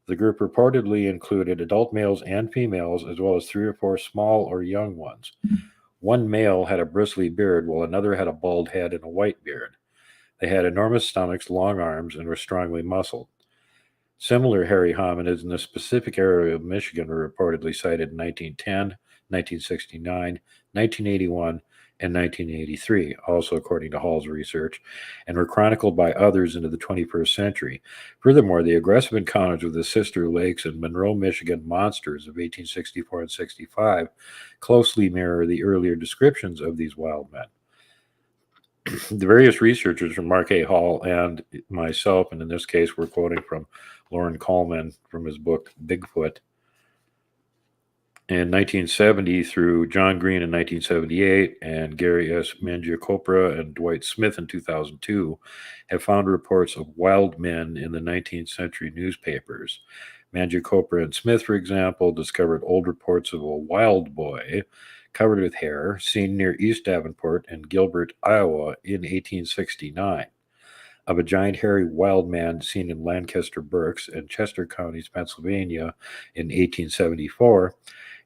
The group reportedly included adult males and females, as well as 3 or 4 small or young ones. One male had a bristly beard, while another had a bald head and a white beard. They had enormous stomachs, long arms, and were strongly muscled. Similar hairy hominids in the specific area of Michigan were reportedly sighted in 1910, 1969, 1981, and 1983, also according to Hall's research, and were chronicled by others into the 21st century. Furthermore, the aggressive encounters with the Sister Lakes and Monroe, Michigan monsters of 1864 and 65 closely mirror the earlier descriptions of these wild men. The various researchers from Mark A. Hall and myself, and in this case, we're quoting from Lauren Coleman from his book Bigfoot in 1970 through John Green in 1978 and Gary S. Mangiacopra and Dwight Smith in 2002 have found reports of wild men in the 19th century newspapers. Mangiacopra and Smith, for example, discovered old reports of a wild boy covered with hair seen near East Davenport and Gilbert, Iowa in 1869. Of a giant hairy wild man seen in Lancaster Berks and Chester counties, Pennsylvania in 1874,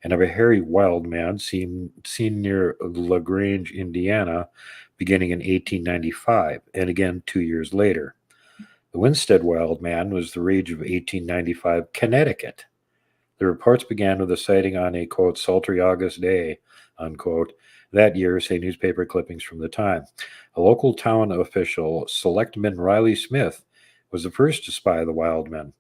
and of a hairy wild man seen near LaGrange, Indiana, beginning in 1895, and again 2 years later. The Winstead wild man was the rage of 1895 Connecticut. The reports began with a sighting on a, quote, sultry August day, unquote, that year, say newspaper clippings from the time. A local town official, Selectman Riley Smith, was the first to spy the wild men.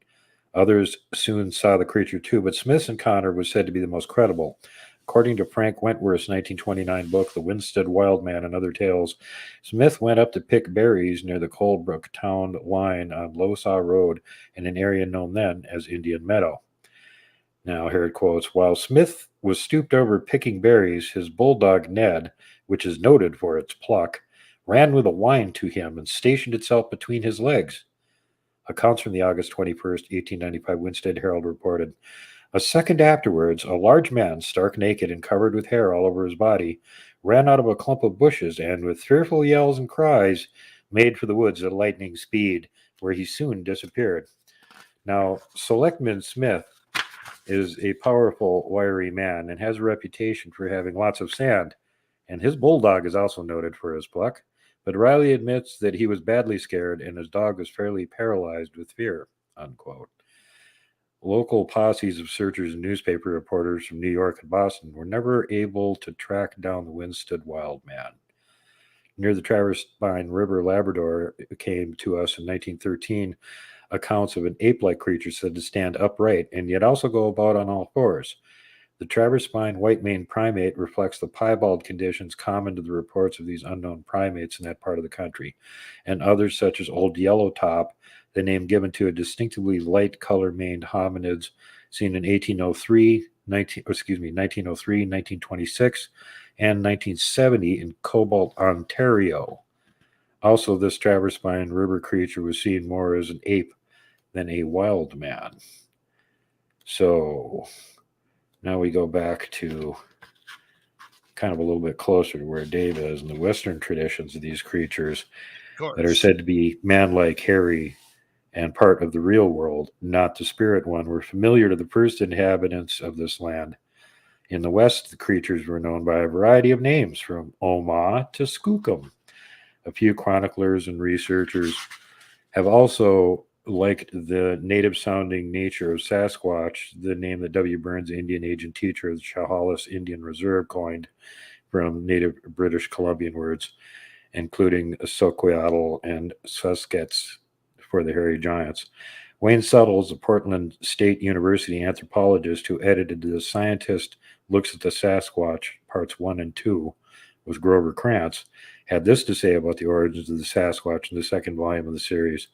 Others soon saw the creature too, but Smith's encounter was said to be the most credible. According to Frank Wentworth's 1929 book, The Winstead Wild Man and Other Tales, Smith went up to pick berries near the Coldbrook town line on Losaw Road in an area known then as Indian Meadow. Now, here it quotes, while Smith was stooped over picking berries, his bulldog Ned, which is noted for its pluck, ran with a whine to him and stationed itself between his legs. Accounts from the August 21st, 1895 Winstead Herald reported, a second afterwards, a large man, stark naked and covered with hair all over his body, ran out of a clump of bushes and, with fearful yells and cries, made for the woods at lightning speed, where he soon disappeared. Now, Selectman Smith is a powerful, wiry man and has a reputation for having lots of sand, and his bulldog is also noted for his pluck, but Riley admits that he was badly scared and his dog was fairly paralyzed with fear, unquote. Local posses of searchers and newspaper reporters from New York and Boston were never able to track down the Winstead wild man. Near the Traverse Spine River, Labrador, came to us in 1913 accounts of an ape-like creature said to stand upright and yet also go about on all fours. The Traverse Spine white-maned primate reflects the piebald conditions common to the reports of these unknown primates in that part of the country, and others such as Old Yellow Top, the name given to a distinctively light color-maned hominids seen in 1903, 1926, and 1970 in Cobalt, Ontario. Also, this Traverse Spine River creature was seen more as an ape than a wild man. So now we go back to kind of a little bit closer to where Dave is in the Western traditions of these creatures that are said to be man-like, hairy, and part of the real world, not the spirit one, were familiar to the first inhabitants of this land. In the West, the creatures were known by a variety of names, from Oma to Skookum. A few chroniclers and researchers have also liked the native-sounding nature of Sasquatch, the name that W. Burns, Indian agent teacher of the Chehalis Indian Reserve, coined from native British Columbian words, including Soqueatl and Suskets for the hairy giants. Wayne Suttles, a Portland State University anthropologist who edited The Scientist Looks at the Sasquatch, Parts 1 and 2, with Grover Krantz, had this to say about the origins of the Sasquatch in the second volume of the series.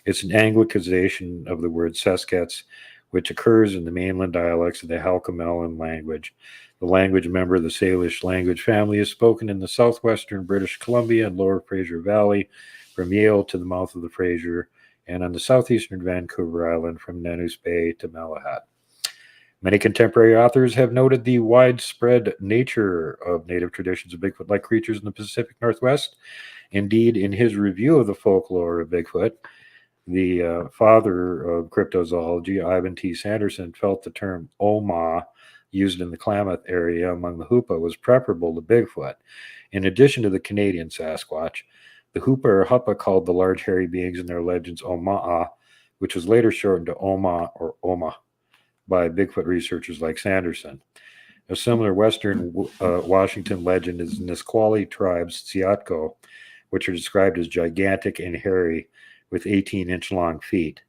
It's an Anglicization of the word Seskets, which occurs in the mainland dialects of the Halkomelin language. The language member of the Salish language family is spoken in the southwestern British Columbia and lower Fraser Valley, from Yale to the mouth of the Fraser, and on the southeastern Vancouver Island from Nanus Bay to Malahat. Many contemporary authors have noted the widespread nature of native traditions of Bigfoot-like creatures in the Pacific Northwest. Indeed, in his review of the folklore of Bigfoot, the father of cryptozoology, Ivan T. Sanderson, felt the term Oma, used in the Klamath area among the Hoopa, was preferable to Bigfoot. In addition to the Canadian Sasquatch, the Hoopa or Huppa called the large hairy beings in their legends Omaa, which was later shortened to Oma or Oma by Bigfoot researchers like Sanderson. A similar Western Washington legend is the Nisqually tribe's Tsiatko, which are described as gigantic and hairy with 18-inch long feet.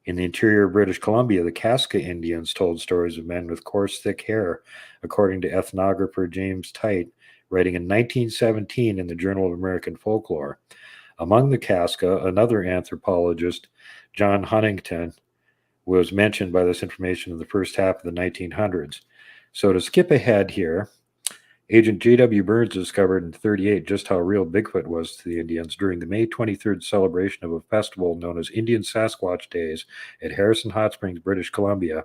In the interior of British Columbia, the Casca Indians told stories of men with coarse, thick hair, according to ethnographer James Tite, writing in 1917 in the Journal of American Folklore. Among the Casca, another anthropologist, John Huntington, was mentioned by this information in the first half of the 1900s. So to skip ahead here, Agent J.W. Burns discovered in 1938 just how real Bigfoot was to the Indians during the May 23rd celebration of a festival known as Indian Sasquatch Days at Harrison Hot Springs, British Columbia.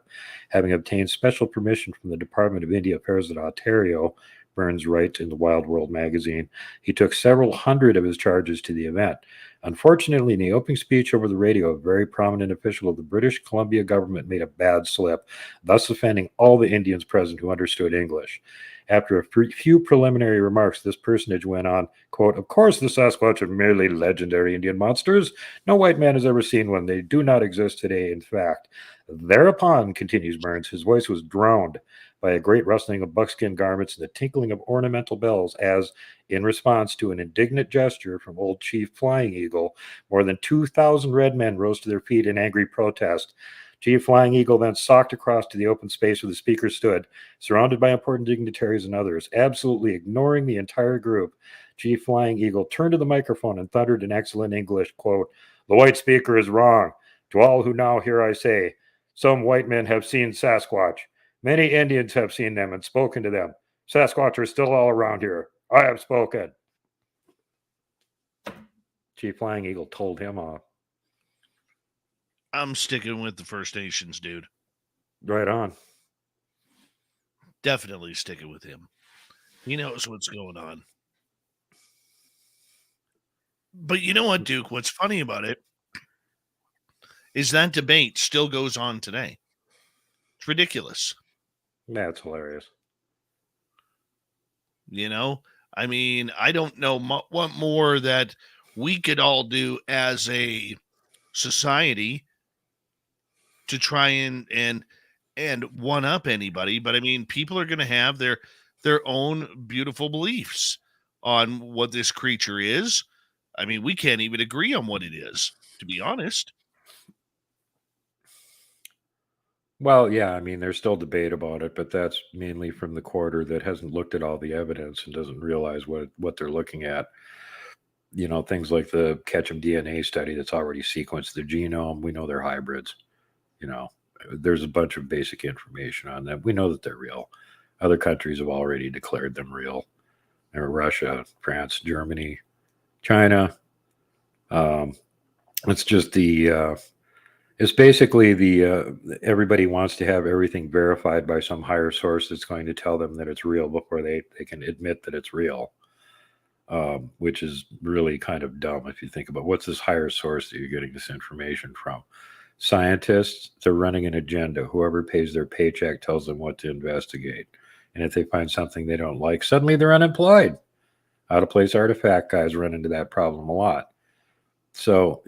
Having obtained special permission from the Department of Indian Affairs in Ontario, Burns writes in the Wild World magazine, he took several hundred of his charges to the event. Unfortunately, in the opening speech over the radio, a very prominent official of the British Columbia government made a bad slip, thus offending all the Indians present who understood English. After a few preliminary remarks, this personage went on, quote, "Of course the Sasquatch are merely legendary Indian monsters. No white man has ever seen one. They do not exist today, in fact." Thereupon, continues Burns, his voice was drowned by a great rustling of buckskin garments and the tinkling of ornamental bells as, in response to an indignant gesture from old Chief Flying Eagle, more than 2,000 red men rose to their feet in angry protest. Chief Flying Eagle then stalked across to the open space where the speaker stood, surrounded by important dignitaries and others. Absolutely ignoring the entire group, Chief Flying Eagle turned to the microphone and thundered in excellent English, quote, "The white speaker is wrong. To all who now hear I say, some white men have seen Sasquatch. Many Indians have seen them and spoken to them. Sasquatch are still all around here. I have spoken." Chief Flying Eagle told him off. I'm sticking with the First Nations, dude. Right on. Definitely sticking with him. He knows what's going on. But you know what, Duke? What's funny about it is that debate still goes on today. It's ridiculous. That's hilarious. You know, I mean, I don't know what more that we could all do as a society to try and one up anybody, but I mean, people are going to have their own beautiful beliefs on what this creature is. I mean, we can't even agree on what it is, to be honest. Well, yeah, I mean, there's still debate about it, but that's mainly from the quarter that hasn't looked at all the evidence and doesn't realize what they're looking at. You know, things like the Ketchum DNA study that's already sequenced the genome. We know they're hybrids. You know, there's a bunch of basic information on them. We know that they're real. Other countries have already declared them real. They're Russia, France, Germany, China. It's just it's basically everybody wants to have everything verified by some higher source that's going to tell them that it's real before they can admit that it's real. which is really kind of dumb if you think about what's this higher source that you're getting this information from. Scientists, they're running an agenda. Whoever pays their paycheck tells them what to investigate. And if they find something they don't like, suddenly they're unemployed. Out of place artifact guys run into that problem a lot. So,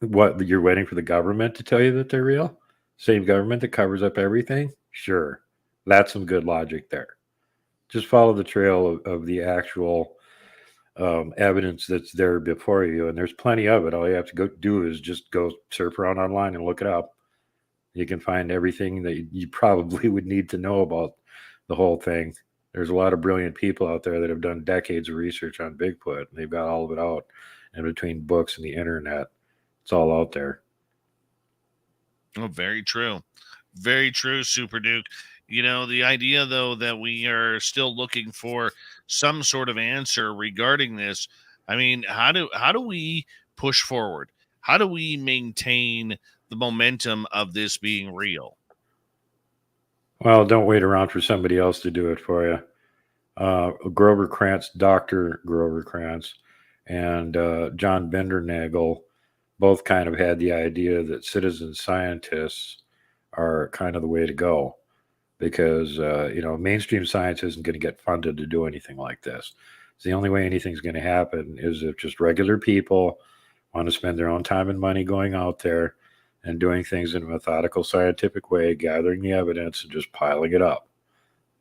what, you're waiting for the government to tell you that they're real? Same government that covers up everything? Sure. That's some good logic there. Just follow the trail of the actual evidence that's there before you, and there's plenty of it. All you have to go do is just go surf around online and look it up. You can find everything that you probably would need to know about the whole thing. There's a lot of brilliant people out there that have done decades of research on Bigfoot, and they've got all of it out. And between books and the internet, it's all out there. Oh, very true. Very true, Super Duke. The idea, though, that we are still looking for some sort of answer regarding this. I mean, how do we push forward? How do we maintain the momentum of this being real? Well, don't wait around for somebody else to do it for you. Grover Krantz, Dr. Grover Krantz, and John Bindernagel both kind of had the idea that citizen scientists are kind of the way to go. Because, mainstream science isn't going to get funded to do anything like this. So the only way anything's going to happen is if just regular people want to spend their own time and money going out there and doing things in a methodical, scientific way, gathering the evidence and just piling it up.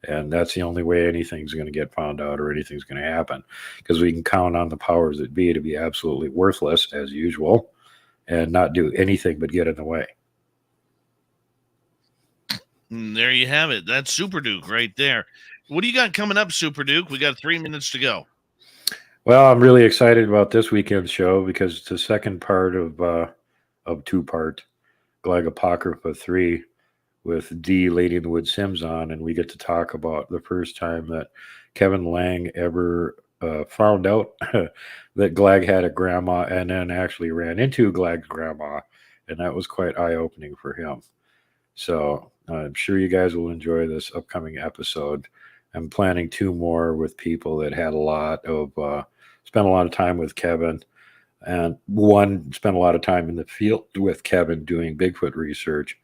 And that's the only way anything's going to get found out or anything's going to happen. Because we can count on the powers that be to be absolutely worthless, as usual, and not do anything but get in the way. And there you have it. That's Super Duke right there. What do you got coming up, Super Duke? We got 3 minutes to go. Well, I'm really excited about this weekend's show because it's the second part of two-part Glag Apocrypha 3 with D. Lady in the Wood Sims on, and we get to talk about the first time that Kevin Lang ever found out that Glag had a grandma and then actually ran into Glag's grandma, and that was quite eye-opening for him. So I'm sure you guys will enjoy this upcoming episode. I'm planning 2 more with people that had spent a lot of time with Kevin, and one spent a lot of time in the field with Kevin doing Bigfoot research.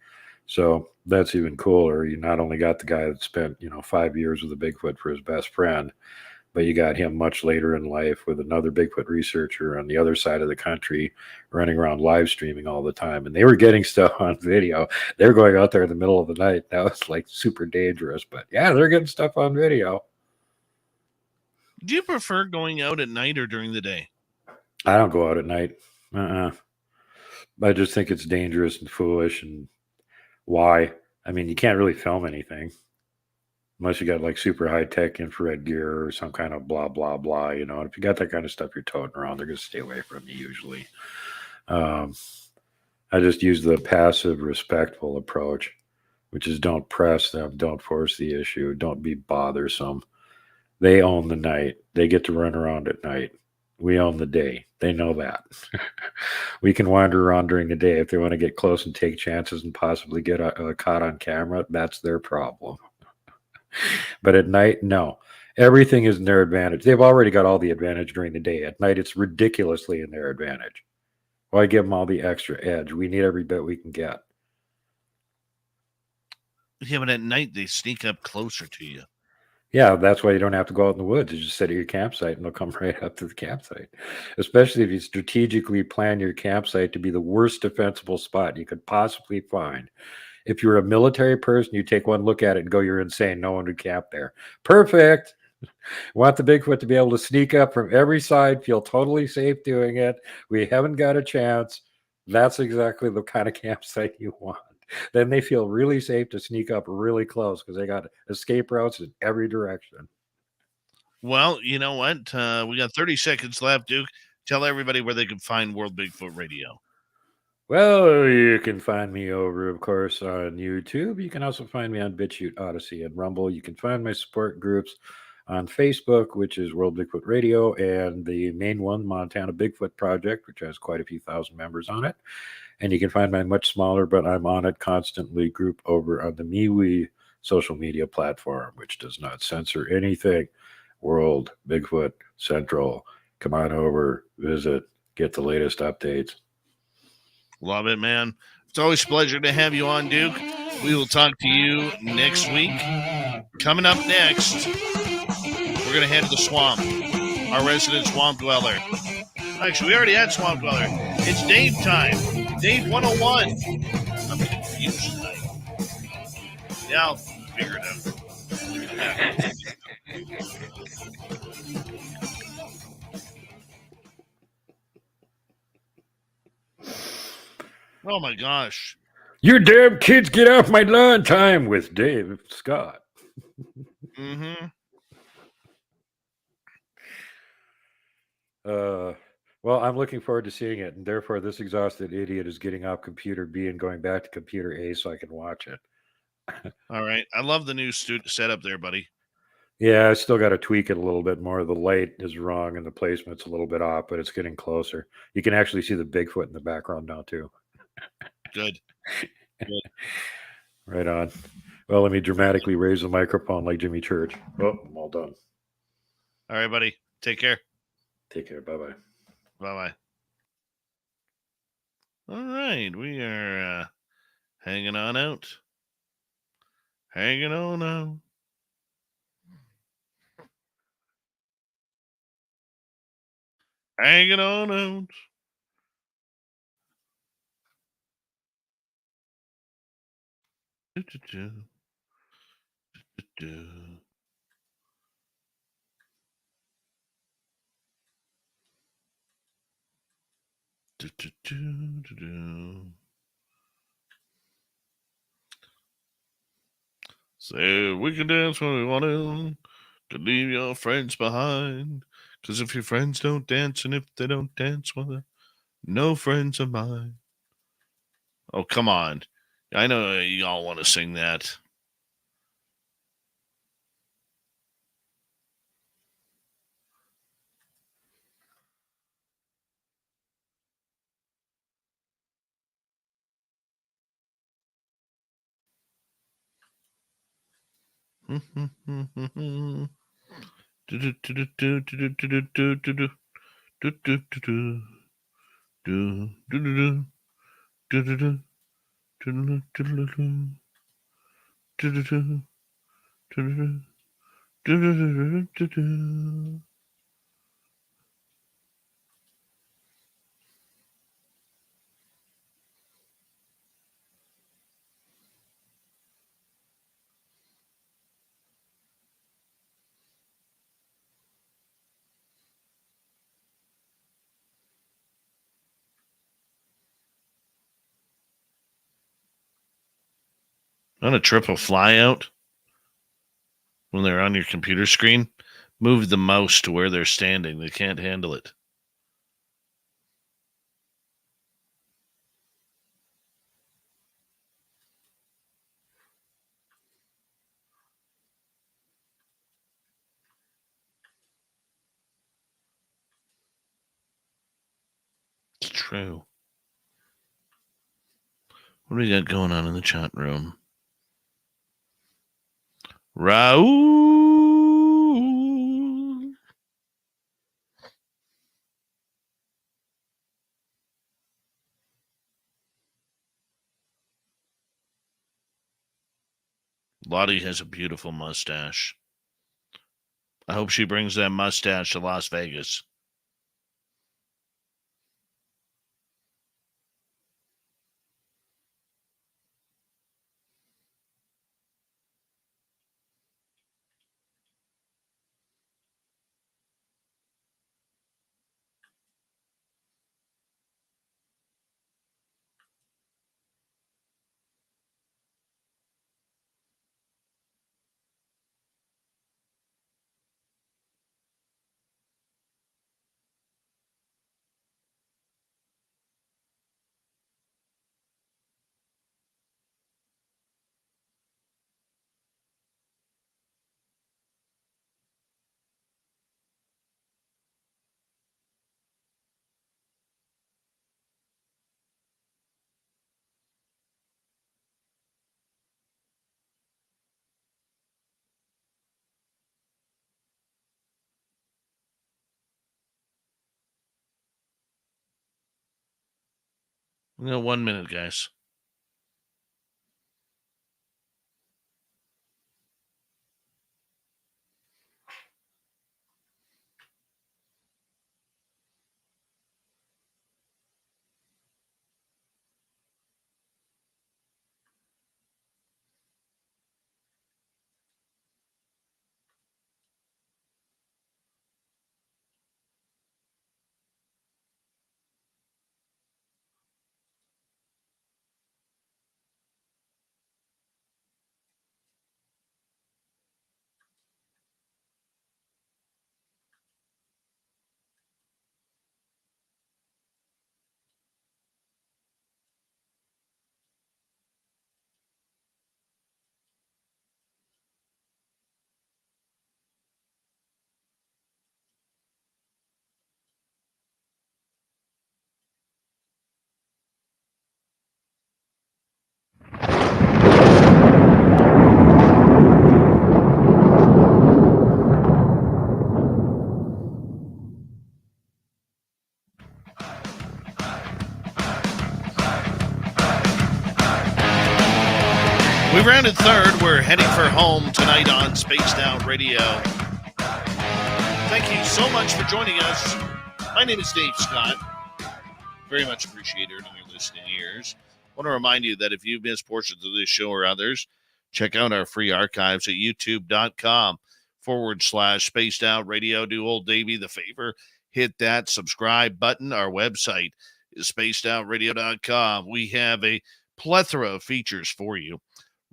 So that's even cooler. You not only got the guy that spent 5 years with a Bigfoot for his best friend, but you got him much later in life with another Bigfoot researcher on the other side of the country running around live streaming all the time. And they were getting stuff on video. They were going out there in the middle of the night. That was like super dangerous. But yeah, they're getting stuff on video. Do you prefer going out at night or during the day? I don't go out at night. I just think it's dangerous and foolish. And why? I mean, you can't really film anything. Unless you got like super high-tech infrared gear or some kind of blah, blah, blah, And if you got that kind of stuff you're toting around, they're going to stay away from you usually. I just use the passive, respectful approach, which is don't press them, don't force the issue, don't be bothersome. They own the night. They get to run around at night. We own the day. They know that. We can wander around during the day. If they want to get close and take chances and possibly get caught on camera, that's their problem. But at night, no. Everything is in their advantage. They've already got all the advantage during the day. At night, it's ridiculously in their advantage. Why give them all the extra edge? We need every bit we can get. Yeah, but at night, they sneak up closer to you. Yeah, that's why you don't have to go out in the woods. You just sit at your campsite and they'll come right up to the campsite. Especially if you strategically plan your campsite to be the worst defensible spot you could possibly find. If you're a military person, you take one look at it and go, you're insane. No one would camp there. Perfect. Want the Bigfoot to be able to sneak up from every side, feel totally safe doing it. We haven't got a chance. That's exactly the kind of campsite you want. Then they feel really safe to sneak up really close because they got escape routes in every direction. Well, you know what? We got 30 seconds left, Duke. Tell everybody where they can find World Bigfoot Radio. Well, you can find me over, of course, on YouTube. You can also find me on BitChute, Odyssey, and Rumble. You can find my support groups on Facebook, which is World Bigfoot Radio, and the main one, Montana Bigfoot Project, which has quite a few thousand members on it. And you can find my much smaller, but I'm on it constantly, group over on the MeWe social media platform, which does not censor anything. World, Bigfoot Central. Come on over, visit, get the latest updates. Love it, man. It's always a pleasure to have you on, Duke. We will talk to you next week. Coming up next, we're going to head to the swamp. Our resident swamp dweller. Actually, we already had swamp dweller. It's Dave time. Dave 101. I'm confused tonight. Yeah, I'll figure it out. Oh my gosh. You damn kids, get off my lawn time with Dave Scott. Mm-hmm. Well, I'm looking forward to seeing it, and therefore this exhausted idiot is getting off computer B and going back to computer A so I can watch it. All right. I love the new setup there, buddy. Yeah, I still got to tweak it a little bit more. The light is wrong and the placement's a little bit off, but it's getting closer. You can actually see the Bigfoot in the background now, too. Good. Right on. Well, let me dramatically raise the microphone like Jimmy Church. Oh, I'm all done. All right, buddy. Take care. Take care. Bye-bye. Bye-bye. All right. We are hanging on out. Hanging on out. Hanging on out. So we can dance when we want to leave your friends behind. Because if your friends don't dance, and if they don't dance, well, they're no friends of mine. Oh, come on. I know you all want to sing that. On a triple flyout, when they're on your computer screen, move the mouse to where they're standing. They can't handle it. It's true. What do we got going on in the chat room? Raoul. Lottie has a beautiful mustache. I hope she brings that mustache to Las Vegas. 1 minute, guys. We've rounded third. We're heading for home tonight on Spaced Out Radio. Thank you so much for joining us. My name is Dave Scott. Very much appreciated in your listening ears. I want to remind you that if you've missed portions of this show or others, check out our free archives at youtube.com/Spaced Out Radio. Do old Davey the favor. Hit that subscribe button. Our website is spacedoutradio.com. We have a plethora of features for you.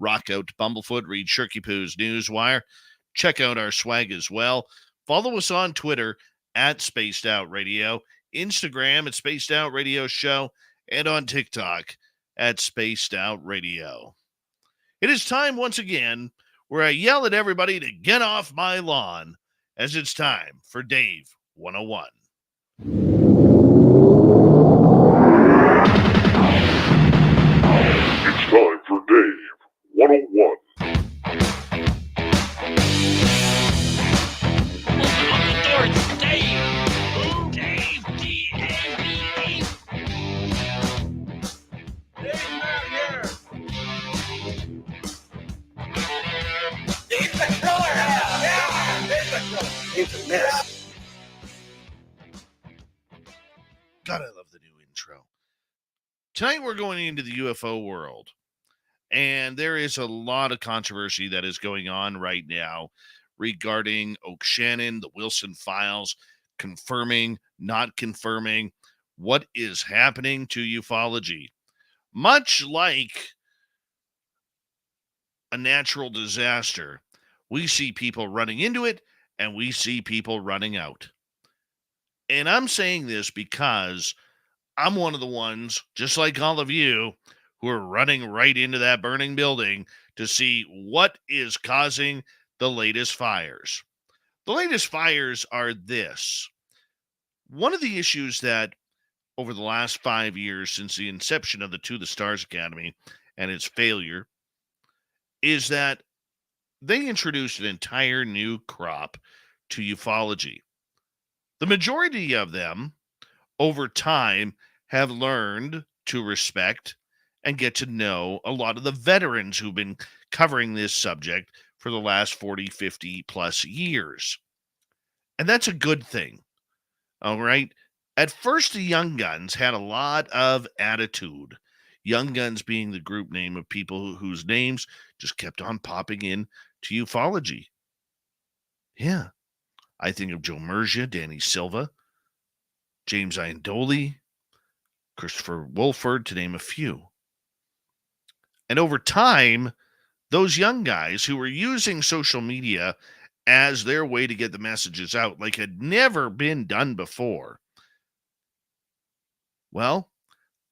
Rock out to Bumblefoot, read Shirky Poo's Newswire. Check out our swag as well. Follow us on Twitter at Spaced Out Radio, Instagram at Spaced Out Radio Show, and on TikTok at Spaced Out Radio. It is time once again where I yell at everybody to get off my lawn, as it's time for Dave 101. It's time for Dave 101. God, I love the new intro. Tonight we're going into the UFO world. And there is a lot of controversy that is going on right now regarding Oak Shannon, the Wilson files, confirming, not confirming what is happening to ufology. Much like a natural disaster, we see people running into it and we see people running out. And I'm saying this because I'm one of the ones, just like all of you, who are running right into that burning building to see what is causing the latest fires. The latest fires are this. One of the issues that over the last 5 years since the inception of the To the Stars Academy and its failure is that they introduced an entire new crop to ufology. The majority of them, over time, have learned to respect and get to know a lot of the veterans who've been covering this subject for the last 40, 50 plus years. And that's a good thing. All right. At first, the Young Guns had a lot of attitude. Young Guns being the group name of people whose names just kept on popping in to ufology. Yeah. I think of Joe Mergia, Danny Silva, James Iandoli, Christopher Wolford, to name a few. And over time, those young guys who were using social media as their way to get the messages out like had never been done before, well,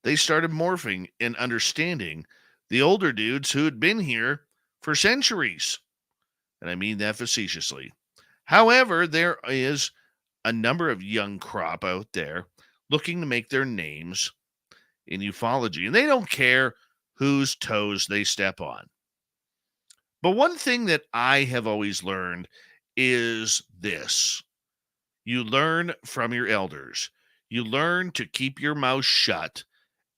they started morphing and understanding the older dudes who had been here for centuries. And I mean that facetiously. However, there is a number of young crop out there looking to make their names in ufology, and they don't care whose toes they step on. But one thing that I have always learned is this. You learn from your elders. You learn to keep your mouth shut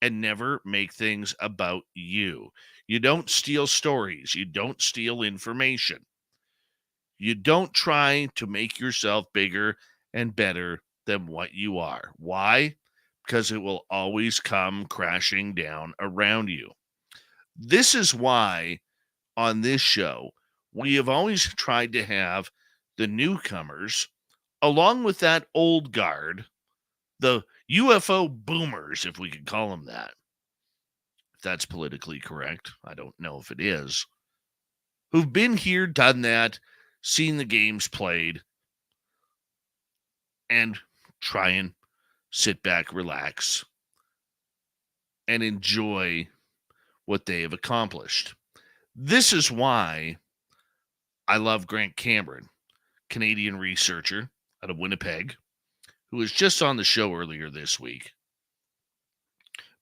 and never make things about you. You don't steal stories. You don't steal information. You don't try to make yourself bigger and better than what you are. Why? Because it will always come crashing down around you. This is why on this show, we have always tried to have the newcomers, along with that old guard, the UFO boomers, if we could call them that. If that's politically correct, I don't know if it is, who've been here, done that, seen the games played, and try and sit back, relax, and enjoy what they have accomplished. This is why I love Grant Cameron, Canadian researcher out of Winnipeg, who was just on the show earlier this week,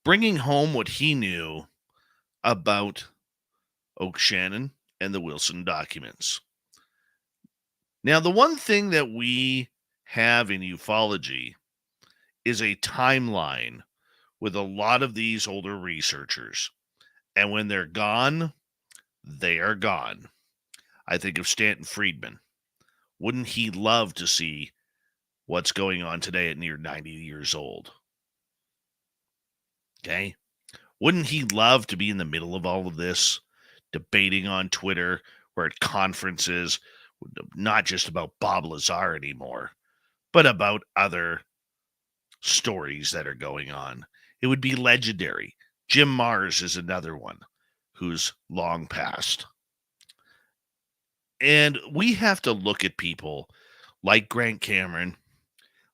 bringing home what he knew about Oak Shannon and the Wilson documents. Now, the one thing that we have in ufology is a timeline with a lot of these older researchers. And when they're gone, they are gone. I think of Stanton Friedman. Wouldn't he love to see what's going on today at near 90 years old? Okay? Wouldn't he love to be in the middle of all of this, debating on Twitter or at conferences, not just about Bob Lazar anymore, but about other stories that are going on? It would be legendary. Jim Mars is another one who's long passed. And we have to look at people like Grant Cameron,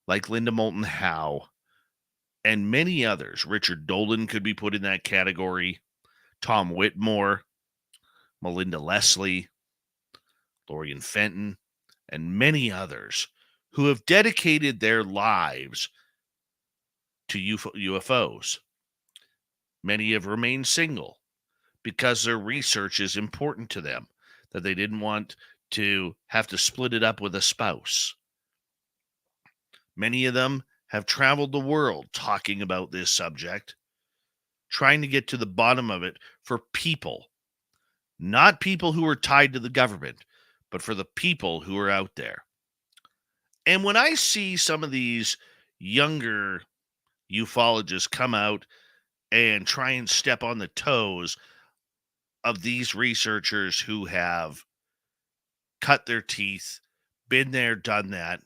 like Linda Moulton Howe, and many others. Richard Dolan could be put in that category. Tom Whitmore, Melinda Leslie, Lorian Fenton, and many others who have dedicated their lives to UFOs. Many have remained single because their research is important to them, that they didn't want to have to split it up with a spouse. Many of them have traveled the world talking about this subject, trying to get to the bottom of it for people, not people who are tied to the government, but for the people who are out there. And when I see some of these younger ufologists come out and try and step on the toes of these researchers who have cut their teeth, been there, done that,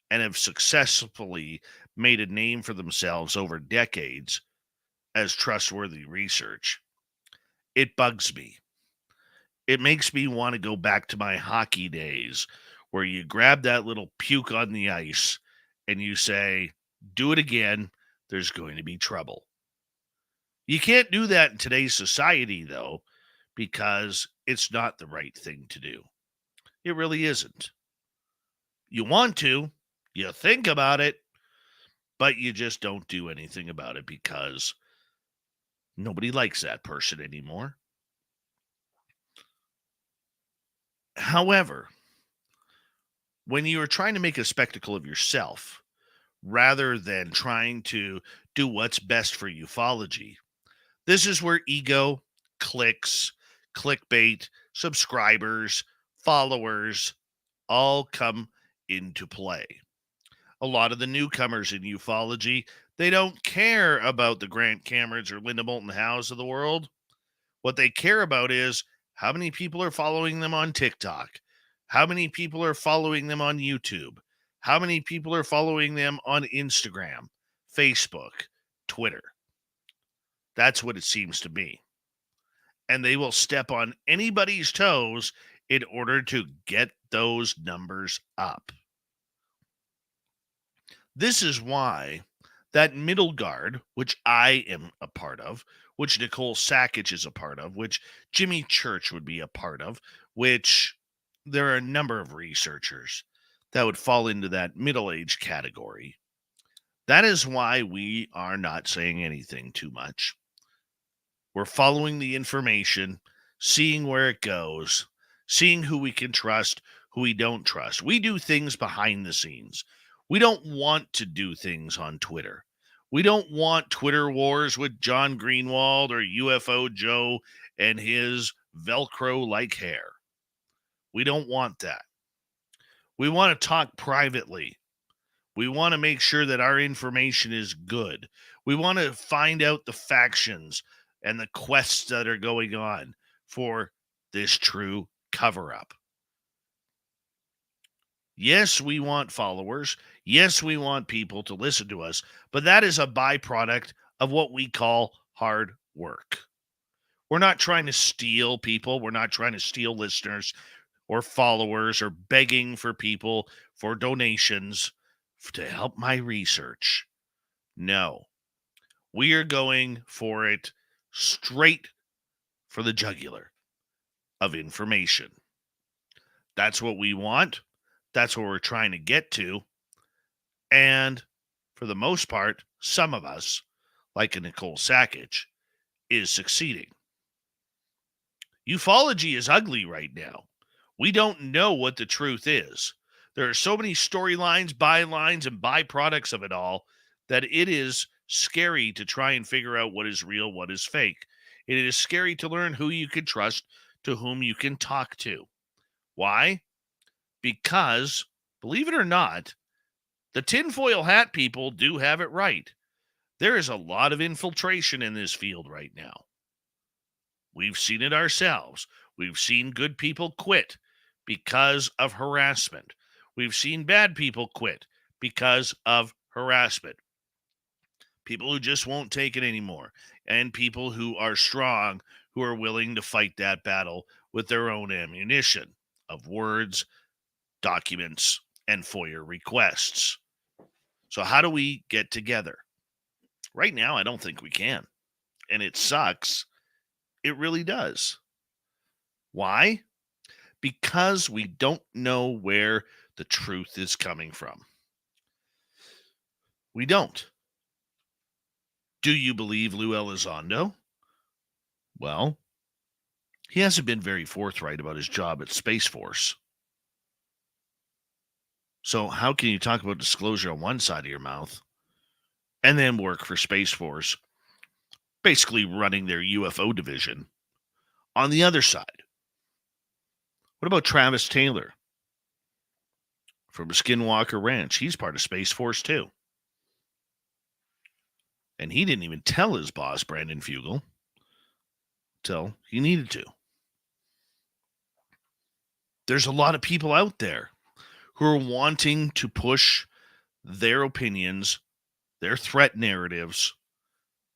and have successfully made a name for themselves over decades as trustworthy research, it bugs me. It makes me want to go back to my hockey days where you grab that little puke on the ice and you say, do it again, there's going to be trouble. You can't do that in today's society, though, because it's not the right thing to do. It really isn't. You want to, you think about it, but you just don't do anything about it because nobody likes that person anymore. However, when you are trying to make a spectacle of yourself, rather than trying to do what's best for ufology, this is where ego, clicks, clickbait, subscribers, followers all come into play. A lot of the newcomers in ufology, they don't care about the Grant Camerons or Linda Moulton Howes of the world. What they care about is how many people are following them on TikTok, how many people are following them on YouTube, how many people are following them on Instagram, Facebook, Twitter. That's what it seems to be. And they will step on anybody's toes in order to get those numbers up. This is why that middle guard, which I am a part of, which Nicole Sackage is a part of, which Jimmy Church would be a part of, which there are a number of researchers that would fall into that middle-aged category. That is why we are not saying anything too much. We're following the information, seeing where it goes, seeing who we can trust, who we don't trust. We do things behind the scenes. We don't want to do things on Twitter. We don't want Twitter wars with John Greenwald or UFO Joe and his Velcro-like hair. We don't want that. We want to talk privately. We want to make sure that our information is good. We want to find out the factions and the quests that are going on for this true cover-up. Yes, we want followers. Yes, we want people to listen to us, but that is a byproduct of what we call hard work. We're not trying to steal people. We're not trying to steal listeners or followers or begging for people for donations to help my research. No, we are going for it straight for the jugular of information. That's what we want. That's what we're trying to get to. And for the most part, some of us, like a Nicole Sackage, is succeeding. Ufology is ugly right now. We don't know what the truth is. There are so many storylines, bylines, and byproducts of it all that it is scary to try and figure out what is real, what is fake. It is scary to learn who you can trust, to whom you can talk to. Why? Because, believe it or not, the tinfoil hat people do have it right. There is a lot of infiltration in this field right now. We've seen it ourselves. We've seen good people quit because of harassment. We've seen bad people quit because of harassment. People who just won't take it anymore. And people who are strong, who are willing to fight that battle with their own ammunition of words, documents, and FOIA requests. So how do we get together? Right now, I don't think we can. And it sucks. It really does. Why? Because we don't know where the truth is coming from. We don't. Do you believe Lou Elizondo? Well, he hasn't been very forthright about his job at Space Force. So how can you talk about disclosure on one side of your mouth and then work for Space Force, basically running their UFO division on the other side? What about Travis Taylor from Skinwalker Ranch? He's part of Space Force too. And he didn't even tell his boss, Brandon Fugel, till he needed to. There's a lot of people out there who are wanting to push their opinions, their threat narratives,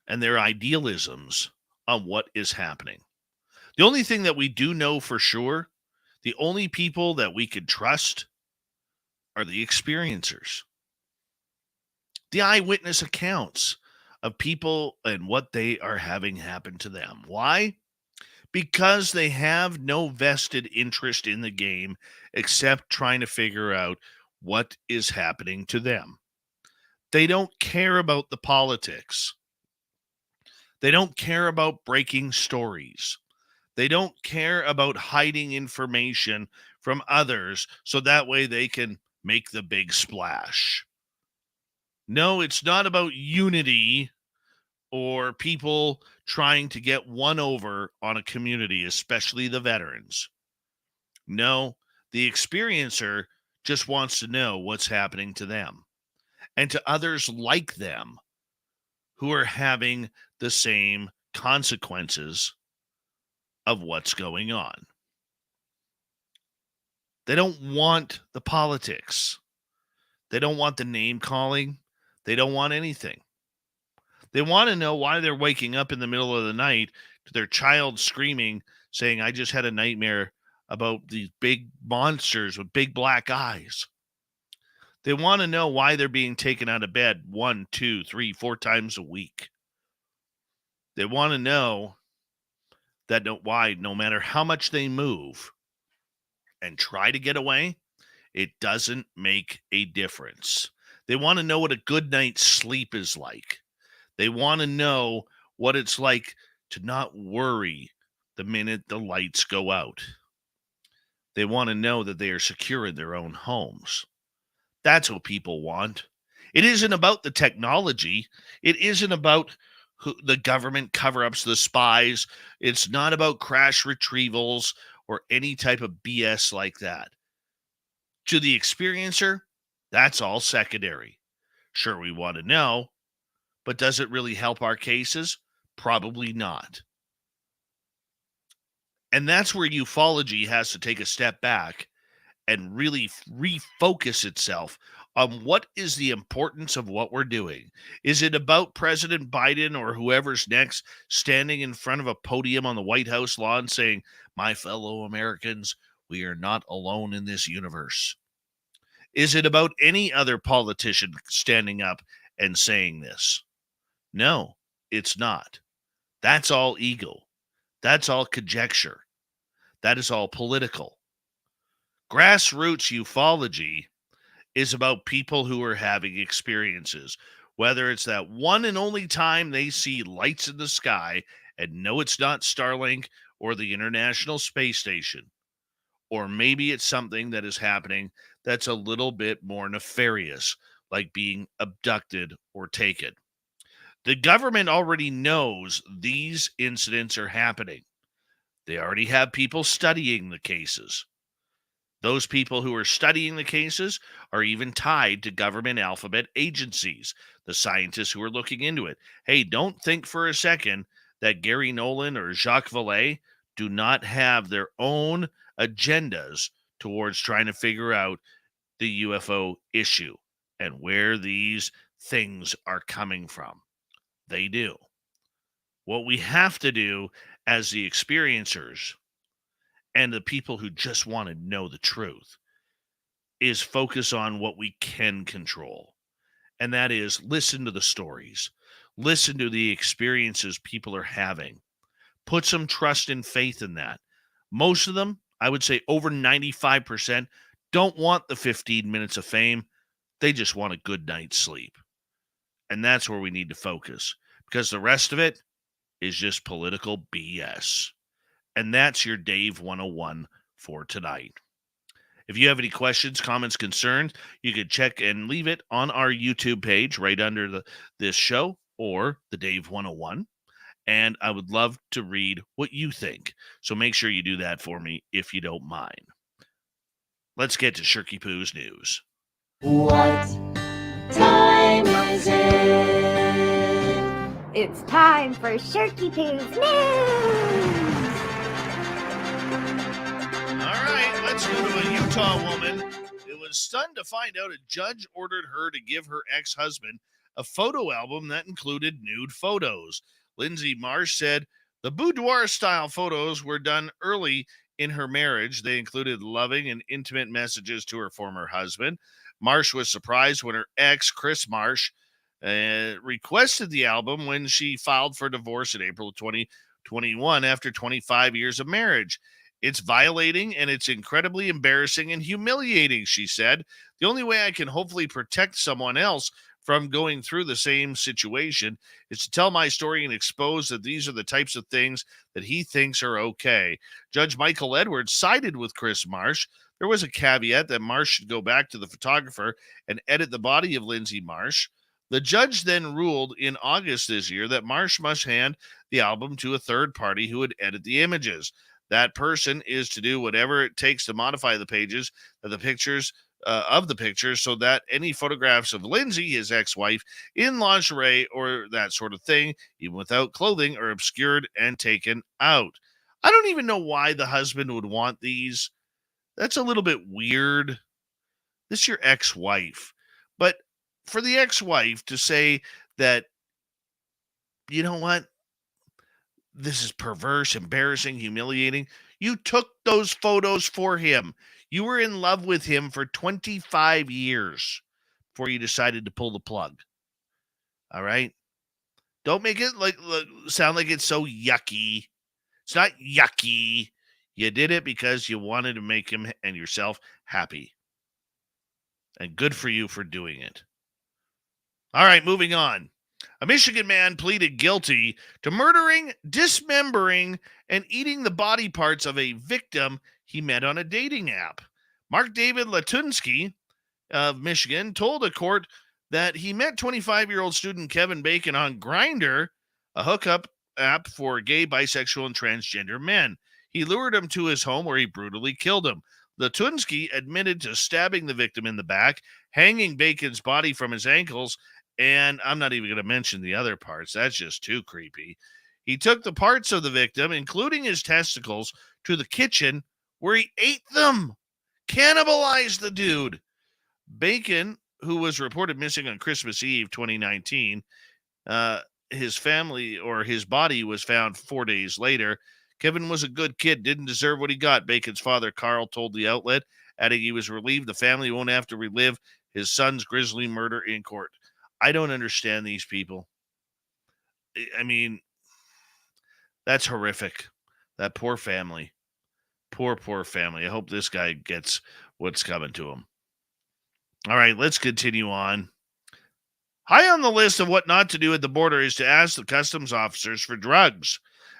and their idealisms on what is happening. The only thing that we do know for sure, the only people that we could trust are the experiencers. The eyewitness accounts of people and what they are having happen to them. Why? Because they have no vested interest in the game except trying to figure out what is happening to them. They don't care about the politics. They don't care about breaking stories. They don't care about hiding information from others so that way they can make the big splash. No, it's not about unity or people trying to get one over on a community, especially the veterans. No, the experiencer just wants to know what's happening to them and to others like them who are having the same consequences of what's going on. They don't want the politics. They don't want the name calling. They don't want anything. They want to know why they're waking up in the middle of the night to their child screaming, saying, I just had a nightmare about these big monsters with big black eyes. They want to know why they're being taken out of bed 1, 2, 3, 4 times a week. They want to know that no matter how much they move and try to get away, it doesn't make a difference. They want to know what a good night's sleep is like. They want to know what it's like to not worry the minute the lights go out. They want to know that they are secure in their own homes. That's what people want. It isn't about the technology. It isn't about the government cover-ups, the spies. It's not about crash retrievals or any type of BS like that. To the experiencer, that's all secondary. Sure, we want to know, but does it really help our cases? Probably not. And that's where ufology has to take a step back and really refocus itself on what is the importance of what we're doing. Is it about President Biden or whoever's next standing in front of a podium on the White House lawn saying, "My fellow Americans, we are not alone in this universe"? Is it about any other politician standing up and saying this? No, it's not. That's all ego. That's all conjecture. That is all political. Grassroots ufology is about people who are having experiences, whether it's that one and only time they see lights in the sky and know it's not Starlink or the International Space Station, or maybe it's something that is happening that's a little bit more nefarious, like being abducted or taken. The government already knows these incidents are happening. They already have people studying the cases. Those people who are studying the cases are even tied to government alphabet agencies, the scientists who are looking into it. Hey, don't think for a second that Gary Nolan or Jacques Vallée do not have their own agendas towards trying to figure out the UFO issue and where these things are coming from. They do. What we have to do as the experiencers and the people who just want to know the truth is focus on what we can control. And that is listen to the stories, listen to the experiences people are having, put some trust and faith in that. Most of them, I would say over 95%, don't want the 15 minutes of fame. They just want a good night's sleep. And that's where we need to focus, because the rest of it is just political BS. And that's your Dave 101 for tonight. If you have any questions, comments, concerns, you can check and leave it on our YouTube page right under this show or the Dave 101. And I would love to read what you think. So make sure you do that for me if you don't mind. Let's get to Shirky Poo's news. What time is it? It's time for Shirky Poo's news! All right, let's go to a Utah woman who was stunned to find out a judge ordered her to give her ex-husband a photo album that included nude photos. Lindsay Marsh said the boudoir-style photos were done early in her marriage. They included loving and intimate messages to her former husband. Marsh was surprised when her ex, Chris Marsh, requested the album when she filed for divorce in April 2021 after 25 years of marriage. It's violating and it's incredibly embarrassing and humiliating, she said. The only way I can hopefully protect someone else from going through the same situation is to tell my story and expose that these are the types of things that he thinks are okay. Judge Michael Edwards sided with Chris Marsh. There was a caveat that Marsh should go back to the photographer and edit the body of Lindsay Marsh. The judge then ruled in August this year that Marsh must hand the album to a third party who would edit the images. That person is to do whatever it takes to modify the pages of the pictures so that any photographs of Lindsay, his ex-wife, in lingerie or that sort of thing, even without clothing, are obscured and taken out. I don't even know why the husband would want these. That's a little bit weird. This is your ex-wife. But for the ex-wife to say that, you know what? This is perverse, embarrassing, humiliating. You took those photos for him. You were in love with him for 25 years before you decided to pull the plug. All right? Don't make it sound like it's so yucky. It's not yucky. You did it because you wanted to make him and yourself happy. And good for you for doing it. All right, moving on. A Michigan man pleaded guilty to murdering, dismembering, and eating the body parts of a victim he met on a dating app. Mark David Latunsky of Michigan told a court that he met 25-year-old student Kevin Bacon on Grindr, a hookup app for gay, bisexual, and transgender men. He lured him to his home where he brutally killed him. Latunsky admitted to stabbing the victim in the back, hanging Bacon's body from his ankles, and I'm not even going to mention the other parts. That's just too creepy. He took the parts of the victim, including his testicles, to the kitchen where he ate them. Cannibalized the dude. Bacon, who was reported missing on Christmas Eve 2019, his body was found 4 days later. Kevin was a good kid, didn't deserve what he got, Bacon's father, Carl, told the outlet, adding he was relieved the family won't have to relive his son's grisly murder in court. I don't understand these people. I mean, that's horrific. That poor family. Poor family. I hope this guy gets what's coming to him. All right, let's continue on. High on the list of what not to do at the border is to ask the customs officers for drugs.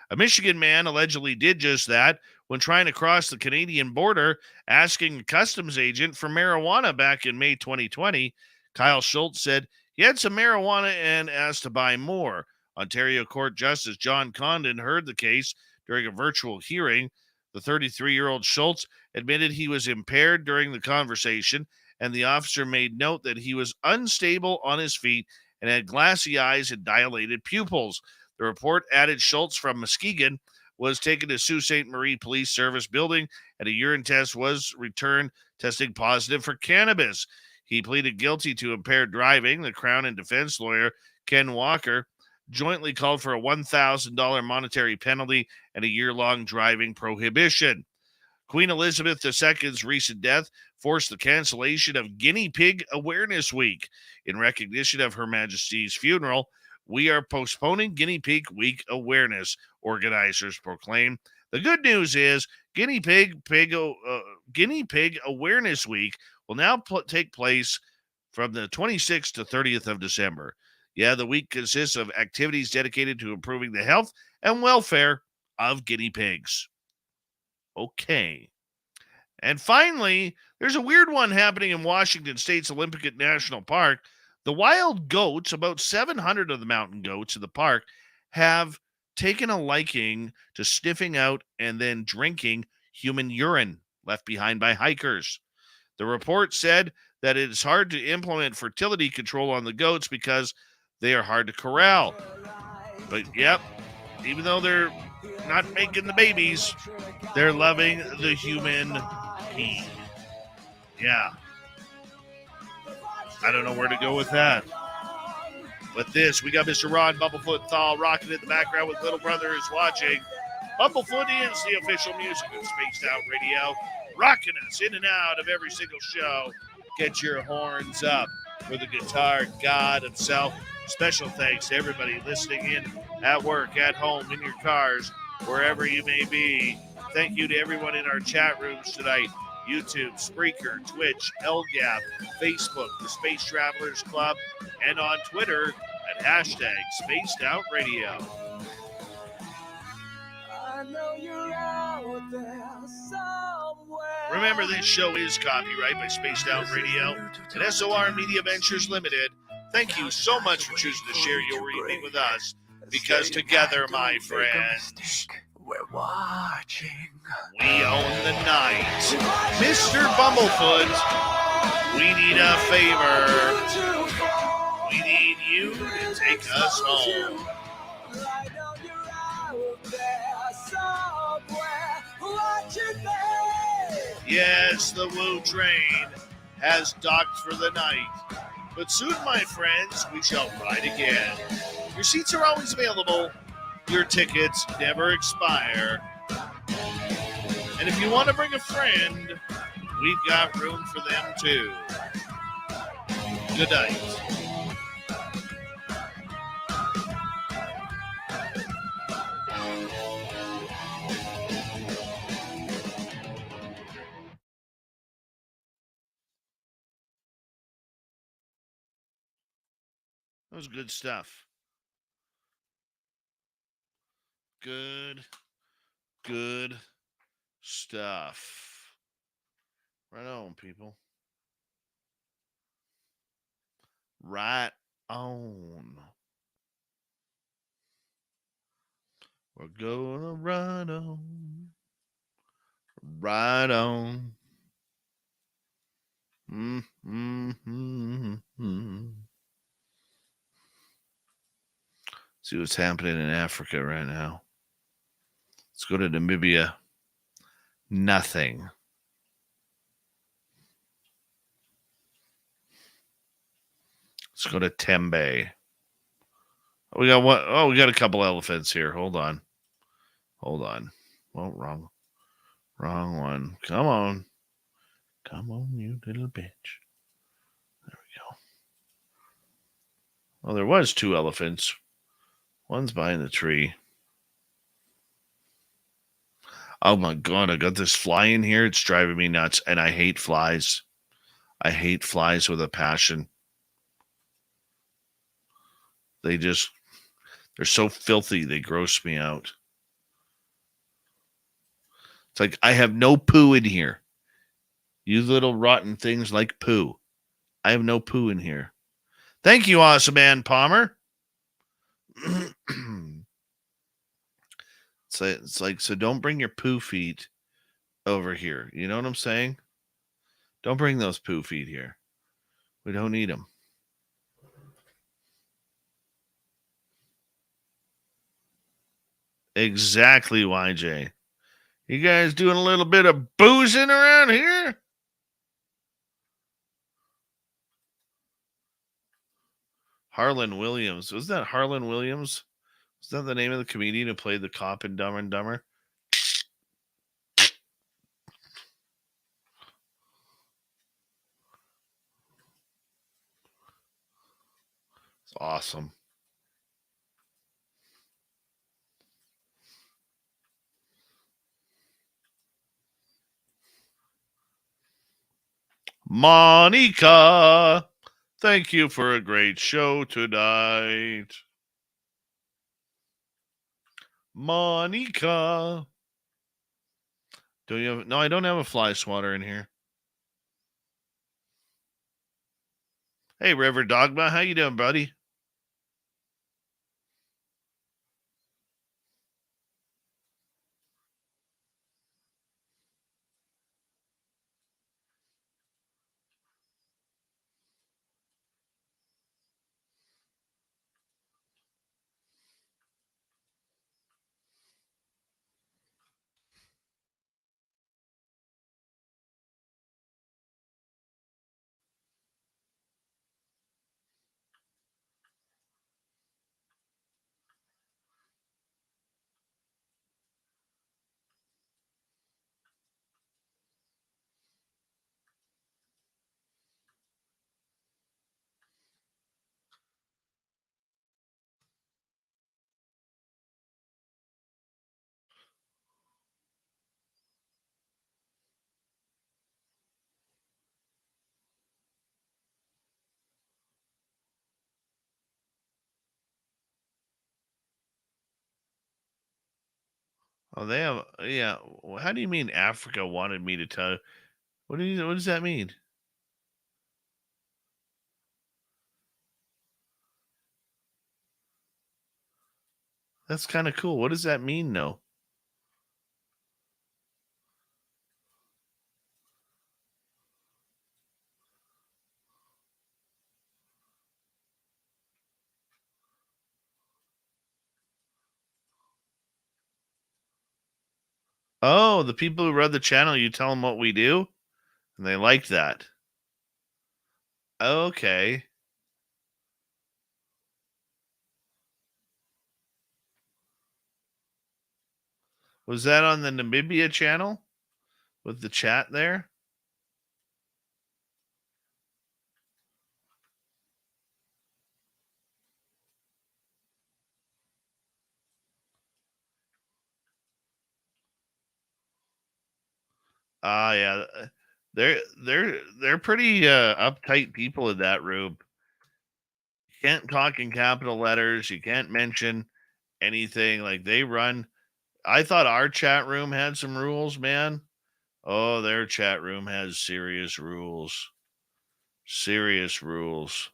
A Michigan man allegedly did just that when trying to cross the Canadian border, asking a customs agent for marijuana back in May 2020. Kyle Schultz said he had some marijuana and asked to buy more. Ontario Court Justice John Condon heard the case during a virtual hearing. The 33-year-old Schultz admitted he was impaired during the conversation, and the officer made note that he was unstable on his feet and had glassy eyes and dilated pupils. The report added Schultz from Muskegon was taken to Sault Ste. Marie Police Service building, and a urine test was returned, testing positive for cannabis. He pleaded guilty to impaired driving. The Crown and defense lawyer, Ken Walker, jointly called for a $1,000 monetary penalty and a year-long driving prohibition. Queen Elizabeth II's recent death forced the cancellation of Guinea Pig Awareness Week. In recognition of Her Majesty's funeral, we are postponing Guinea Pig Week awareness, organizers proclaim. The good news is Guinea Pig Awareness Week will now take place from the 26th to 30th of December. Yeah, the week consists of activities dedicated to improving the health and welfare of guinea pigs. Okay. And finally, there's a weird one happening in Washington State's Olympic National Park. The wild goats, about 700 of the mountain goats in the park, have taken a liking to sniffing out and then drinking human urine left behind by hikers. The report said that it is hard to implement fertility control on the goats because they are hard to corral. But, yep, even though they're not making the babies, they're loving the human pee. Yeah. I don't know where to go with that. But this, we got Mr. Ron Bumblefoot Thal rocking in the background with Little Brother is watching. Bumblefoot is the official music of Spaced Out Radio, rocking us in and out of every single show. Get your horns up for the guitar god himself. Special thanks to everybody listening in at work, at home, in your cars, wherever you may be. Thank you to everyone in our chat rooms tonight. YouTube, Spreaker, Twitch, LGAP, Facebook, the Space Travelers Club, and on Twitter at hashtag Spaced Out Radio. Remember, this show is copyright by Spaced Out Radio and SOR Media Ventures Limited. Thank you so much for choosing to share your evening with us, because together, my friends, we're watching. We own the night. Mr. Bumblefoot, we need a favor. We need you to take us home. Yes, the Woo train has docked for the night. But soon, my friends, we shall ride again. Your seats are always available. Your tickets never expire. And if you want to bring a friend, we've got room for them too. Good night. That was good stuff. Good stuff. Right on, people. Right on. We're gonna ride on. Right on. See what's happening in Africa right now. Let's go to Namibia. Nothing. Let's go to Tembe. We got what? Oh, we got a couple elephants here. Hold on. Oh, wrong one. Come on, you little bitch. There we go. Well, there was 2 elephants. One's behind the tree. Oh my God, I got this fly in here. It's driving me nuts, and I hate flies. I hate flies with a passion. They're so filthy. They gross me out. It's like I have no poo in here. You little rotten things like poo. I have no poo in here. Thank you, Awesome Man Palmer. It's like, so don't bring your poo feet over here. You know what I'm saying? Don't bring those poo feet here. We don't need them. Exactly, YJ. You guys doing a little bit of boozing around here? Harlan Williams. Was that Harlan Williams? Is that the name of the comedian who played the cop in Dumb and Dumber? It's awesome. Monica, thank you for a great show tonight. Monica. Do you have? No, I don't have a fly swatter in here. Hey, River Dogma, how you doing, buddy? Oh, they have, yeah. How do you mean Africa wanted me to tell? What does that mean? That's kind of cool. What does that mean, though? Oh, the people who run the channel, you tell them what we do, and they like that. Okay. Was that on the Namibia channel with the chat there? Ah, yeah. They're pretty uptight people in that room. You can't talk in capital letters. You can't mention anything. Like they run. I thought our chat room had some rules, man. Oh, their chat room has serious rules. Serious rules.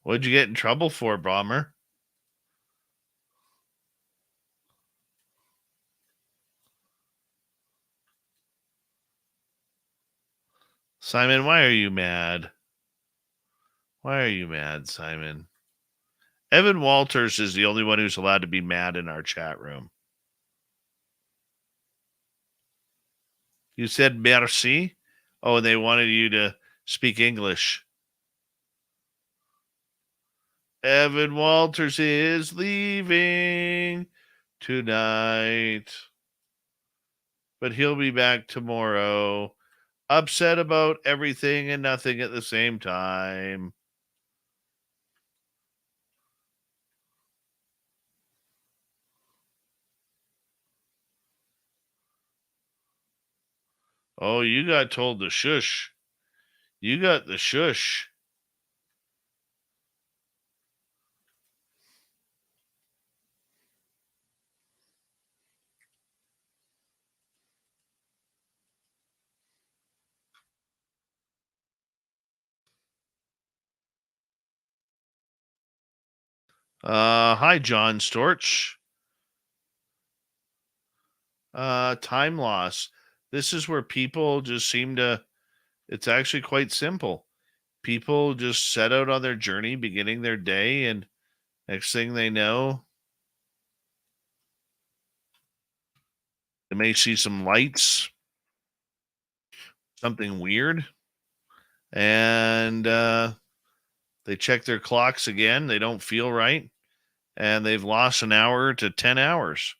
What'd you get in trouble for, Bomber? Simon, why are you mad? Why are you mad, Simon? Evan Walters is the only one who's allowed to be mad in our chat room. You said merci? Oh, and they wanted you to speak English. Evan Walters is leaving tonight, but he'll be back tomorrow. Upset about everything and nothing at the same time. Oh, you got told to shush. You got the shush. Hi, John Storch. Time loss. This is where people just seem to, it's actually quite simple. People just set out on their journey, beginning their day, and next thing they know, they may see some lights, something weird, and they check their clocks again. They don't feel right, and they've lost an hour to 10 hours.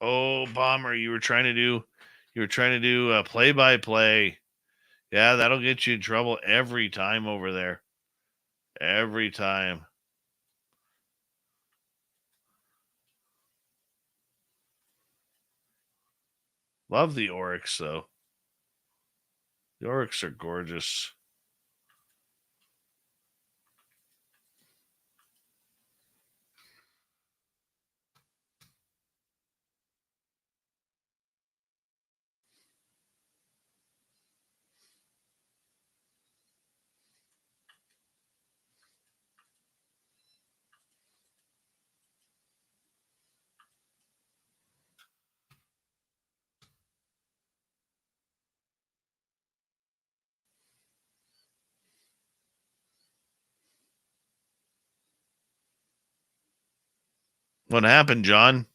Oh, Bomber, you were trying to do play-by-play. Yeah, that'll get you in trouble every time over there. Every time. Love the Oryx, though. The Oryx are gorgeous. What happened, John?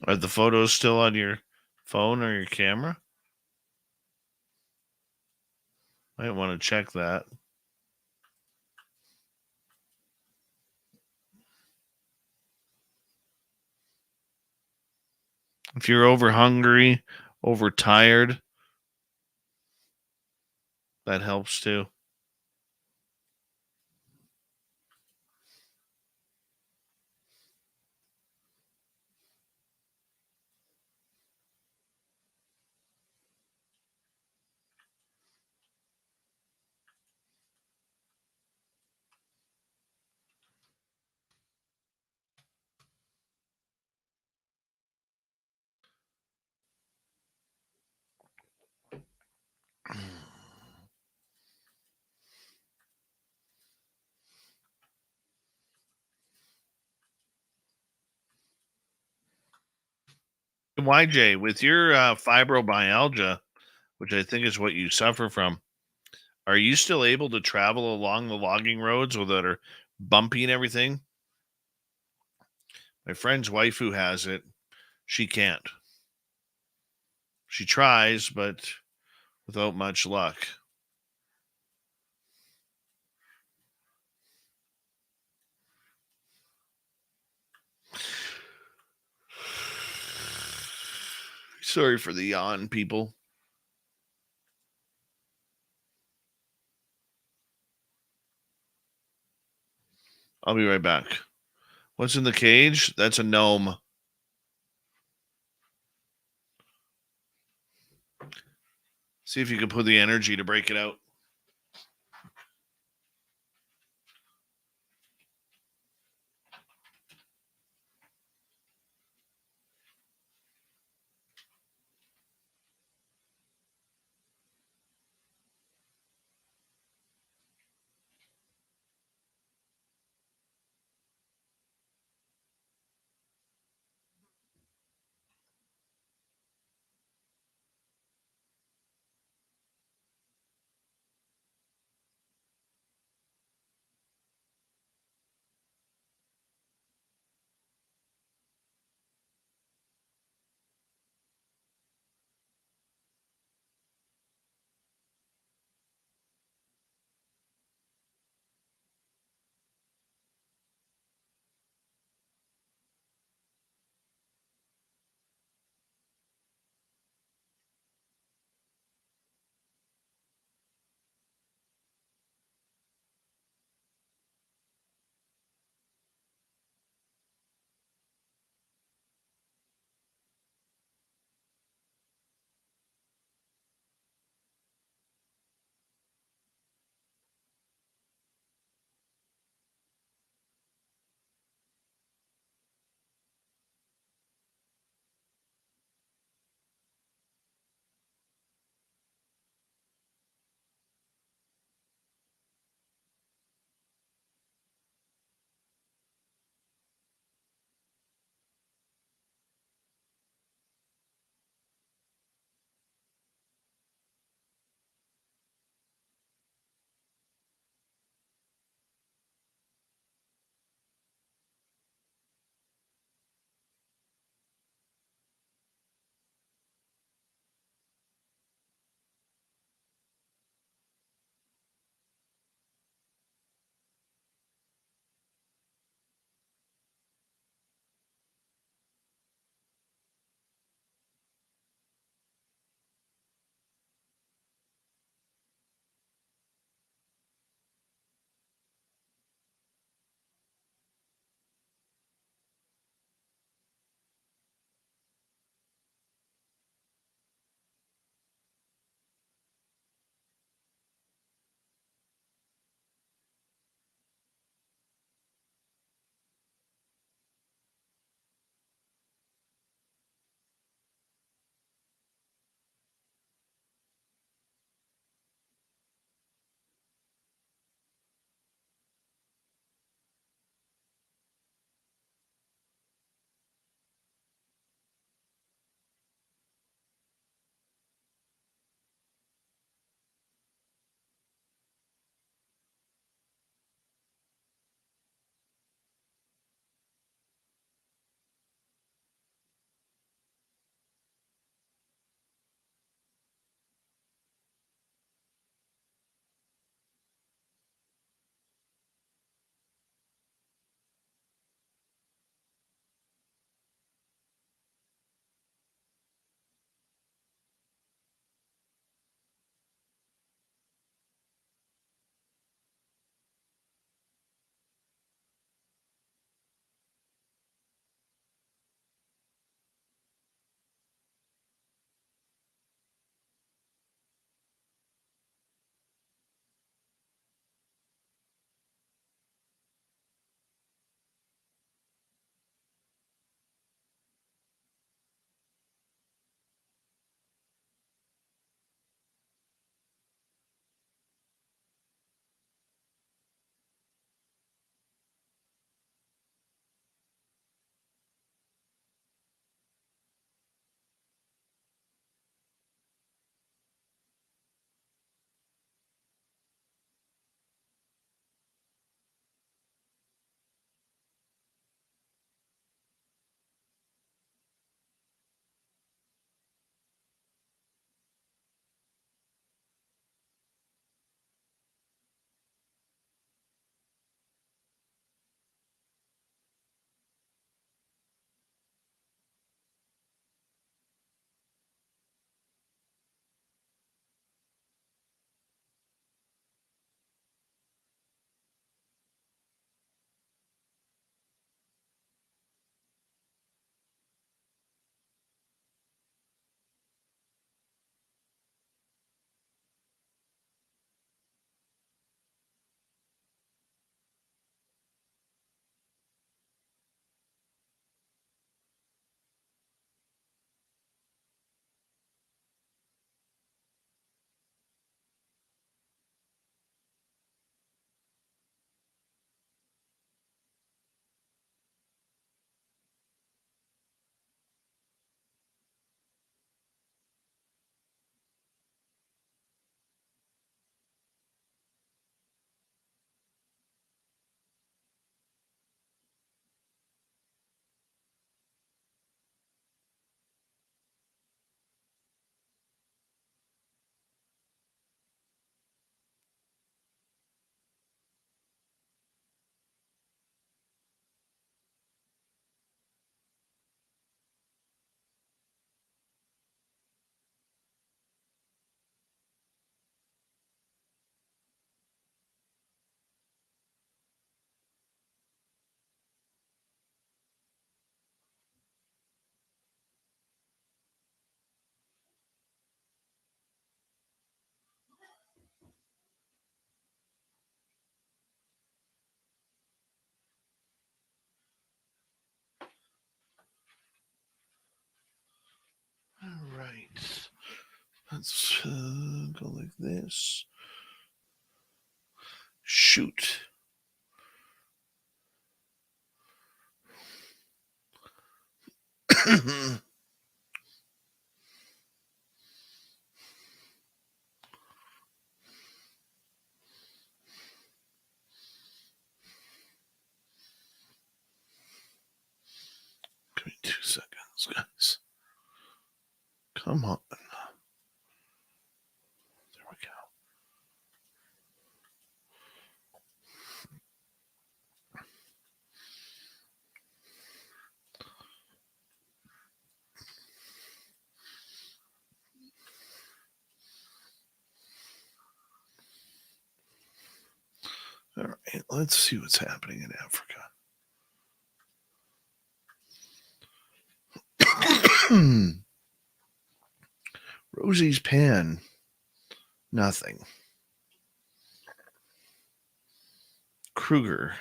Are the photos still on your phone or your camera? Might want to check that. If you're over hungry, over tired, that helps too. YJ, with your fibromyalgia, which I think is what you suffer from, are you still able to travel along the logging roads that are bumpy and everything? My friend's wife who has it, she can't. She tries, but without much luck. Sorry for the yawn, people. I'll be right back. What's in the cage? That's a gnome. See if you can put the energy to break it out. Let's go like this. Shoot. Give me 2 seconds, guys. Come on. There we go. All right, let's see what's happening in Africa. Rosie's pan, nothing. Kruger,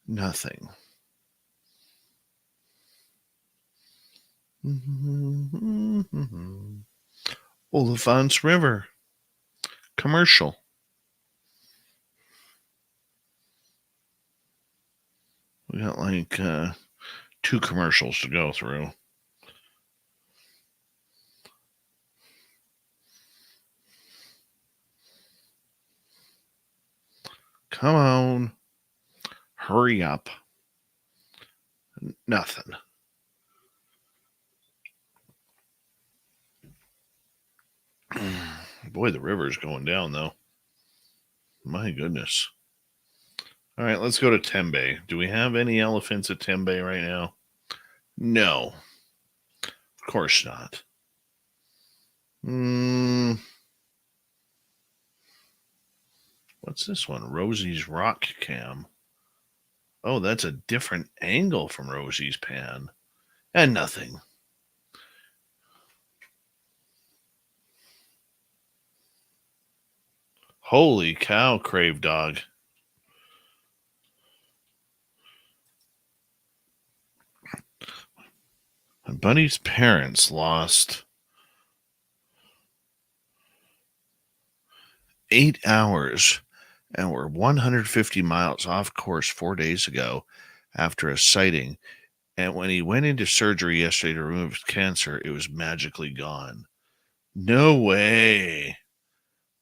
nothing. Oliphant's River, commercial. We got like 2 commercials to go through. Come on. Hurry up. Nothing. Boy, the river's going down, though. My goodness. All right, let's go to Tembe. Do we have any elephants at Tembe right now? No. Of course not. What's this one? Rosie's Rock Cam. Oh, that's a different angle from Rosie's pan. And nothing. Holy cow, Crave Dog. My buddy's parents lost 8 hours and were 150 miles off course 4 days ago after a sighting. And when he went into surgery yesterday to remove his cancer, it was magically gone. No way.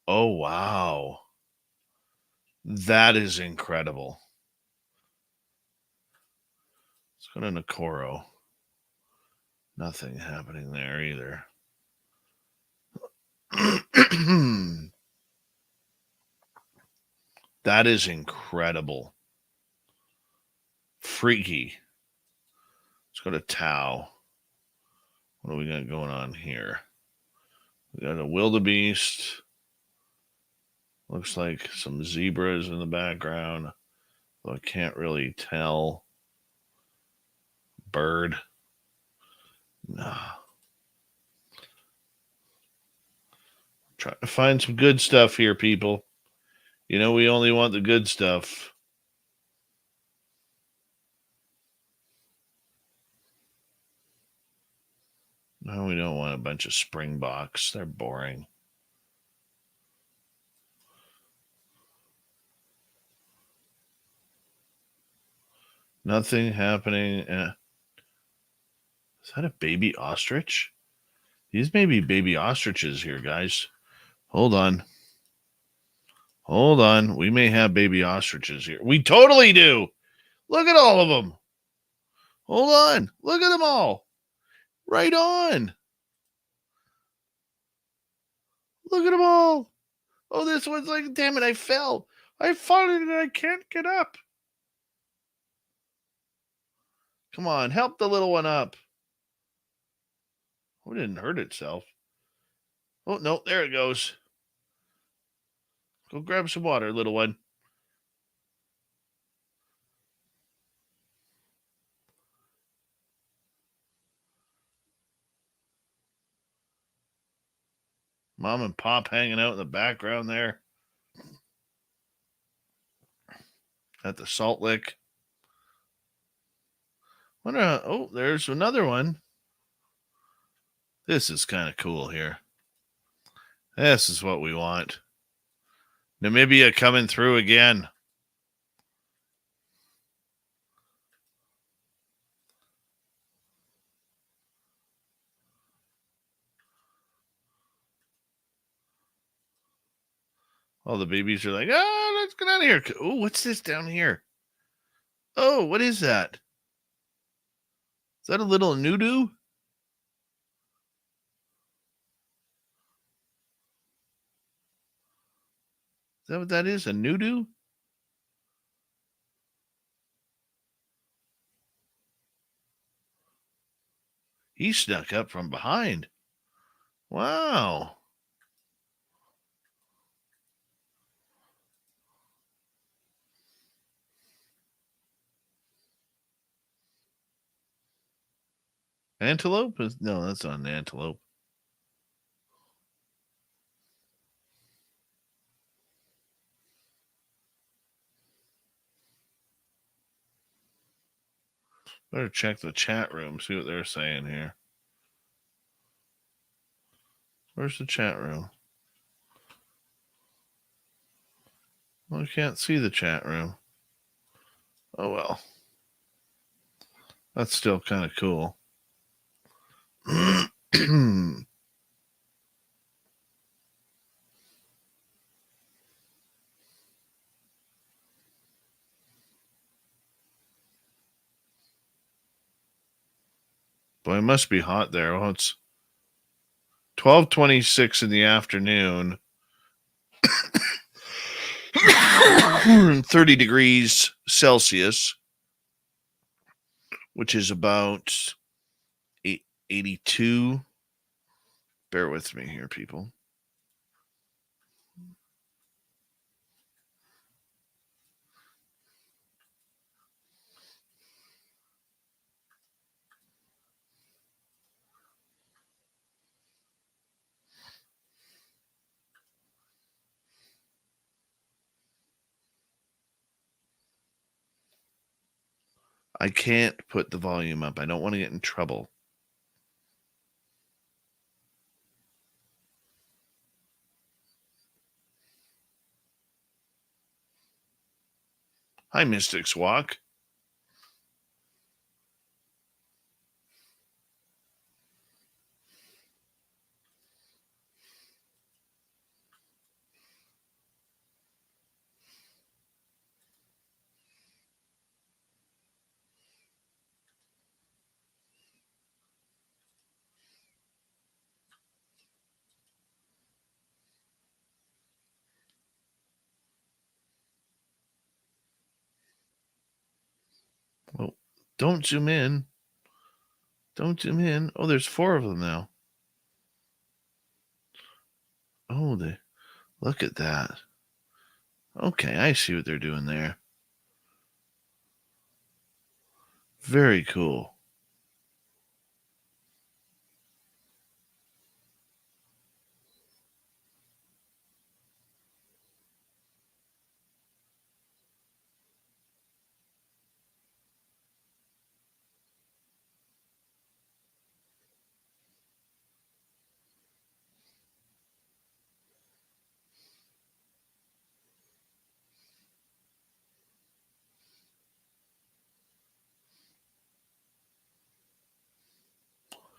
Oh, wow. That is incredible. Let's go to Nakoro. Nothing happening there either. That is incredible. Freaky. Let's go to Tau. What do we got going on here? We got a wildebeest. Looks like some zebras in the background, though I can't really tell. Bird. No. Trying to find some good stuff here, people. You know, we only want the good stuff. No, we don't want a bunch of springboks. They're boring. Nothing happening. Is that a baby ostrich? These may be baby ostriches here, guys. Hold on. Hold on. We may have baby ostriches here. We totally do. Look at all of them. Hold on. Look at them all. Right on. Look at them all. Oh, this one's like, damn it, I fell. I fallen and I can't get up. Come on, help the little one up. Oh, it didn't hurt itself. Oh, no, there it goes. Go grab some water, little one. Mom and Pop hanging out in the background there. At the Salt Lick. Oh, there's another one. This is kind of cool here. This is what we want. Namibia coming through again. All the babies are like, oh, let's get out of here. Oh, what's this down here? Oh, what is that? Is that a little nudu? Is that what that is? A nudu? He snuck up from behind. Wow. Antelope? No, that's not an antelope. Better check the chat room, see what they're saying here. Where's the chat room? Well, I can't see the chat room. Oh, well. That's still kind of cool. Boy, it must be hot there. Well, it's 12:26 in the afternoon. 30 degrees Celsius, which is about 82. Bear with me here, people. I can't put the volume up. I don't want to get in trouble. Hi, Mystics Walk. Well, don't zoom in. Don't zoom in. Oh, there's 4 of them now. Oh, look at that. Okay, I see what they're doing there. Very cool.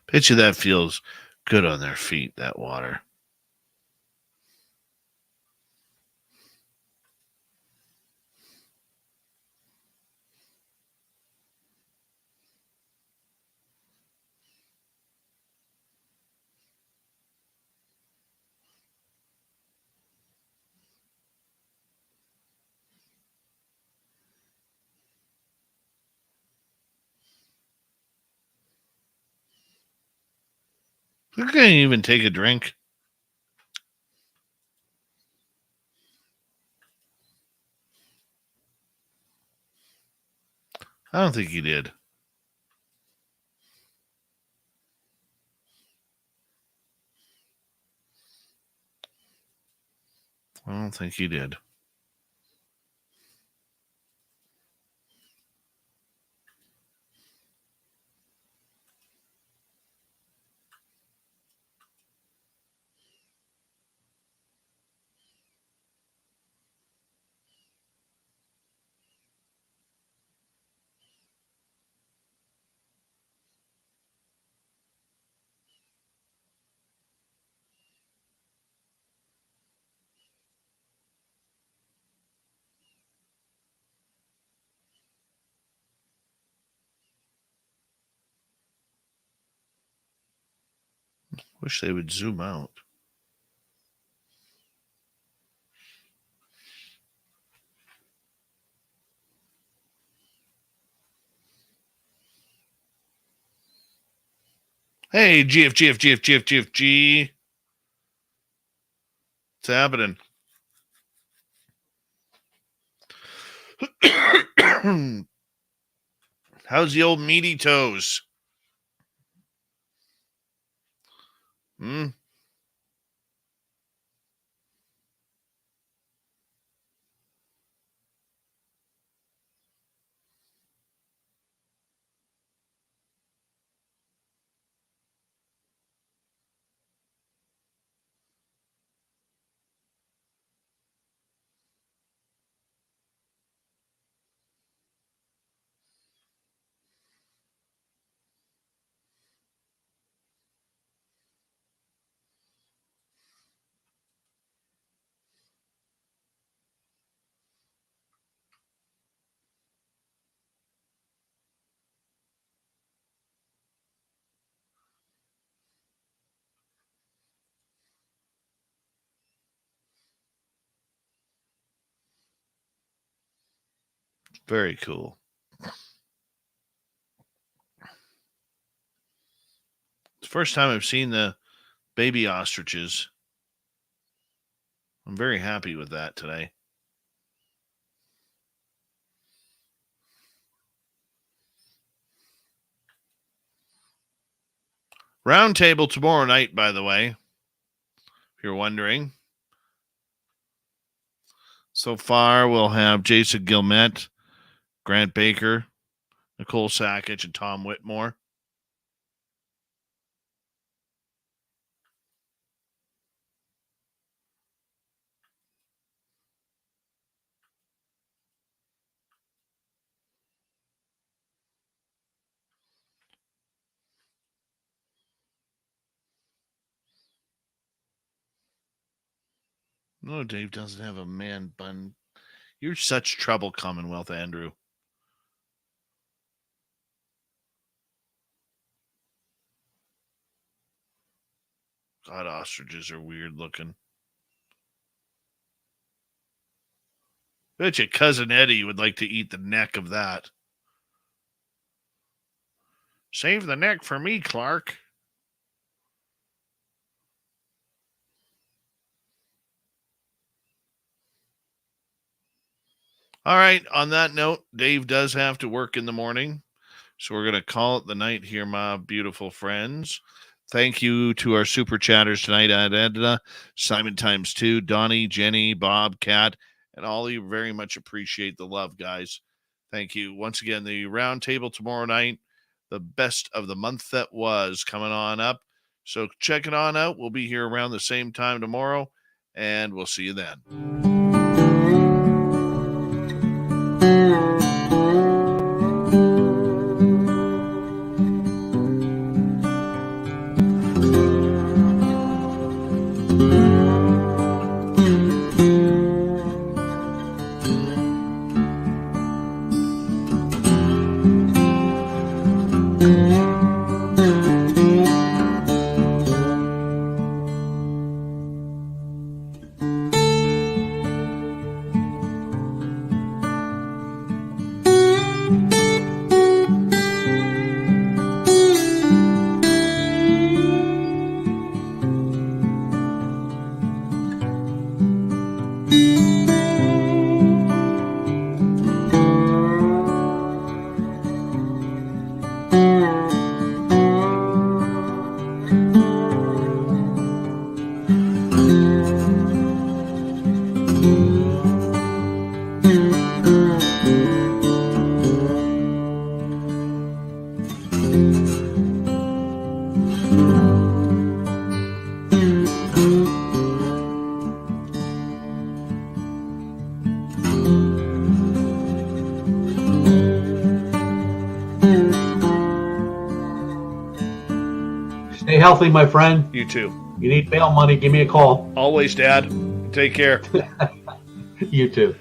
Bet you that feels good on their feet, that water. You can't even take a drink. I don't think he did. I don't think he did. Wish they would zoom out. Hey, GFG. What's happening? How's the old meaty toes? Very cool. It's the first time I've seen the baby ostriches. I'm very happy with that today. Roundtable tomorrow night, by the way, if you're wondering. So far, we'll have Jason Gilmet, Grant Baker, Nicole Sackich, and Tom Whitmore. No, Dave doesn't have a man bun. You're such trouble, Commonwealth Andrew. God, ostriches are weird looking. Bet you Cousin Eddie would like to eat the neck of that. Save the neck for me, Clark. All right, on that note, Dave does have to work in the morning, so we're going to call it the night here, my beautiful friends. Thank you to our super chatters tonight, Edna, Simon times 2, Donnie, Jenny, Bob, Kat, and all of you. Very much appreciate the love, guys. Thank you. Once again, the round table tomorrow night, the best of the month that was coming on up. So check it on out. We'll be here around the same time tomorrow, and we'll see you then. Stay healthy, my friend. You too. You need bail money, give me a call. Always, Dad. Take care. You too.